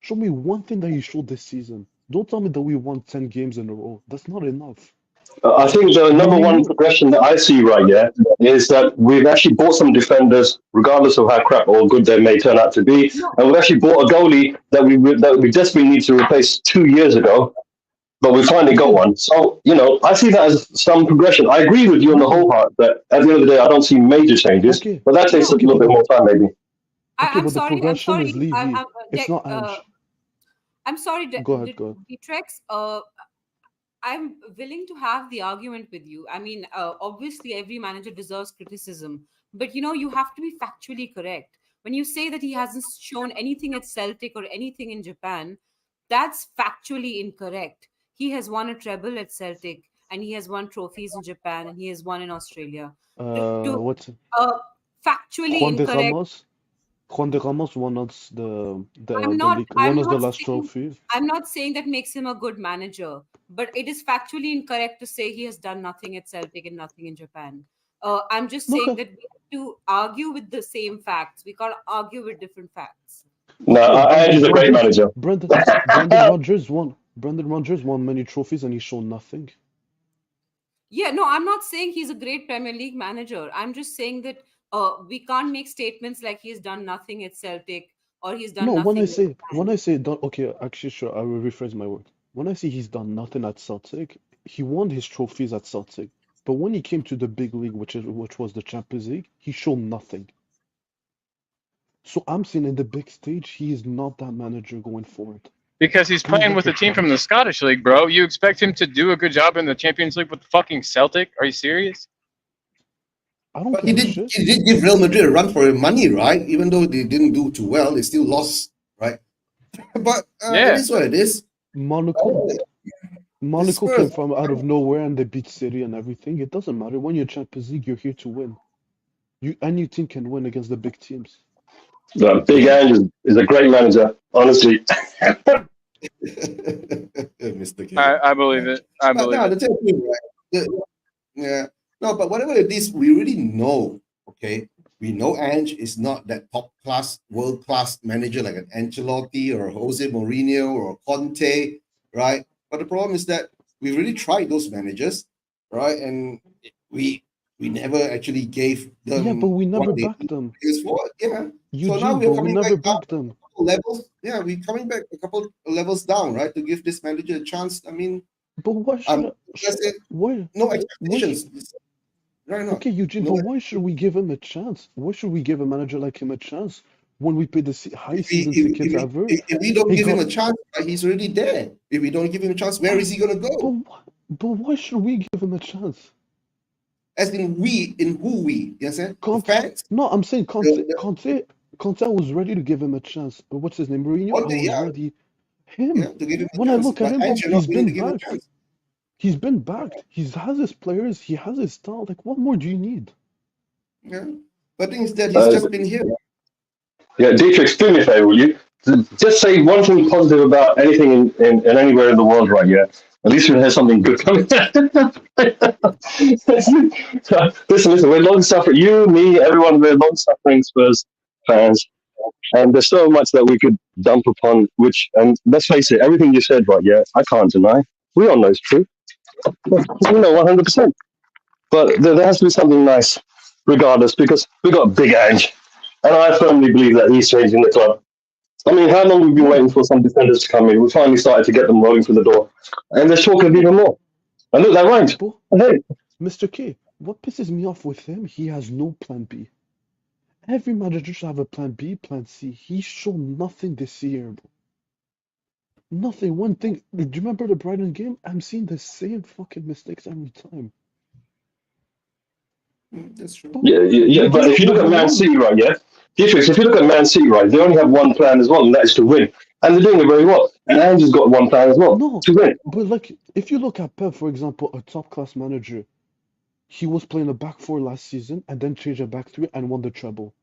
H: Show me one thing that he showed this season. Don't tell me that we won 10 games in a row. That's not enough.
G: I think the number one progression that I see right here is that we've actually bought some defenders, regardless of how crap or good they may turn out to be, and we've actually bought a goalie that we desperately need to replace 2 years ago, but we finally got one. So I see that as some progression. I agree with you on the whole part that at the end of the day, I don't see major changes,
H: Okay.
G: but that takes a little bit more time, maybe.
F: I'm
H: But the
F: sorry. I'm
H: progression
F: sorry.
H: is Levy. It's not Ange.
F: I'm sorry,
H: Go ahead.
F: Dtrex. I'm willing to have the argument with you. I mean, obviously, every manager deserves criticism, but you have to be factually correct. When you say that he hasn't shown anything at Celtic or anything in Japan, that's factually incorrect. He has won a treble at Celtic, and he has won trophies in Japan, and he has won in Australia.
H: What's
F: Factually
H: Juan de
F: incorrect.
H: Ramos? Juan de Ramos won us the
F: I'm
H: league,
F: not.
H: won
F: I'm
H: us the
F: not
H: last
F: saying.
H: trophy.
F: I'm not saying that makes him a good manager, but it is factually incorrect to say he has done nothing at Celtic and nothing in Japan. I'm just saying that we have to argue with the same facts. We can't argue with different facts.
G: No, Ange is a great manager.
H: Brendan Rodgers won many trophies and he showed nothing.
F: Yeah, no, I'm not saying he's a great Premier League manager. I'm just saying that we can't make statements like he's done nothing at Celtic or he's done
H: No,
F: nothing.
H: when I say done, okay, actually, sure, I will rephrase my word. When I say he's done nothing at Celtic, he won his trophies at Celtic, but when he came to the big league, which was the Champions League, he showed nothing. So I'm saying in the big stage, he is not that manager going forward.
B: Because he's playing with a team from the Scottish League, bro. You expect him to do a good job in the Champions League with fucking Celtic? Are you serious?
H: I don't
C: But
H: give
C: he
H: a
C: did.
H: shit.
C: He did give Real Madrid a run for their money, right? Even though they didn't do too well, they still lost, right? But
B: Yeah.
C: it is what it is.
H: Monaco came
C: Spurs.
H: from out of nowhere and they beat City and everything. It doesn't matter. When you're Champions League, you're here to win. Any team can win against the big teams.
G: Big Ange is a great manager, honestly.
C: Mr. K.
B: I believe it. I
C: But
B: believe
C: no,
B: it.
C: the thing, right? Yeah. No, but whatever it is, we really know, okay? We know Ange is not that top class, world class manager like an Ancelotti or Jose Mourinho or Conte, right? But the problem is that we really tried those managers, right? And we never actually gave them.
H: Yeah, but we never
C: what they
H: backed them.
C: is for. Yeah. So
H: Eugene,
C: now we're
H: but we
C: coming
H: never
C: back
H: backed them.
C: levels. Yeah, we're coming back a couple levels down, right? To give this manager a chance. I mean,
H: But why should why?
C: no expectations. Right now.
H: Okay, Eugene,
C: No,
H: but why should we give him a chance? Why should we give a manager like him a chance when we pay the highest season tickets ever?
C: If we don't
H: He
C: give him
H: got-
C: a chance, right, he's already there. If we don't give him a chance, where is he gonna go?
H: But why should we give him a chance?
C: As in we, in who we? You understand? The
H: Conte,
C: fans?
H: no, I'm saying Conte was ready to give him a chance. But what's his name? Mourinho?
C: Conte,
H: I was
C: yeah.
H: ready. Him.
C: Yeah, to give him a
H: When
C: chance.
H: I look at
C: But
H: him,
C: Ange, you're not
H: he's
C: willing
H: been
C: to give him a
H: backed.
C: chance.
H: He's been backed. He has his players. He has his style. Like, what more do you need?
C: Yeah. But the thing is that he's just been here.
G: Yeah, Dietrich, do me a favor, will you? Just say one thing positive about anything in anywhere in the world, right? Yeah, at least we'll have something good coming. Listen, we're long-suffering. You, me, everyone, we're long-suffering Spurs fans. And there's so much that we could dump upon, and let's face it, everything you said, right, yeah, I can't deny. We all know it's true. 100%. But there has to be something nice, regardless, because we got Big Ange. And I firmly believe that he's changing the club. I mean, how long have we been waiting for some defenders to come in? We finally started to get them rolling through the door. And there's talk of even more. And look, they're right. Hey.
H: Mr. K, what pisses me off with him, he has no plan B. Every manager should have a plan B, plan C. He showed nothing this year, bro. Nothing. One thing. Do you remember the Brighton game? I'm seeing the same fucking mistakes every time.
C: That's true.
G: Yeah. But if you look at Man City, right, yeah? If you look at Man City, right, they only have one plan as well, and that is to win. And they're doing it very well. And Ange has got one plan as well, to win.
H: But like, if you look at Pep, for example, a top-class manager, he was playing a back four last season and then changed a back three and won the treble.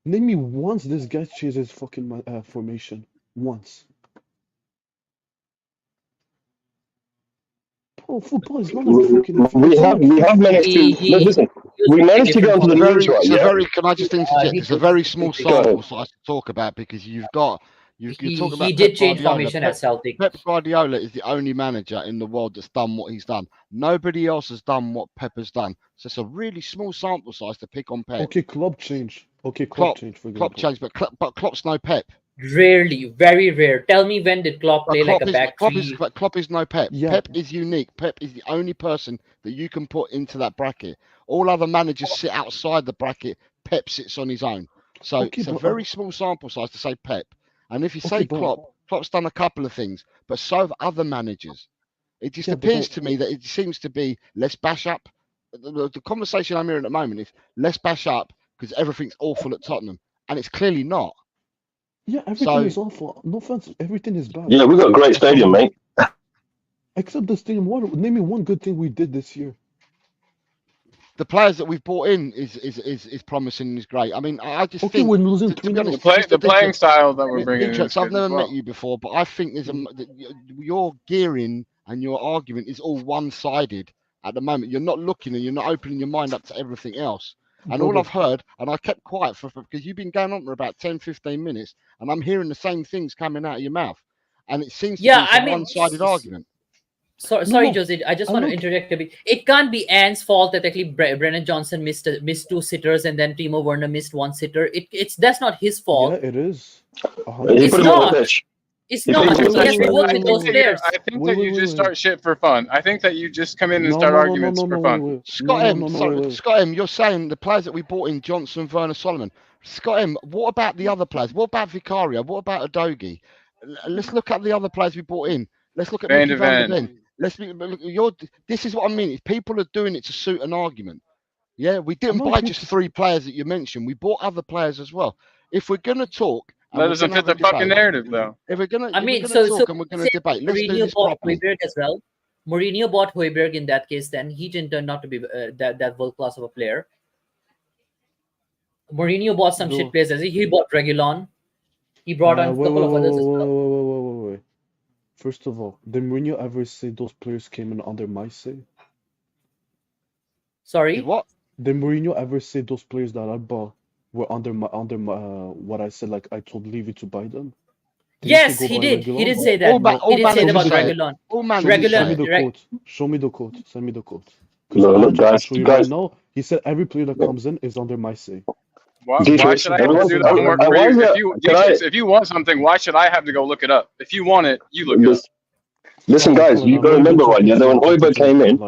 H: Name me once this guy changed his fucking formation. Once. Bro, football is not like fucking...
G: We have managed to... Listen, we managed to get onto the leagues, right?
A: Can I just interject? It's a very small sample size to talk about because you're talking about
D: he did
A: Pep
D: change
A: Guardiola.
D: formation at Celtic.
A: Pep Guardiola is the only manager in the world that's done what he's done. Nobody else has done what Pep has done. So it's a really small sample size to pick on Pep.
H: Okay, club change. Okay, club change, for example.
A: Klopp change, but Klopp's no Pep.
D: Rarely, very rare. Tell me when did Klopp play like a back three?
A: Klopp is no Pep.
H: Yeah.
A: Pep is unique. Pep is the only person that you can put into that bracket. All other managers sit outside the bracket. Pep sits on his own. So it's a very small sample size to say Pep. And if you say Klopp, Klopp's done a couple of things, but so have other managers. It just appears to me that it seems to be let's bash up. The conversation I'm hearing at the moment is let's bash up because everything's awful at Tottenham. And it's clearly not.
H: Yeah, everything is awful. No offense, everything is bad.
G: Yeah, we've got a great stadium, mate.
H: Except the stadium. Name me one good thing we did this year.
A: The players that we've brought in is promising and is great. I mean, I just think
H: we're losing
A: to be honest,
B: the playing style that we're bringing in.
A: I've never met you before, but I think your gearing and your argument is all one-sided at the moment. You're not looking and you're not opening your mind up to everything else. And all I've heard, and I kept quiet because you've been going on for about 10, 15 minutes, and I'm hearing the same things coming out of your mouth. And it seems to be a one-sided argument.
D: Sorry, Jose. I just want to interject a bit. It can't be Anne's fault that actually Brennan Johnson missed two sitters and then Timo Werner missed one sitter. That's not his fault.
H: Yeah, it is.
D: It's not. It's
G: If
D: not.
G: they
B: I
G: do
D: He has
G: that,
D: to work with those players.
B: think that you just start shit for fun. I think that you just come in and
H: No,
B: start
H: no, no, no,
B: arguments
H: no,
B: for
H: no,
B: fun.
H: wait, wait.
A: Scott
H: No,
A: M,
H: no, no,
A: sorry,
H: wait, wait.
A: Scott M, you're saying the players that we bought in Johnson, Werner, Solomon. Scott M, what about the other players? What about Vicario? What about Adogi? Let's look at the other players we bought in. Let's look at
B: Van
A: Mickey
B: de
A: van der
B: Ven.
A: Ven. This is what I mean. People are doing it to suit an argument. Yeah, we didn't
H: No,
A: buy just 3 players that you mentioned. We bought other players as well. If we're gonna talk and
B: That
A: we're
B: doesn't
A: gonna
B: fit
A: have a
B: the fucking
A: debate,
B: narrative, though.
A: if we're gonna
D: I mean,
A: talk and we're gonna
D: say
A: debate, let's do
D: Mourinho
A: this
D: bought
A: properly.
D: Højbjerg as well. Mourinho bought Højbjerg in that case. Then he didn't turn out to be that world class of a player. Mourinho bought some shit players. He bought Regulon. He brought on a couple of others as well.
H: Wait. First of all, did Mourinho ever say those players came in under my say?
D: Sorry.
A: What?
H: Did Mourinho ever say those players that I bought were under my what I said? Like I told Levy to buy them.
D: Yes, he did. He did say that. He did say that about Regulon.
H: Show me the quote. Show me the quote. Send me the quote.
G: Look, guys,
H: Right now, he said every player that comes in is under my say.
B: Why
G: Dietrich,
B: should I have to do the homework for you? If you want something, why should I have to go look it up? If you want it, you look it up.
G: Listen, guys, you got to remember, right? Yeah, that when Højbjerg came in,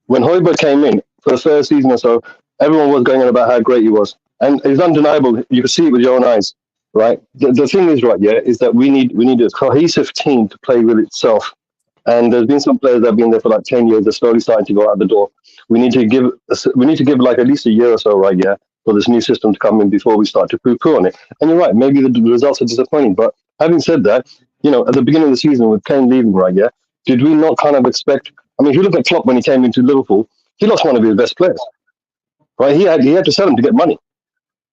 G: when Højbjerg came in for the first season or so, everyone was going on about how great he was, and it's undeniable. You can see it with your own eyes, right? The thing is, right, yeah, is that we need a cohesive team to play with itself. And there's been some players that have been there for like 10 years. They're slowly starting to go out the door. We need to give like at least a year or so, right? Yeah, for this new system to come in before we start to poo-poo on it. And you're right, maybe the results are disappointing. But having said that, you know, at the beginning of the season with Kane leaving, right? Yeah, did we not kind of expect? I mean, if you look at Klopp when he came into Liverpool, he lost one of his best players, right? He had to sell him to get money.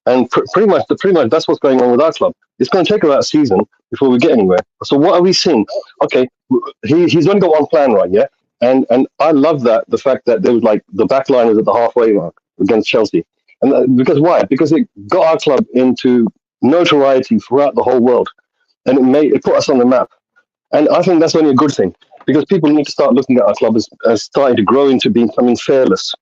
G: And pretty much that's what's going on with our club. It's going to take about a season before we get anywhere. So what are we seeing? Okay, he's only got one plan, right? Yeah, and I love the fact that there was like the back line was at the halfway mark against Chelsea, and because why? Because it got our club into notoriety throughout the whole world, and it put us on the map. And I think that's only a good thing because people need to start looking at our club as starting to grow into becoming fearless.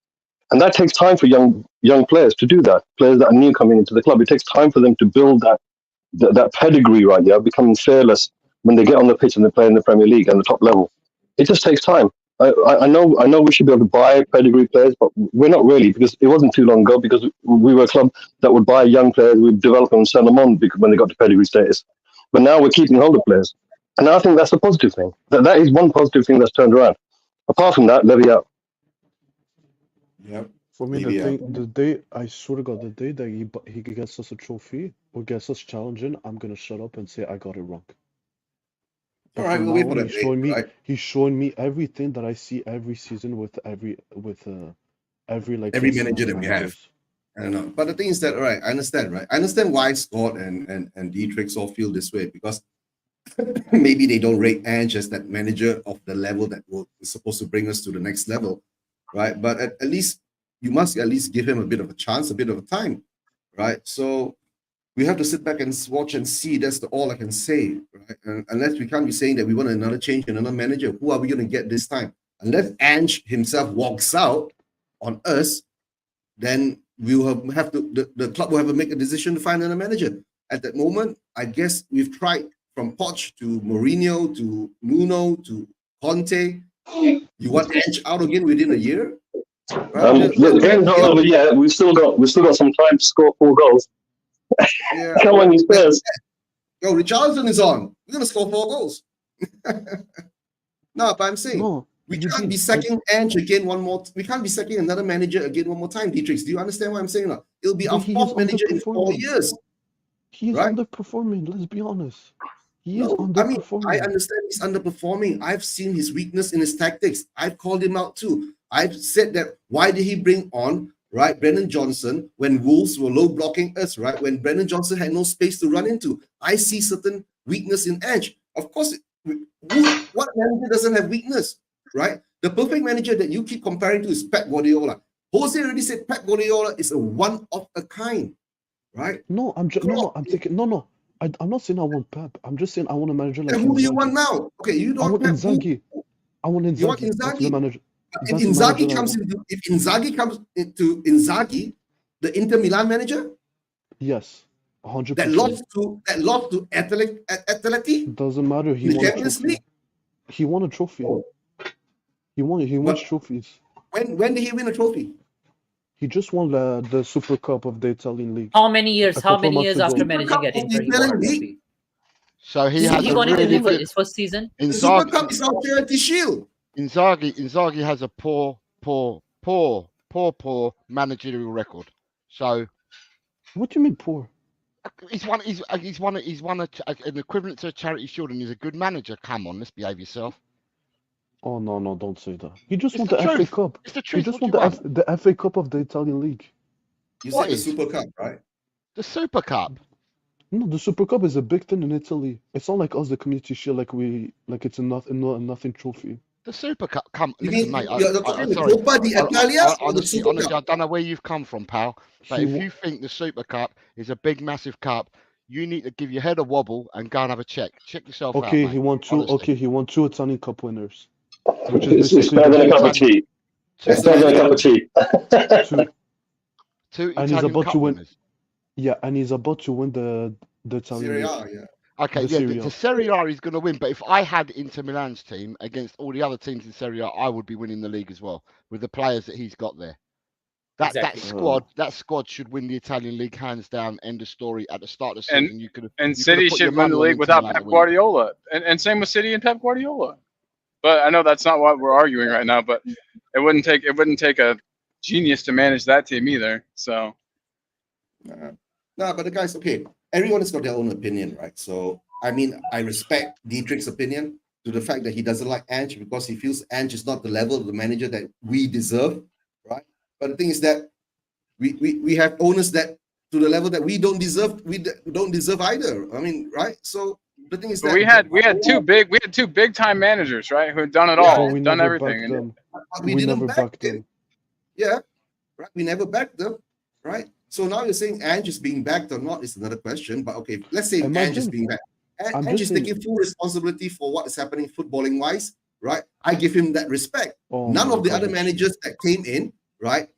G: And that takes time for young players to do that. Players that are new coming into the club, it takes time for them to build that pedigree, right? Yeah, becoming fearless when they get on the pitch and they play in the Premier League and the top level. It just takes time. I know we should be able to buy pedigree players, but we're not really because it wasn't too long ago because we were a club that would buy young players, we'd develop them and sell them on when they got to pedigree status. But now we're keeping hold of players, and I think that's a positive thing. That is one positive thing that's turned around. Apart from that, Levy out.
C: Yep.
H: For me, the day I swear to God, the day that he gets us a trophy or gets us challenging, I'm gonna shut up and say I got it wrong.
C: All right, we'll wait for that day.
H: He's showing me everything that I see every season with every
C: manager that we have. I don't know, but the thing is that I understand, right? I understand why Scott and Dietrich all feel this way because maybe they don't rate Ange as that manager of the level that is supposed to bring us to the next level, right? But at least you must at least give him a bit of a chance, a bit of a time, right? So we have to sit back and watch and see. That's all I can say, right? And unless we can't be saying that we want another change, another manager, who are we going to get this time? Unless Ange himself walks out on us, then we'll have to. The club will have to make a decision to find another manager. At that moment, I guess we've tried from Poch to Mourinho to Nuno to Conte. You want Ange out again within a year?
G: Right? The game's not over yet. We've still got some time to score 4 goals.
C: Yeah.
G: Come on, you Spurs.
C: Yo, Richarlison is on. We're gonna score 4 goals. No, but I'm saying we can't be sacking Ange again one more. We can't be sacking another manager again one more time. Dietrich, do you understand what I'm saying now? It'll be our 4th manager in 4 years.
H: He is underperforming. Let's be honest. He is underperforming.
C: I understand he's underperforming. I've seen his weakness in his tactics. I've called him out too. I've said that. Why did he bring on Brennan Johnson when Wolves were low blocking us? Right, when Brennan Johnson had no space to run into. I see certain weakness in Ange. Of course, what manager doesn't have weakness? Right, the perfect manager that you keep comparing to is Pep Guardiola. Jose already said Pep Guardiola is a one of a kind. Right?
H: No, I'm not saying I want Pep. I'm just saying I want a manager like.
C: And who do you want now? Okay, you don't want
H: Inzaghi. I want Inzaghi.
C: You want Inzaghi?
H: The manager.
C: If Inzaghi comes into Inzaghi, the Inter Milan manager.
H: Yes. 100%.
C: That lost to Atleti
H: Doesn't matter. He
C: in the
H: won a
C: Champions
H: trophy.
C: League.
H: He won a trophy.
C: Oh.
H: He wins
C: But-
H: trophies.
C: When did he win a trophy?
H: He just won the Super Cup of the Italian league.
D: How many years?
H: A
D: How
H: couple
D: many
H: months
D: years
H: ago.
D: after managing at
C: Cup of
D: Inter
C: the
D: he won a
C: Italian League.
D: trophy?
A: So he
D: He
A: has a
D: won it
A: really
D: in
A: good.
D: his first season.
C: The Super
A: Inzaghi,
C: Cup is our charity shield.
A: Inzaghi has a poor managerial record. So
H: What do you mean poor?
A: he's won an equivalent to a charity shield, and he's a good manager. Come on, let's behave yourself.
H: Oh no, don't say that. He just
A: It's
H: won
A: the
H: the FA
A: truth.
H: Cup.
A: It's the
H: He
A: truth.
H: just
A: What
H: won
A: do you want?
H: the FA Cup of the Italian league.
C: You
A: What
C: said the
A: is?
C: Super Cup, right?
A: The Super Cup.
H: No, the Super Cup is a big thing in Italy. It's not like us, the Community Shield, like it's a nothing trophy.
A: The Super Cup. Come,
C: You
A: listen,
C: mean
A: mate.
C: you're talking the
A: Sorry.
C: Copa d'Italia or the Super
A: Honestly, I
C: Cup?
A: don't know where you've come from, pal. But
H: He
A: if
H: wa-
A: you think the Super Cup is a big, massive cup, you need to give your head a wobble and go and have a check. Check yourself out,
H: Okay,
A: mate.
H: he won two.
A: Honestly.
H: Okay, he won two Italian Cup winners, which is
G: It's
H: basically
G: better than a
H: the
G: cup of tea.
A: Two
G: It's better than a cup of tea.
H: two.
A: two
H: And he's
A: Italian
H: about
A: Cup
H: to win.
A: winners.
H: Yeah, and he's about to win the Italian
C: Serie
H: league.
C: A, yeah.
A: Okay,
H: The
A: yeah,
H: Serie A.
A: the Serie A he's going to win. But if I had Inter Milan's team against all the other teams in Serie A, I would be winning the league as well with the players that he's got there. That
D: Exactly.
A: that squad should win the Italian league hands down. End of story. At the start of the
B: And-
A: season, you could
B: And
A: you
B: City
A: put your
B: should win
A: money
B: the
A: on
B: league
A: Inter
B: without
A: Milan
B: Pep
A: to win.
B: Guardiola. And same with City and Pep Guardiola. But I know that's not what we're arguing right now. But it wouldn't take a genius to manage that team either. So
C: No, but the guys, okay, everyone has got their own opinion, right? So, I mean, I respect Dietrich's opinion to the fact that he doesn't like Ange because he feels Ange is not the level of the manager that we deserve, right? But the thing is that we have owners that to the level that we don't deserve either. I mean, right? So the thing is
B: but
C: that
B: we had two big time managers, right, who had done it
C: Yeah,
B: all,
H: But we
B: done
H: never
B: everything.
H: backed them.
C: but
H: We
C: didn't
H: never
C: back
H: backed
C: them.
H: them.
C: Yeah, right. We never backed them, right? So now you're saying Ange is being backed or not is another question. But okay, let's say Ange is
H: Imagine-
C: being backed.
H: I'm
C: Ange
H: just
C: is
H: saying-
C: taking full responsibility for what is happening footballing wise, right? I give him that respect.
H: Oh
C: None
H: my
C: of the other
H: gosh.
C: managers that came in, right,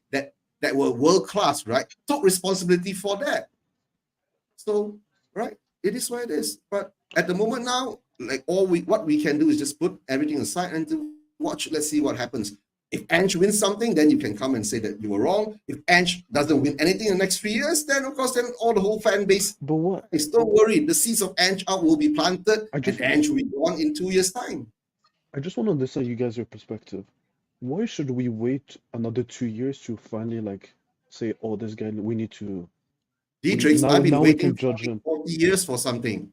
C: that were world class, right, took responsibility for that. So, right, it is what it is. But at the moment now, like what we can do is just put everything aside and to watch. Let's see what happens. If Ange wins something, then you can come and say that you were wrong. If Ange doesn't win anything in the next 3 years, then of course, then all the whole fan base
H: But what?
C: is don't worry. The seeds of Ange out will be planted,
H: I just-
C: and Ange will be gone in 2 years' time.
H: I just want to understand you guys' your perspective. Why should we wait another 2 years to finally like say, oh, this guy we need to?
C: Dietrich,
H: Now-
C: I've been
H: now we
C: waiting
H: can judge him.
C: 40 years for something.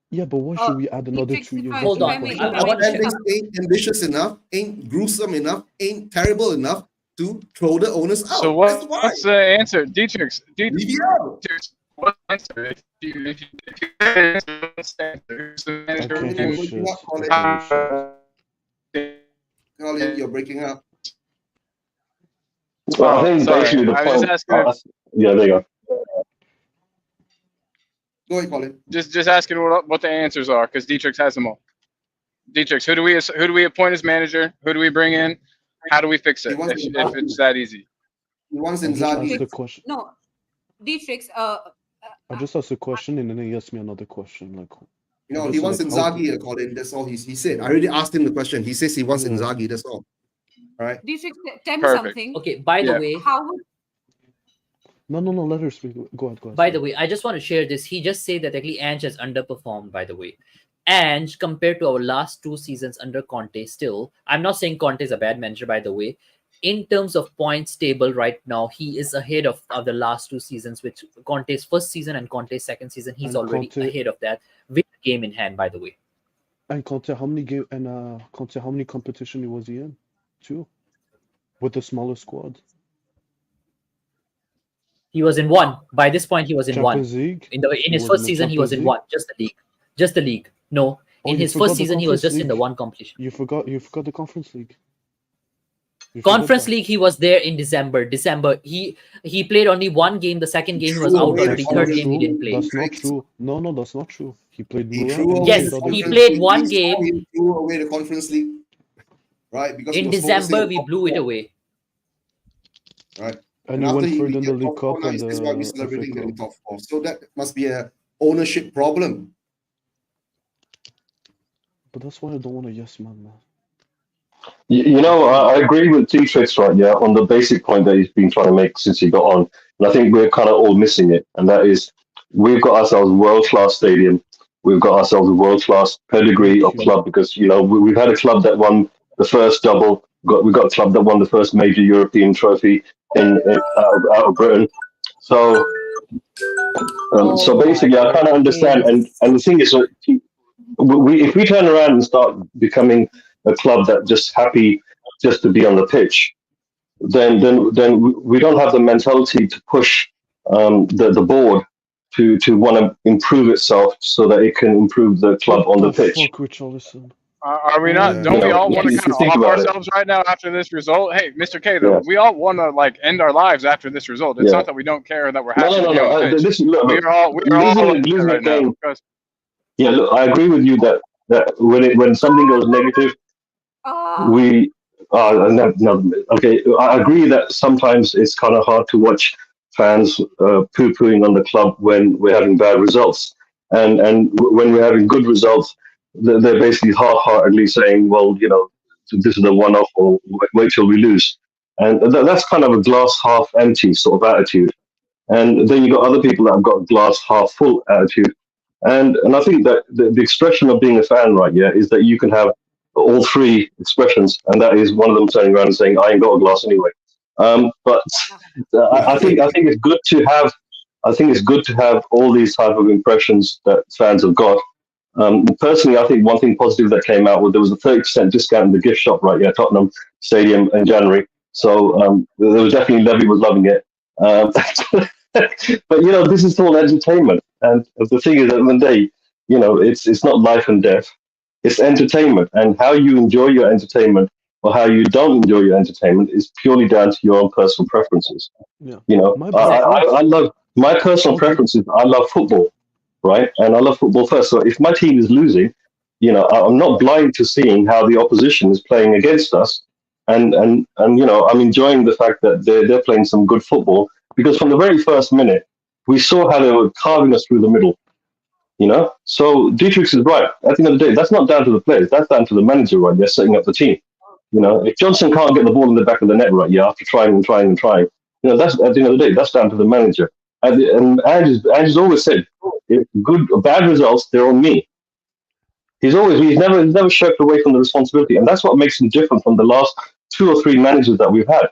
H: Yeah, but why should we add another
F: Dietrich,
H: 2
F: if
H: years?
F: I-
H: That's
D: Hold
H: my
D: on.
H: question.
D: I
C: Our
D: want to
C: fan base ain't ambitious enough, ain't gruesome enough, ain't terrible enough to throw the owners out.
B: So
C: That's why.
B: what's the answer, Dietrich?
C: Leave it out.
B: What's the answer? If you answer, what's the answer? Who's the
H: I
B: manager?
H: can't
C: You're
H: hear
C: breaking
H: shit.
C: up, Colin.
H: I can't hear shit.
C: Colin, you're breaking up.
G: Well, I think
B: Sorry,
G: basically the
B: I was
G: point.
B: asking-
G: Yeah, there you go.
C: Go ahead, Colin.
B: Just asking what the answers are, because Dietrich has them all. Dietrich, who do we appoint as manager? Who do we bring in? How do we fix it?
C: He wants
B: If it's that easy.
C: He wants
H: I just asked
C: Inzaghi.
H: the question.
F: No, Dietrich,
H: I just asked a question and then he asked me another question. Like,
C: You know,
H: Just
C: he wants
H: like how-
C: Inzaghi, Colin. That's all he said. I already asked him the question. He says he wants
H: Yeah.
C: Inzaghi. That's all. All right.
F: Dietrich, tell me
B: Perfect.
F: something.
D: Okay, by the
B: Yeah.
D: way,
F: How would
H: no, let her speak. Go ahead.
D: by the way, I just want to share this. He just said that actually Ange has underperformed, by the way. Ange, compared to our last 2 seasons under Conte, still, I'm not saying Conte is a bad manager, by the way. In terms of points table right now, he is ahead of the last 2 seasons, which Conte's first season and Conte's second season. He's
H: And
D: already
H: Conte-
D: ahead of that with the game in hand, by the way.
H: And Conte, how many competition was he in? 2, with the smaller squad.
D: He was in 1. By this point, he was in 1.
H: Champions League.
D: In
H: He
D: his
H: was
D: first
H: in the
D: season, he was in
H: Champions
D: 1. Just the league. No,
H: Oh,
D: in
H: you
D: his
H: forgot
D: first
H: the
D: season, he was
H: Conference
D: just in the
H: League.
D: 1 competition.
H: You forgot the Conference League. You forgot
D: Conference
H: that.
D: League, he was there in December. He played only 1 game. The second game he was
C: Threw
D: out
C: away
D: already.
C: the
D: Third
C: Conference
D: game he didn't play.
H: That's not true. No, that's not true. He played
C: He
H: Mura
C: threw
H: and
C: away
D: Yes,
C: the
H: the other
D: he
C: Conference
D: played
C: League.
D: one
C: He
D: game.
C: threw away the Conference League, right? Because he
D: In
C: was
D: December,
C: focusing
D: we
C: on
D: blew it
C: football,
D: away.
C: Right.
H: And
C: And
H: you
C: after
H: went
C: we
H: third in the
C: get
H: League
C: top four,
H: Cup
C: now
H: and
C: he says why we're
H: the FA
C: celebrating getting
H: Cup.
C: top four. So that must be a ownership problem.
H: But that's why I don't want a yes man, man.
G: You know, I agree with T-Trix, right? Yeah, on the basic point that he's been trying to make since he got on, and I think we're kind of all missing it, and that is we've got ourselves a world-class stadium, we've got ourselves a world-class pedigree of
H: Thank you.
G: club because we've had a club that won the first double, we got a club that won the first major European trophy in out of Britain. So
D: Oh my
G: basically, I kind of understand, and
D: goodness.
G: the thing is, if we turn around and start becoming a club that just happy just to be on the pitch, then we don't have the mentality to push the board to want to improve itself so that it can improve the club
H: What
G: on the
H: the
G: pitch.
H: fuck, Richarlison?
B: Are we
H: Oh
B: not?
C: Yeah.
B: Don't we all want to
G: If
B: kind
G: you
B: of
G: think
B: off
G: about it,
B: ourselves right now after this result? Hey, Mr. K,
G: yeah,
B: though, we all want to like end our lives after this result. It's
G: yeah.
B: not that we don't care that we're
G: No,
B: happy
G: no,
B: to
G: no,
B: be on the
G: no.
B: pitch.
G: This look,
B: We
G: look,
B: are all like that
G: losing a
B: right now
G: game.
B: because
G: Yeah, look, I agree with you that when something goes negative,
F: Ah,
G: we no, no, okay, I agree that sometimes it's kind of hard to watch fans poo-pooing on the club when we're having bad results, and when we're having good results, they're basically half-heartedly saying, well, this is a one-off, or wait till we lose, and that's kind of a glass half empty sort of attitude. And then you got other people that have got glass half full attitude. And I think that the expression of being a fan, right, yeah, is that you can have all three expressions, and that is one of them turning around and saying, "I ain't got a glass anyway." But I think it's good to have. I think it's good to have all these type of impressions that fans have got. Personally, I think one thing positive that came out was there was a 30% discount in the gift shop, right? Yeah, Tottenham Stadium in January. So there was definitely Levy was loving it. But this is all entertainment, and the thing is, at the end of the day, it's not life and death. It's entertainment, and how you enjoy your entertainment or how you don't enjoy your entertainment is purely down to your own personal preferences.
H: Yeah.
G: You know,
H: My
G: I,
H: preference,
G: I love my personal
H: I'll give
G: preferences. I love football, right? And I love football first. So if my team is losing, I'm not blind to seeing how the opposition is playing against us, and I'm enjoying the fact that they're playing some good football because from the very first minute we saw how they were carving us through the middle. So Dietrich is right. At the end of the day, that's not down to the players. That's down to the manager, right? They're setting up the team. If Johnson can't get the ball in the back of the net, right? Yeah, after trying and trying and trying, that's at the end of the day, that's down to the manager. And Andrew's always said, if bad results, they're on me. He's never shirked away from the responsibility, and that's what makes him different from the last two or three managers that we've had.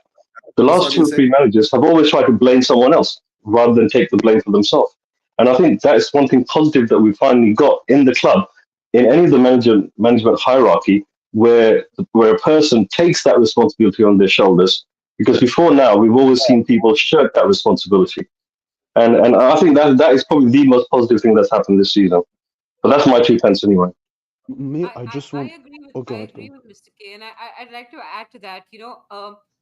G: The
C: That's
G: last
C: what
G: two
C: they
G: or
C: say.
G: three managers have always tried to blame someone else rather than take the blame for themselves. And I think that is one thing positive that we finally got in the club, in any of the management hierarchy, where a person takes that responsibility on their shoulders. Because before now, we've always seen people shirk that responsibility, and I think that is probably the most positive thing that's happened this season. But that's my 2 pence anyway.
H: me.
F: I,
H: I
F: I,
H: just
F: I
H: want.
F: agree with
H: Oh
F: I
H: God,
F: agree
H: go.
F: with Mr. K, and I'd like to add to that.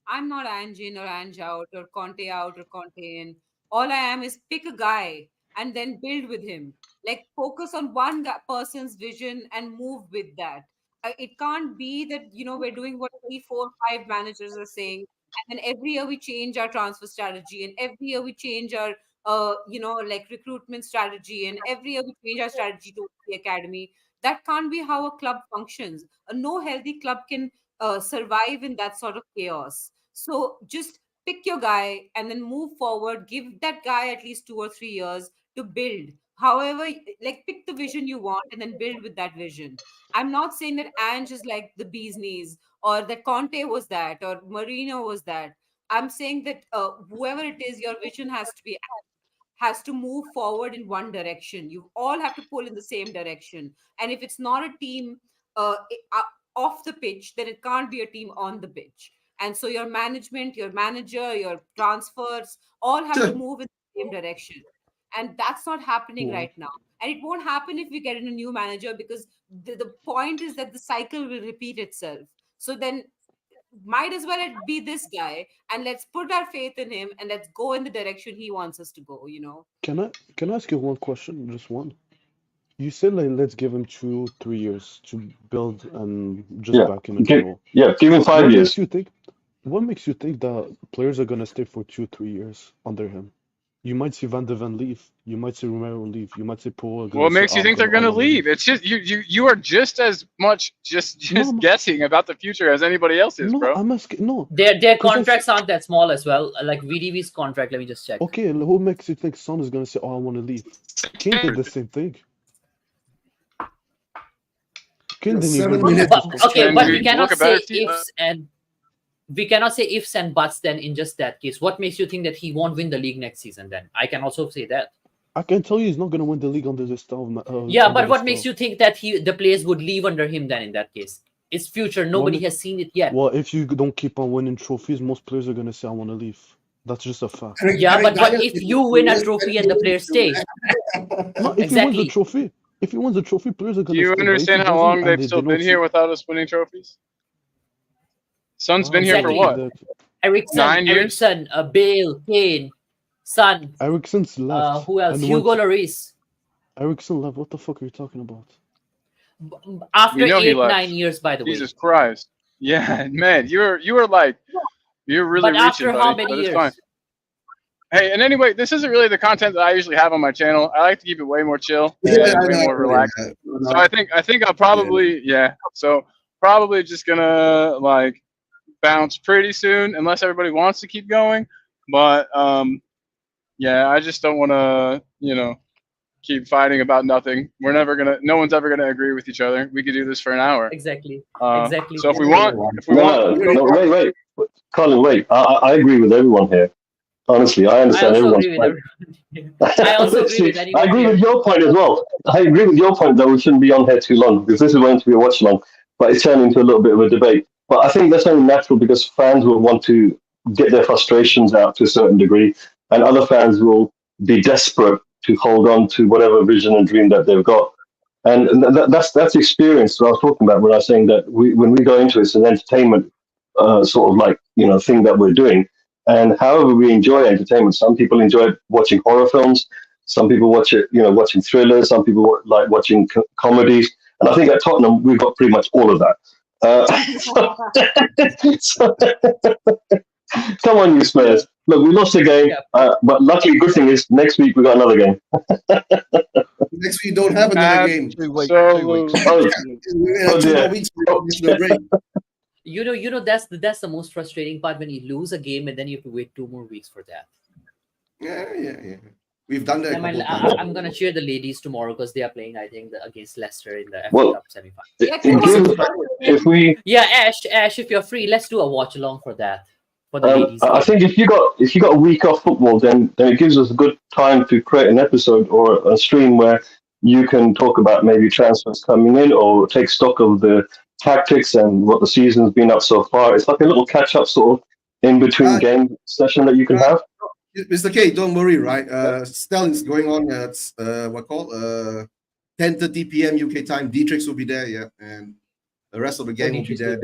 F: I'm not Ange in or Ange out or Conte out or Conte in. All I am is pick a guy and then build with him. Like focus on one person's vision and move with that. It can't be that we're doing what three, four, five managers are saying, and then every year we change our transfer strategy, and every year we change our like recruitment strategy, and every year we change our strategy to the academy. That can't be how a club functions. A no healthy club can survive in that sort of chaos. So just pick your guy and then move forward. Give that guy at least 2 or 3 years to build. However, like pick the vision you want and then build with that vision. I'm not saying that Ange is like the bee's knees or that Conte was that or Marino was that. I'm saying that whoever it is, your vision has to move forward in one direction. You all have to pull in the same direction. And if it's not a team off the pitch, then it can't be a team on the pitch. And so your management, your manager, your transfers all have to move in the same direction. And that's not happening
H: Yeah.
F: right now. And it won't happen if we get in a new manager because the point is that the cycle will repeat itself. So then might as well it be this guy and let's put our faith in him and let's go in the direction he wants us to go.
H: Can I ask you one question? Just one. You said like let's give him 2, 3 years to build and just
G: Yeah,
H: back him again. Or
G: give him
H: what
G: 5 years.
H: makes you think? What makes you think that players are gonna stay for 2, 3 years under him? You might see Van de Ven leave. You might see Romero leave. You might see Paul gonna
B: What
H: say,
B: makes
H: "Oh,
B: you think they're
H: I
B: gonna
H: wanna
B: leave?
H: leave."
B: It's just you are just as much just
H: No,
B: guessing about the future as anybody else is,
H: no,
B: bro.
H: I'm asking. No,
D: Their
H: because
D: contracts aren't that small as well. Like VDV's contract, let me just check.
H: okay, who makes you think Son is gonna say, "Oh, I want to leave"? Kane did the same thing. Kane
C: Yeah,
H: didn't
C: 7
H: even leave.
C: minutes.
D: But, okay,
B: And
D: but
B: we
D: we cannot
B: look a better
D: say
B: team.
D: ifs and we cannot say ifs and buts then in just that case. What makes you think that he won't win the league next season then? I can also say that.
H: I can tell you he's not gonna win the league under this style.
D: Yeah,
H: under
D: but
H: this
D: what makes
H: style.
D: you think that the players would leave under him then in that case? It's future. Nobody
H: Well,
D: has seen it yet.
H: Well, if you don't keep on winning trophies, most players are gonna say, "I want to leave." That's just a fact.
D: Yeah, but what if you win a trophy and the players stay?
H: No, if he wins
D: Exactly.
H: a trophy, if he wins a trophy, players are
B: Do
H: gonna
B: you
H: stay. But if he
B: understand how
H: doesn't,
B: long
H: and
B: they've
H: they
B: still
H: don't
B: been here without us winning trophies? Son's been here for
D: Exactly.
B: what?
D: Ericsson,
B: 9 years?
D: Ericsson, Bale, Kane, Son.
H: Ericsson's left.
D: Who else?
H: And
D: Hugo Lloris.
H: Ericsson left. What the fuck are you talking about?
D: After
B: We know he
D: 8,
B: left.
D: 9 years, by the way.
B: Jesus Christ. Yeah, man, you were like you're really
D: But
B: reaching,
D: after how
B: buddy,
D: many
B: but it's
D: years?
B: fine. Hey, and anyway, this isn't really the content that I usually have on my channel. I like to keep it way more chill and way more relaxed. So I think I'll probably so probably just gonna like bounce pretty soon unless everybody wants to keep going. But yeah, I just don't want to keep fighting about nothing. No one's ever gonna agree with each other. We could do this for an hour.
D: Exactly.
B: So if we want,
G: No, wait, Colin, wait. I agree with everyone here. Honestly, I
D: I
G: understand
D: also
G: everyone's
D: agree
G: point.
D: with I also agree with
G: I
D: anyone
G: agree
D: here.
G: with your point as well. I agree with your point that we shouldn't be on here too long because this is going to be a watch long, but it's turned into a little bit of a debate. But I think that's only natural because fans will want to get their frustrations out to a certain degree, and other fans will be desperate to hold on to whatever vision and dream that they've got. And that's the experience that I was talking about when I was saying that when we go into it, it's an entertainment sort of thing that we're doing. And however we enjoy entertainment, some people enjoy watching horror films, some people watch it, watching thrillers, some people like watching comedies. And I think at Tottenham we've got pretty much all of that. So, come on, you Spurs! Look, we lost the game, but luckily, good thing is next week we got another game.
C: Next week don't have another game.
A: 2 weeks.
B: So-
A: 2 weeks.
C: We have 2 more weeks for the break.
D: You know that's the most frustrating part when you lose a game and then you have to wait 2 more weeks for that.
C: Yeah. We've done that.
D: I'm gonna cheer the ladies tomorrow because they are playing, I think, against Leicester in the FA
G: Well,
D: Cup semi-final.
G: If we,
D: Yeah, Ash, if you're free, let's do a watch along for that. For the ladies.
G: I think if you got a week off football, then it gives us a good time to create an episode or a stream where you can talk about maybe transfers coming in or take stock of the tactics and what the season's been up so far. It's like a little catch up sort of in between game session that you can have.
C: Mr. K, don't worry, right? Stell is going on at 10:30 p.m. UK time. Dietrich will be there, yeah, and the rest of the gang will be there.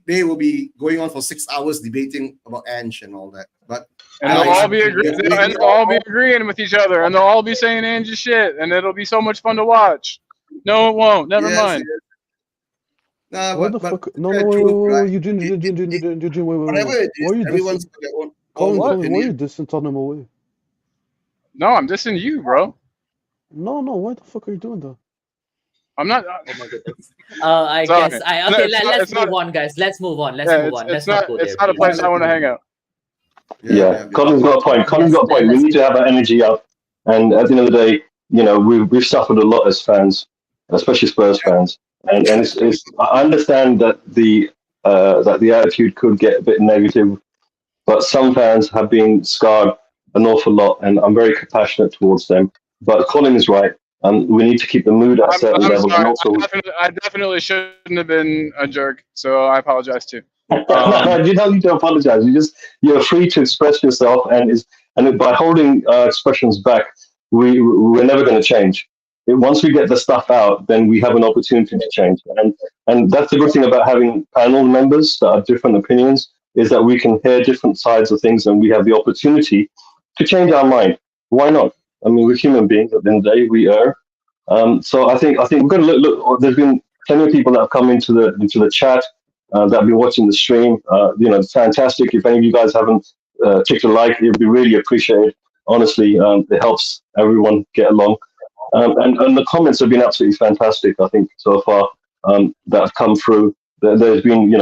C: They will be going on for 6 hours debating about Ange and all that. But
B: they'll all be agreeing with each other, and they'll all be saying Ange's shit, and it'll be so much fun to watch. No, it won't. Never mind.
C: Yes. Nah,
H: What the fuck? No, wait, Eugene, wait.
C: Whatever it
H: Why are
C: is,
H: you
C: everyone's got their own
H: Colin, why are
C: opinion.
H: you dissing Tottenham away?
B: No, I'm dissing you, bro.
H: No, why the fuck are you doing that?
B: I'm not.
D: Oh my goodness. I
B: Sorry.
D: guess. Let's move on, guys. Let's move on. Let's not go there.
B: It's not a place I want to hang out.
G: Yeah, Colin's got a point. We need to have our energy up. And at the end of the day, we've suffered a lot as fans, especially Spurs fans. And it's I understand that the attitude could get a bit negative, but some fans have been scarred an awful lot, and I'm very compassionate towards them. But Colin is right. We need to keep the mood at a certain level.
B: Sorry.
G: And also,
B: I definitely shouldn't have been a jerk, so I apologize too.
G: you don't need to apologize. You're free to express yourself, and by holding expressions back, we're never going to change. Once we get the stuff out, then we have an opportunity to change. And that's the good thing about having panel members that have different opinions, is that we can hear different sides of things, and we have the opportunity to change our mind. Why not? I mean, we're human beings. At the end of the day, we err. So I think we're going to look. There's been plenty of people that have come into the chat. that have been watching the stream. Fantastic. If any of you guys haven't clicked a like, it would be really appreciated. Honestly, it helps everyone get along. And the comments have been absolutely fantastic, I think, so far, that have come through. There's been,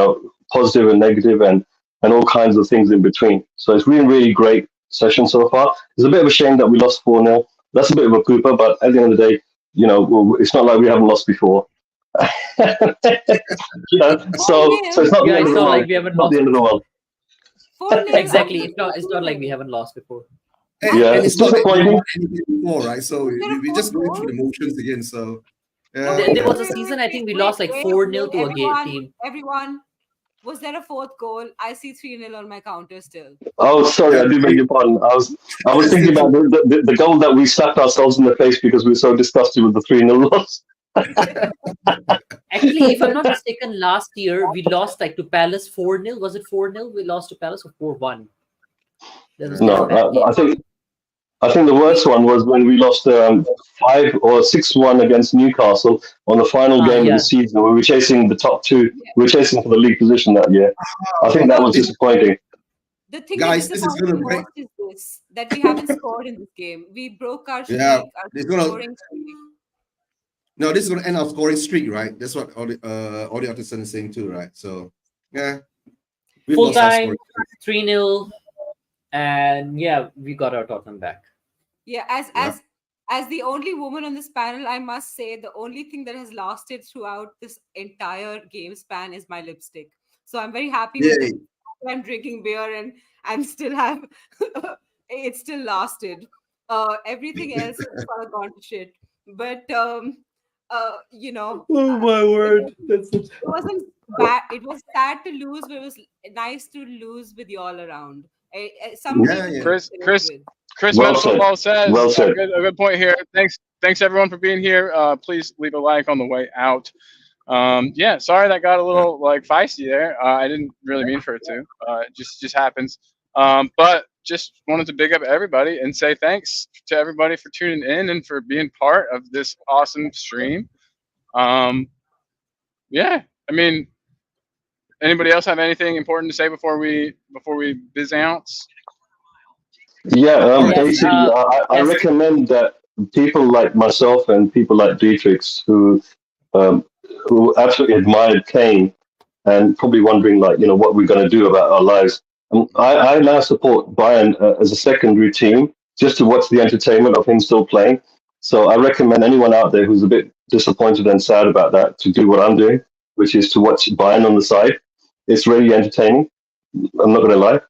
G: positive and negative and all kinds of things in between. So it's been really great session so far. It's a bit of a shame that we lost 4-0. That's a bit of a pooper, but at the end of the day, it's not like we haven't lost before. So it's not the
D: Yeah,
G: end
D: it's
G: of the
D: not
G: world.
D: like we haven't
G: It's not
D: lost
G: the end of the world.
F: 4-0
D: Exactly.
F: after
D: It's not like we haven't lost before.
G: Yeah,
C: And
G: it's
C: it's not like we
G: disappointing.
C: won anything before, right? So
F: Was there a
C: we just
F: fourth
C: going through the
F: goal?
C: motions again. So
F: No,
C: yeah,
D: There was a
F: wait,
D: season,
F: wait,
D: I think we
F: wait,
D: lost like
F: wait,
D: 4-0
F: wait,
D: to a
F: everyone,
D: team.
F: everyone. Was there a fourth goal? I see 3-0 on my counter still.
G: Oh, sorry, I do beg your pardon. I was thinking about the goal that we slapped ourselves in the face because we were so disgusted with the 3-0 loss.
D: Actually, if I'm not mistaken, last year we lost like to Palace 4-0. Was it 4-0? We lost to Palace or 4-1. That was
G: No,
D: a bad game.
G: I think the worst one was when we lost 5 or 6-1 against Newcastle on the final game of
D: Yeah.
G: the season. We were chasing the top two. We were chasing for the league position that year. I think that was disappointing.
F: The thing
C: Guys,
F: that
C: this is
F: disappoints
C: gonna
F: me
C: break.
F: most is this, that we haven't scored in this game. We broke our streak,
C: Yeah,
F: our
C: it's gonna.
F: scoring streak.
C: No, this is gonna end our scoring streak, right? That's what Audio Artisan is saying too, right? So yeah, we've
D: Full
C: lost our
D: time,
C: scoring.
D: 3-0. And yeah, we got our Tottenham back.
F: Yeah, as the only woman on this panel, I must say the only thing that has lasted throughout this entire game span is my lipstick. So I'm very happy with
C: Yay.
F: it. I'm drinking beer and I'm still have it still lasted. Everything else has kind of gone to shit. But
D: Oh my word.
F: it wasn't bad. It was sad to lose, but it was nice to lose with y'all around. Somebody
C: Yeah,
F: to
C: yeah.
B: Chris,
F: celebrate
B: Chris,
F: with.
B: Chris
G: Well
B: Metal
G: said.
B: Football says
G: Well said.
B: a good point here. Thanks everyone for being here. Please leave a like on the way out. Yeah, sorry that got a little like feisty there. I didn't really mean for it to. It just happens. But just wanted to big up everybody and say thanks to everybody for tuning in and for being part of this awesome stream. Yeah, I mean, anybody else have anything important to say before we biz ounce?
G: Yeah,
D: Yes,
G: basically, I
D: yes.
G: recommend that people like myself and people like Dietrich who absolutely admired Kane and probably wondering what we're going to do about our lives. I now support Bayern as a secondary team just to watch the entertainment of him still playing. So I recommend anyone out there who's a bit disappointed and sad about that to do what I'm doing, which is to watch Bayern on the side. It's really entertaining. I'm not going to lie.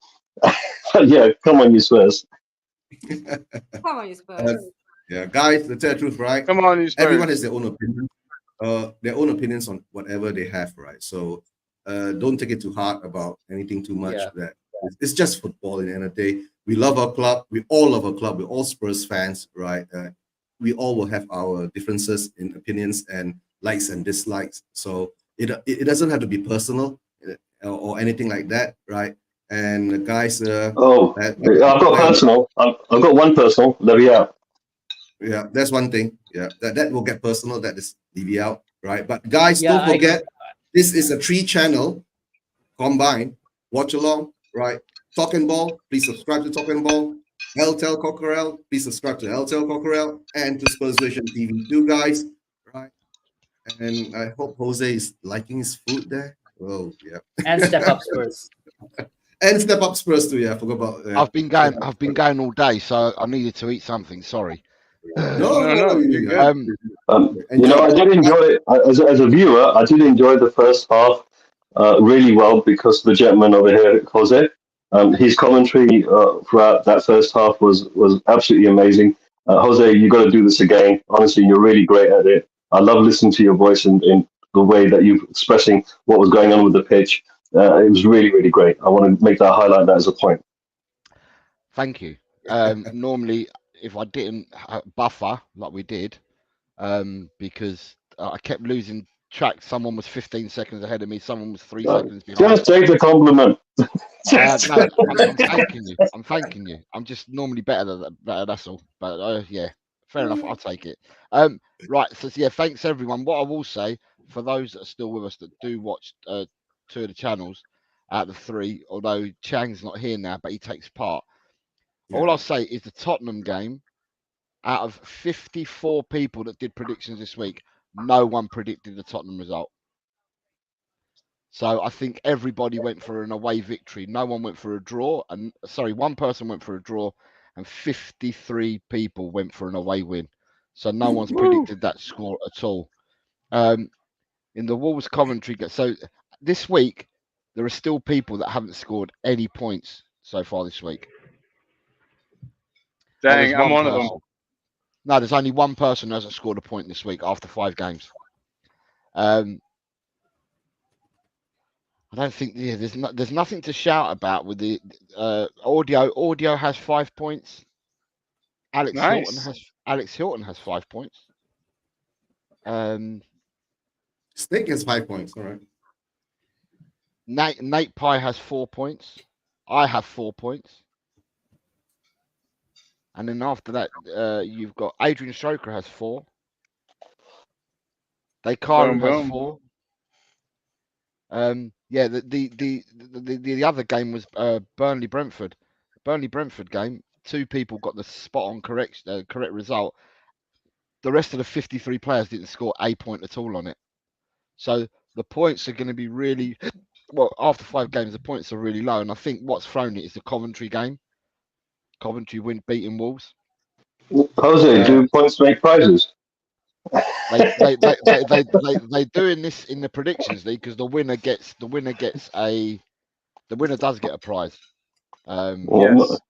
G: But yeah, come on, you Spurs.
F: Come on, you Spurs.
C: Yeah, guys, to tell the truth, right?
B: Come on, you Spurs.
C: Everyone has their own opinion. Their own opinions on whatever they have, right? So don't take it too hard about anything too much.
D: Yeah.
C: That it's just football in the end of the day. We love our club. We all love our club. We're all Spurs fans, right? We all will have our differences in opinions and likes and dislikes. So it doesn't have to be personal or anything like that, right? And guys,
G: I've got personal. I've got one personal. Let me out.
C: Yeah, that's one thing. Yeah, that will get personal. That is leave out, right? But guys,
D: Yeah,
C: don't forget, this is a 3-channel combined watch along, right? Talk and Ball, please subscribe to Talk and Ball. LTEL Cockerel, please subscribe to LTEL Cockerel and to Spurs Vision TV too, guys, right? And I hope Jose is liking his food there. Oh, yeah.
D: And Step Up Spurs.
C: And Step Up Spurs too. Yeah, I forgot about.
A: I've been going all day, so I needed to eat something. Sorry.
B: No, you're good.
G: I did enjoy it as a viewer. I did enjoy the first half really well because the gentleman over here, Jose, his commentary throughout that first half was absolutely amazing. Jose, you got to do this again. Honestly, you're really great at it. I love listening to your voice and in the way that you're expressing what was going on with the pitch. It was really, really great. I want to highlight that as a point.
A: Thank you. Normally, if I didn't buffer like we did, because I kept losing track. Someone was 15 seconds ahead of me. Someone was 3 seconds behind.
G: Just take the compliment.
A: No, I'm thanking you. I'm thanking you. I'm just normally better. That's all. But yeah, fair enough. I'll take it. Right. So yeah, thanks everyone. What I will say for those that are still with us that do watch two of the channels out of the three. Although Chang's not here now, but he takes part. All I'll say is the Tottenham game. Out of 54 people that did predictions this week, no one predicted the Tottenham result. So I think everybody went for an away victory. No one went for a draw. And sorry, one person went for a draw, and 53 people went for an away win. So no one's predicted that score at all. In the Wolves commentary, so this week there are still people that haven't scored any points so far this week.
B: Dang, I'm one of them.
A: No, there's only one person who hasn't scored a point this week after 5 games. I don't think there's nothing to shout about with the audio. Audio has 5 points. Alex Hilton has 5 points.
C: Snake has 5 points. All right.
A: Nate Pye has 4 points. I have 4 points. And then after that, you've got Adrian Stroker has 4. Daykaran has 4. Yeah, the other game was Burnley Brentford. Burnley Brentford game. 2 people got the spot on correct result. The rest of the 53 players didn't score a point at all on it. So the points are going to be really well after 5 games. The points are really low, and I think what's thrown it is the Coventry game. Coventry beating Wolves.
G: Jose, do points make prizes?
A: They do in the predictions league because the winner does get a prize.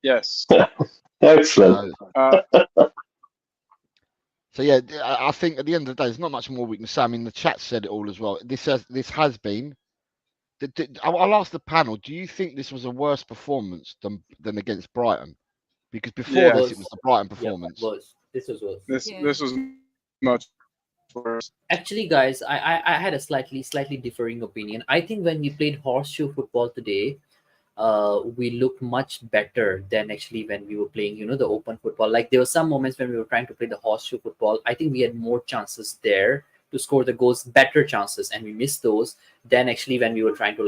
B: Yes.
G: Excellent.
A: So yeah, I think at the end of the day, there's not much more we can say. I mean, the chat said it all as well. This has been. I'll ask the panel. Do you think this was a worse performance than against Brighton? Because before this, it was the Brighton performance.
D: Yeah, this was worse.
B: This was much worse.
D: Actually, guys, I had a slightly differing opinion. I think when we played horseshoe football today, we looked much better than actually when we were playing, the open football. Like there were some moments when we were trying to play the horseshoe football. I think we had more chances there to score the goals, better chances, and we missed those than actually when we were trying to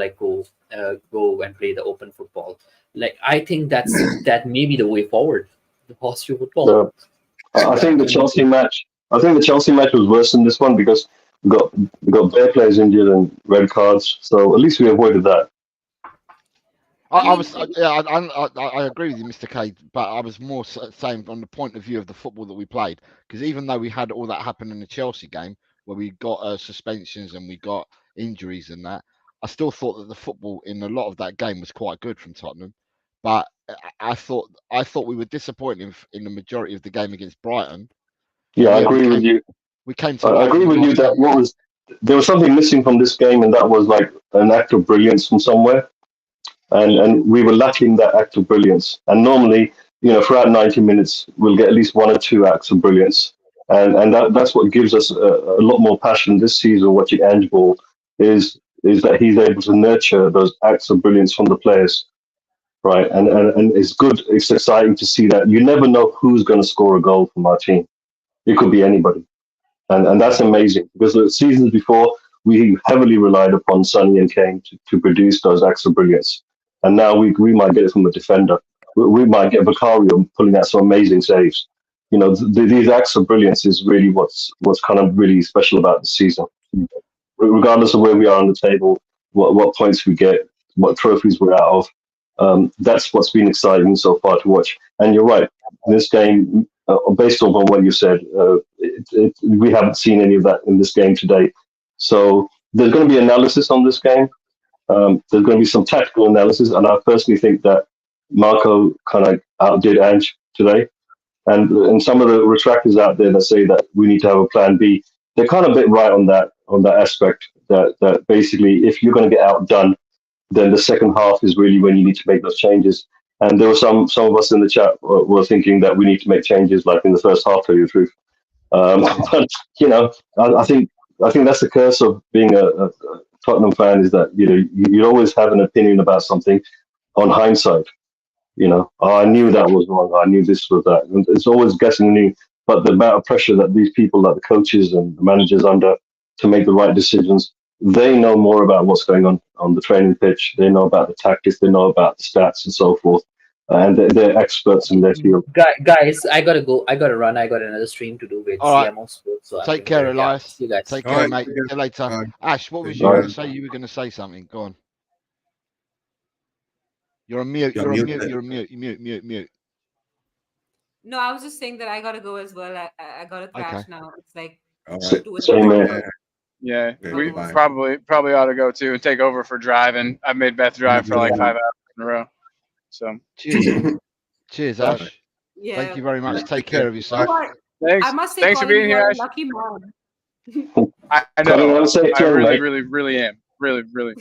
D: go and play the open football. Like I think that may be the way forward, the horseshoe football.
G: I think the Chelsea match. I think the Chelsea match was worse than this one because we got bare players injured and red cards. So at least we avoided that.
A: I agree with you, Mr. K, but I was more saying from the point of view of the football that we played, because even though we had all that happen in the Chelsea game where we got suspensions and we got injuries and that, I still thought that the football in a lot of that game was quite good from Tottenham. But I thought we were disappointing in the majority of the game against Brighton.
G: Yeah, I agree with you. I agree with you that there was something missing from this game, and that was like an act of brilliance from somewhere. And we were lacking that act of brilliance. And normally, throughout 90 minutes, we'll get at least 1 or 2 acts of brilliance. And that's what gives us a lot more passion this season watching Ange Ball is that he's able to nurture those acts of brilliance from the players, right? And it's good. It's exciting to see that. You never know who's going to score a goal from our team. It could be anybody. And that's amazing because the seasons before, we heavily relied upon Sonny and Kane to produce those acts of brilliance. And now we might get it from a defender. We might get Vicario pulling out some amazing saves. These acts of brilliance is really what's kind of really special about this season. Regardless of where we are on the table, what points we get, what trophies we're out of, that's what's been exciting so far to watch. And you're right, this game, based on what you said, we haven't seen any of that in this game today. So there's going to be analysis on this game. There's going to be some tactical analysis, and I personally think that Marco kind of outdid Ange today. And some of the retractors out there that say that we need to have a plan B, they're kind of a bit right on that aspect. That basically, if you're going to get outdone, then the second half is really when you need to make those changes. And there were some of us in the chat were thinking that we need to make changes like in the first half, to tell you the truth. But I think that's the curse of being a Tottenham fan is that you always have an opinion about something on hindsight. I knew that was wrong. I knew this was that. And it's always guessing new. But the amount of pressure that these people, like the coaches and the managers, under to make the right decisions, they know more about what's going on the training pitch. They know about the tactics. They know about the stats and so forth. And they're experts in their field.
D: Guys, I gotta go. I gotta run. I got another stream to do with
A: All right.
D: CMO Sports. So
A: Take care, Elias.
D: See you guys.
A: Take
C: All
A: care,
C: right,
A: mate.
C: take care.
A: See you later.
C: All right.
A: Ash, what was
C: Take
A: you going
G: care.
A: to say? You were going to say something. Go on. You're on mute.
C: You're
A: You're on
C: muted.
A: mute. You're on mute. Mute.
F: No, I was just saying that I gotta go as well. I gotta crash
A: Okay.
F: now. It's like
C: All
G: S-
C: right.
F: 2
G: Same
F: o'clock.
G: here.
B: Yeah,
C: Okay,
B: we
C: bye.
B: probably ought to go too and take over for driving. I've made Beth drive for like 5 hours in a row. So
A: Cheers. Cheers,
B: But-
A: Ash.
F: Yeah.
A: Thank you very much. Take
C: Take
A: care
C: care.
A: of
F: You
A: yourself.
F: are,
B: thanks.
F: I must say,
B: Thanks for
F: Colin,
B: being
F: you
B: here,
F: are a
B: Ash.
F: lucky man.
B: I
G: Colin,
B: know.
G: want to say it
B: I
G: to him,
B: really,
G: mate?
B: really, really am. Really.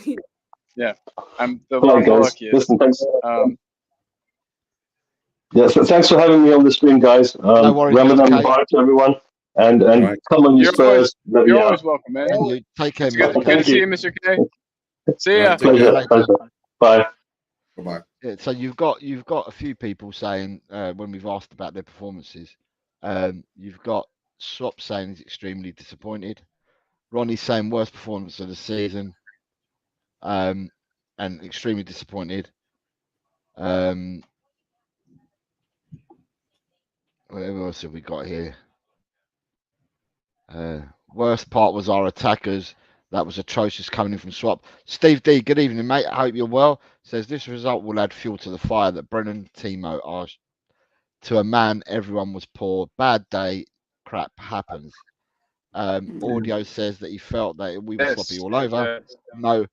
B: Yeah. I'm the
G: All right, guys.
B: luckiest.
G: Listen, thanks.
A: Yeah,
G: so thanks for having me on the stream, guys.
A: No worries,
G: Ramadan
A: Mr. K.
G: Mubarak to everyone, and
C: Right.
G: come on, you
B: You're
G: Spurs. Let me
B: You're
G: out.
B: always welcome, man.
A: And you take care,
B: It's good,
A: Mr. K.
B: good to
G: Thank
B: see
G: you.
B: you, Mr. K. See
C: All
B: ya.
C: right, take
G: Pleasure.
A: later.
G: Pleasure. Bye.
C: Bye-bye.
A: Yeah, so you've got a few people saying when we've asked about their performances, you've got Swap saying he's extremely disappointed. Ronnie's saying worst performance of the season, and extremely disappointed. Whatever else have we got here? Worst part was our attackers. That was atrocious coming in from Swap. Steve D, good evening, mate. I hope you're well. Says this result will add fuel to the fire that Brennan, Timo are to a man. Everyone was poor. Bad day. Crap happens. Audio says that he felt that we were sloppy all over.
B: Yes.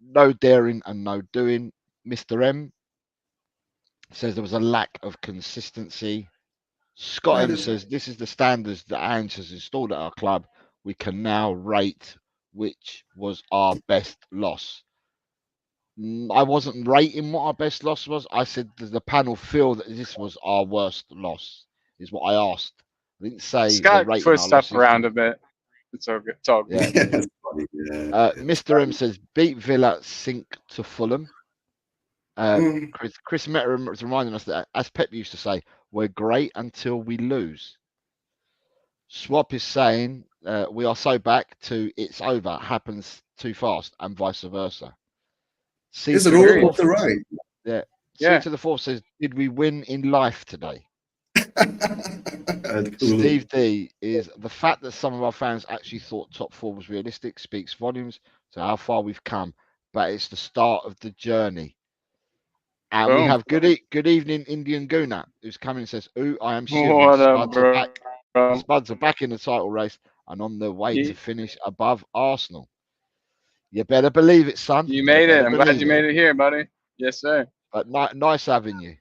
A: No daring and no doing. Mr. M says there was a lack of consistency. Scott
C: That
A: M
C: is
A: says this is the standards that Ange has installed at our club. We can now rate which was our best loss. I wasn't rating what our best loss was. I said, does the panel feel that this was our worst loss? Is what I asked. I didn't say we're
B: Scott
A: rating
B: puts
A: our
B: stuff
A: losses.
B: around a bit. It's all good. It's all good.
A: Yeah.
C: That's funny. Yeah.
A: Mr. M says beat Villa, sink to Fulham.
C: Mm.
A: Chris Meta is reminding us that, as Pep used to say, we're great until we lose. Swap is saying we are so back to it's over, happens too fast, and vice versa. C
C: It's
A: to
C: a
A: the
C: roller
A: fourth,
C: coaster ride.
A: yeah.
B: Yeah.
A: C to the fourth says, did we win in life today?
C: That's cool.
A: Steve D is the fact that some of our fans actually thought top four was realistic speaks volumes to how far we've come, but it's the start of the journey. And we
B: Boom.
A: have good evening, Indian Guna, who's coming and says, ooh, I am shivering.
B: What up,
A: Spuds are back in the title race and on their way
B: Ye-
A: to finish above Arsenal. You better believe it, son.
B: You made it.
A: better
B: I'm glad
A: believe
B: you made it here, buddy. Yes, sir.
A: But nice having you.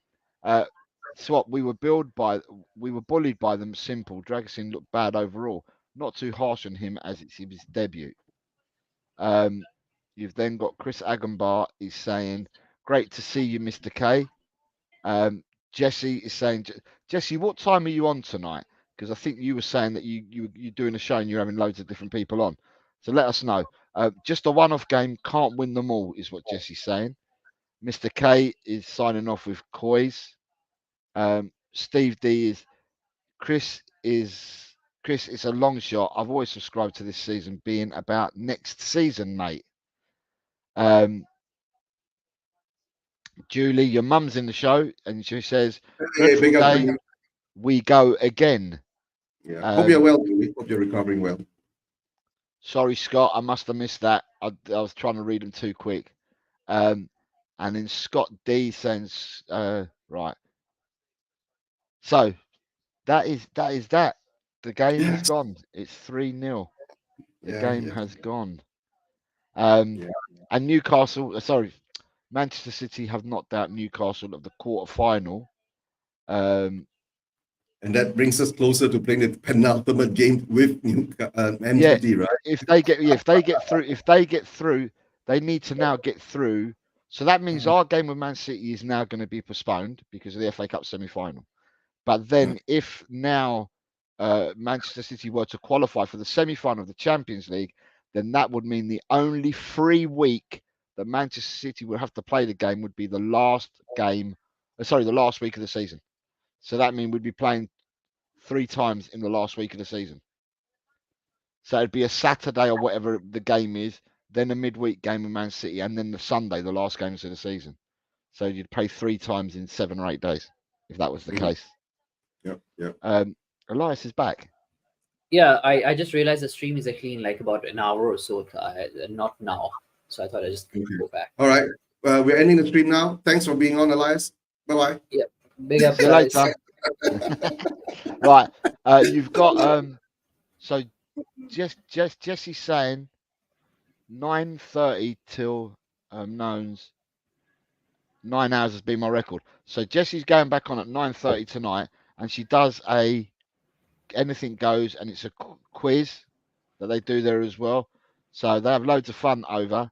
A: Swap, we were bullied by them. Simple. Dragosin looked bad overall. Not too harsh on him as it's his debut. You've then got Chris Agambar is saying, great to see you, Mr. K. Jesse is saying, Jesse, what time are you on tonight? Because I think you were saying that you're doing a show and you're having loads of different people on. So let us know. Just a one-off game, can't win them all, is what Jesse's saying. Mr. K is signing off with Coys. Steve D is Chris. It's a long shot. I've always subscribed to this season being about next season, mate. Julie, your mum's in the show, and she says,
C: Hey,
A: "Dreadful
C: big up to
A: day,
C: you.
A: we go again."
C: Yeah. Hope you're well, Julie. Hope you're recovering well.
A: Sorry, Scott, I must have missed that. I was trying to read them too quick. And then Scott D sends right. So that is that. The game has gone. It's 3-0. The game has gone. And Newcastle, sorry, Manchester City have knocked out Newcastle of the quarter final.
C: And that brings us closer to playing the penultimate game with Man City, right?
A: If they get through, they need to now get through. So that means our game with Man City is now going to be postponed because of the FA Cup semi-final. But then, if now Manchester City were to qualify for the semi-final of the Champions League, then that would mean the only free week that Manchester City would have to play the game would be the last game. The last week of the season. So that means we'd be playing 3 times in the last week of the season. So it'd be a Saturday or whatever the game is, then a midweek game with Man City, and then the Sunday, the last games of the season. So you'd play 3 times in 7 or 8 days, if that was the case.
C: Yeah.
A: Elias is back.
D: Yeah, I just realized the stream is actually in like about an hour or so, not now. So I thought I'd just go back.
C: All right. We're ending the stream now. Thanks for being on, Elias. Bye-bye.
D: Yeah, big up,
A: See you
D: guys.
A: later. Right. You've got so Jesse's saying 9:30 till Knowns. 9 hours has been my record. So Jesse's going back on at 9:30 tonight, and she does a anything goes, and it's a quiz that they do there as well. So they have loads of fun over.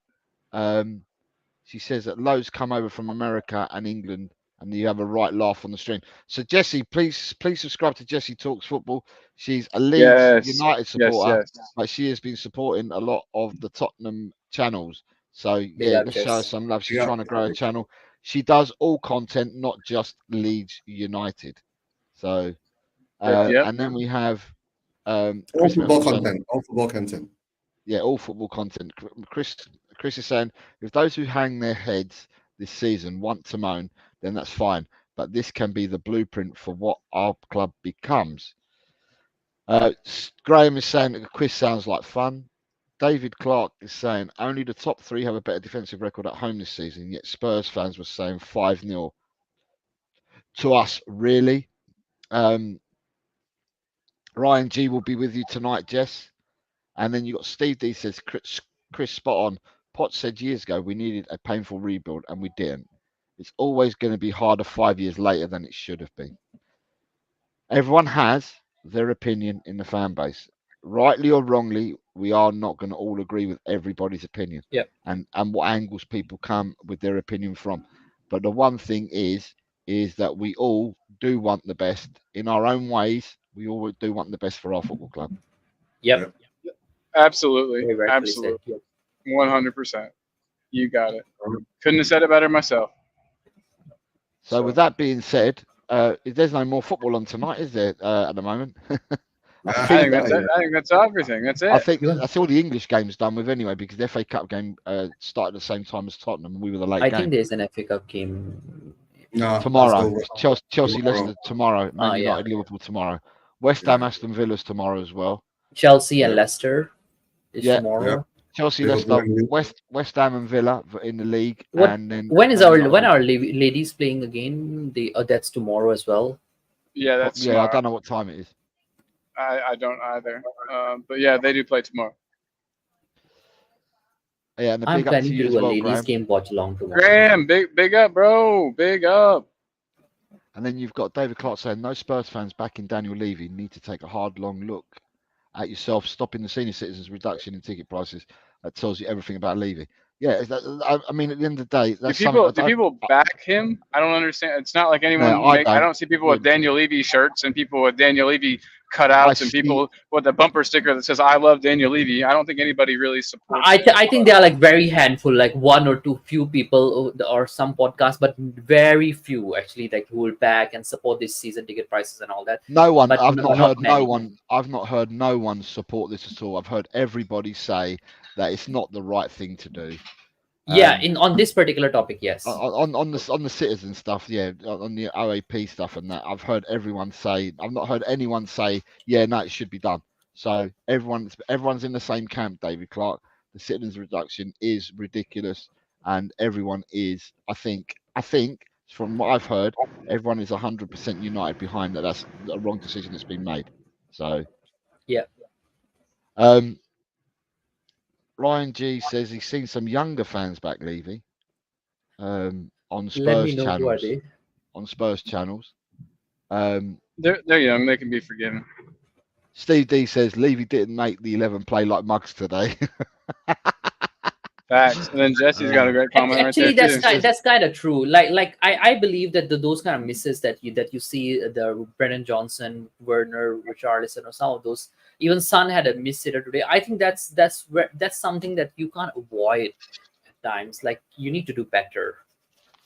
A: She says that loads come over from America and England, and you have a right laugh on the stream. So Jesse, please subscribe to Jesse Talks Football. She's a Leeds United supporter, but she has been supporting a lot of the Tottenham channels. So yeah, let's show her some love. She's trying to grow a channel. She does all content, not just Leeds United. So and then we have
C: all football content.
A: Yeah, all football content. Chris is saying if those who hang their heads this season want to moan, then that's fine. But this can be the blueprint for what our club becomes. Graham is saying that the quiz sounds like fun. David Clark is saying only the top 3 have a better defensive record at home this season, yet Spurs fans were saying 5-0 to us, really. Ryan G will be with you tonight, Jess. And then you got Steve D says, Chris, spot on. Potts said years ago we needed a painful rebuild, and we didn't. It's always going to be harder 5 years later than it should have been. Everyone has their opinion in the fan base. Rightly or wrongly, we are not going to all agree with everybody's opinion.
D: Yep.
A: And what angles people come with their opinion from. But the one thing is that we all do want the best in our own ways. We all do want the best for our football club.
D: Yep.
B: Absolutely. Absolutely. 100%. You got it. Couldn't have said it better myself.
A: So with that being said, there's no more football on tonight, is there, at the moment?
B: I think that's everything. That's it.
A: I think that's all the English games done with anyway, because the FA Cup game started at the same time as Tottenham, and we were the late game.
D: I think there's an FA Cup game
A: tomorrow. Chelsea Leicester tomorrow. Man United Liverpool tomorrow. West Ham Aston Villa's tomorrow as well.
D: Chelsea and Leicester is tomorrow.
A: Yeah. Chelsea, Leicester, West Ham and Villa in the league. And then
D: when are ladies playing again? That's tomorrow as well.
B: Yeah, that's tomorrow.
A: I don't know what time it is.
B: I don't either. But yeah, they do play tomorrow.
A: Yeah, and
D: I'm planning to do a ladies game watch along tomorrow.
B: Graham, big up, bro. Big up.
A: And then you've got David Clark saying no Spurs fans backing Daniel Levy need to take a hard, long look at yourself, stopping the senior citizens reduction in ticket prices. That tells you everything about Levy. Yeah, I mean, at the end of the day, that's
B: do people back him? I don't understand. It's not like anyone. I don't see people with Daniel Levy shirts and people with Daniel Levy cutouts and people with a bumper sticker that says "I love Daniel Levy." I don't think anybody really supports.
D: I think they are like very handful, like one or two few people or some podcasts, but very few actually, like who will back and support this season ticket prices and all that.
A: No one. I've not heard no one support this at all. I've heard everybody say that it's not the right thing to do.
D: Yeah, on this particular topic, yes.
A: On the citizen stuff, yeah, on the OAP stuff and that, I've heard everyone say. I've not heard anyone say, yeah, no, it should be done. So everyone's in the same camp. David Clark, the citizens reduction is ridiculous, and everyone is. I think from what I've heard, everyone is 100% united behind that. That's a wrong decision that's been made. So
D: yeah.
A: Ryan G says he's seen some younger fans back, Levy, on Spurs
D: Let me know
A: channels.
D: who are they?
A: On Spurs channels.
B: They're young. They can be forgiven.
A: Steve D says Levy didn't make the 11 play like mugs today.
B: Facts. And then Jesse's got a great comment
D: actually,
B: right there.
D: Actually, that's kind of true. Like I believe that those kind of misses that you see, the Brennan Johnson, Werner, Richarlison, or some of those. Even Son had a miss hitter today. I think that's something that you can't avoid at times. Like you need to do better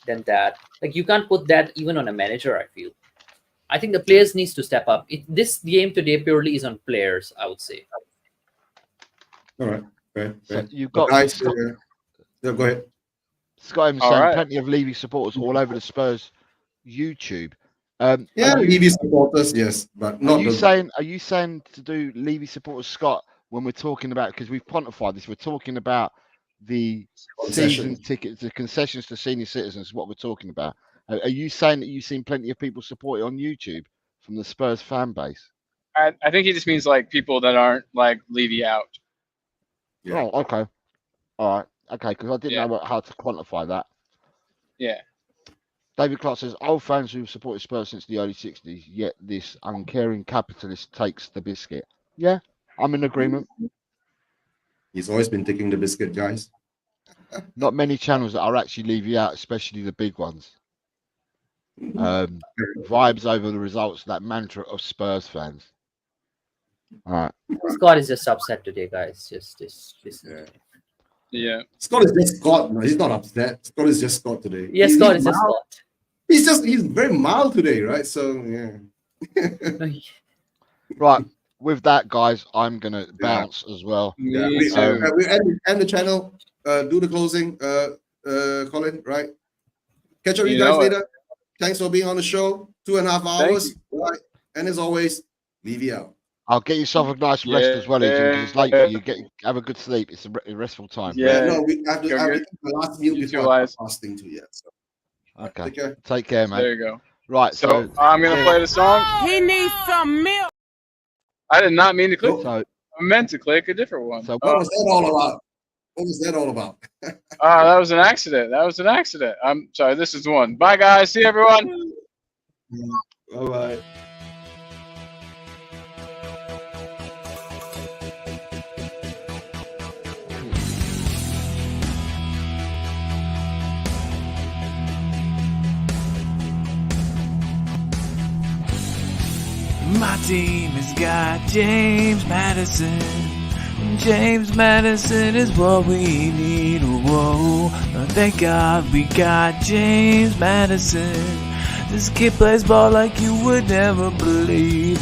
D: than that. Like you can't put that even on a manager. I feel. I think the players needs to step up. This game today purely is on players, I would say.
C: All right, Fair,
A: So
C: fair.
A: you've
C: But
A: got
C: guys,
A: Scott,
C: yeah, go ahead.
A: Scott Evans
B: All
A: saying
B: right.
A: plenty of Levy supporters all over the Spurs YouTube.
C: Yeah,
A: Are you
C: Levy supporters, yes, but
A: are
C: not
A: you
C: the
A: saying to do Levy supporters, Scott, when we're talking about, because we've quantified this, we're talking about the season
C: concession.
A: tickets, the concessions to senior citizens, what we're talking about. Are you saying that you've seen plenty of people support it on YouTube from the Spurs fan base?
B: I think he just means like people that aren't like Levy out.
C: Yeah.
A: Oh, okay. All right. Okay, because I didn't
B: Yeah.
A: know how to quantify that.
B: Yeah.
A: David Clark says, old fans who've supported Spurs since the early 60s, yet this uncaring capitalist takes the biscuit. Yeah, I'm in agreement.
C: He's always been taking the biscuit, guys.
A: Not many channels that are actually leaving out, especially the big ones. Vibes over the results, that mantra of Spurs fans. All right.
D: Scott is just upset today, guys. Just listen.
C: Yeah.
B: Yeah.
C: Scott is just Scott. No, he's not upset. Scott is just Scott today.
D: Yes, Scott is just
C: mild.
D: Scott.
C: He's very mild today, right? So yeah.
A: Right. With that, guys, I'm gonna bounce as well.
C: Yeah,
B: Me too.
C: we end the channel. Do the closing. Colin, right? Catch up with you guys
B: know it.
C: later. Thanks for being on the show. 2.5 hours. Right. And as always, leave you out.
A: I'll get yourself a nice rest as well, Adrian, because it's late for you. Have a good sleep. It's a restful time.
B: Yeah.
C: No, we have to
B: Go
C: have
B: good.
C: the last meal
B: You too,
C: before I
B: Wise.
C: start fasting too. Yeah. So
A: Okay.
C: take care.
A: Take care, man.
B: There you go.
A: Right.
B: So I'm gonna play the song.
F: He needs some milk.
B: I did not mean to click.
A: So
B: I meant to click a different one.
A: So
C: What was that all about? What was that all about?
B: That was an accident. That was an accident. I'm sorry. This is the one. Bye, guys. See everyone.
C: Bye bye.
I: My team has got James Madison. James Madison is what we need. Whoa, thank God we got James Madison. This kid plays ball like you would never believe.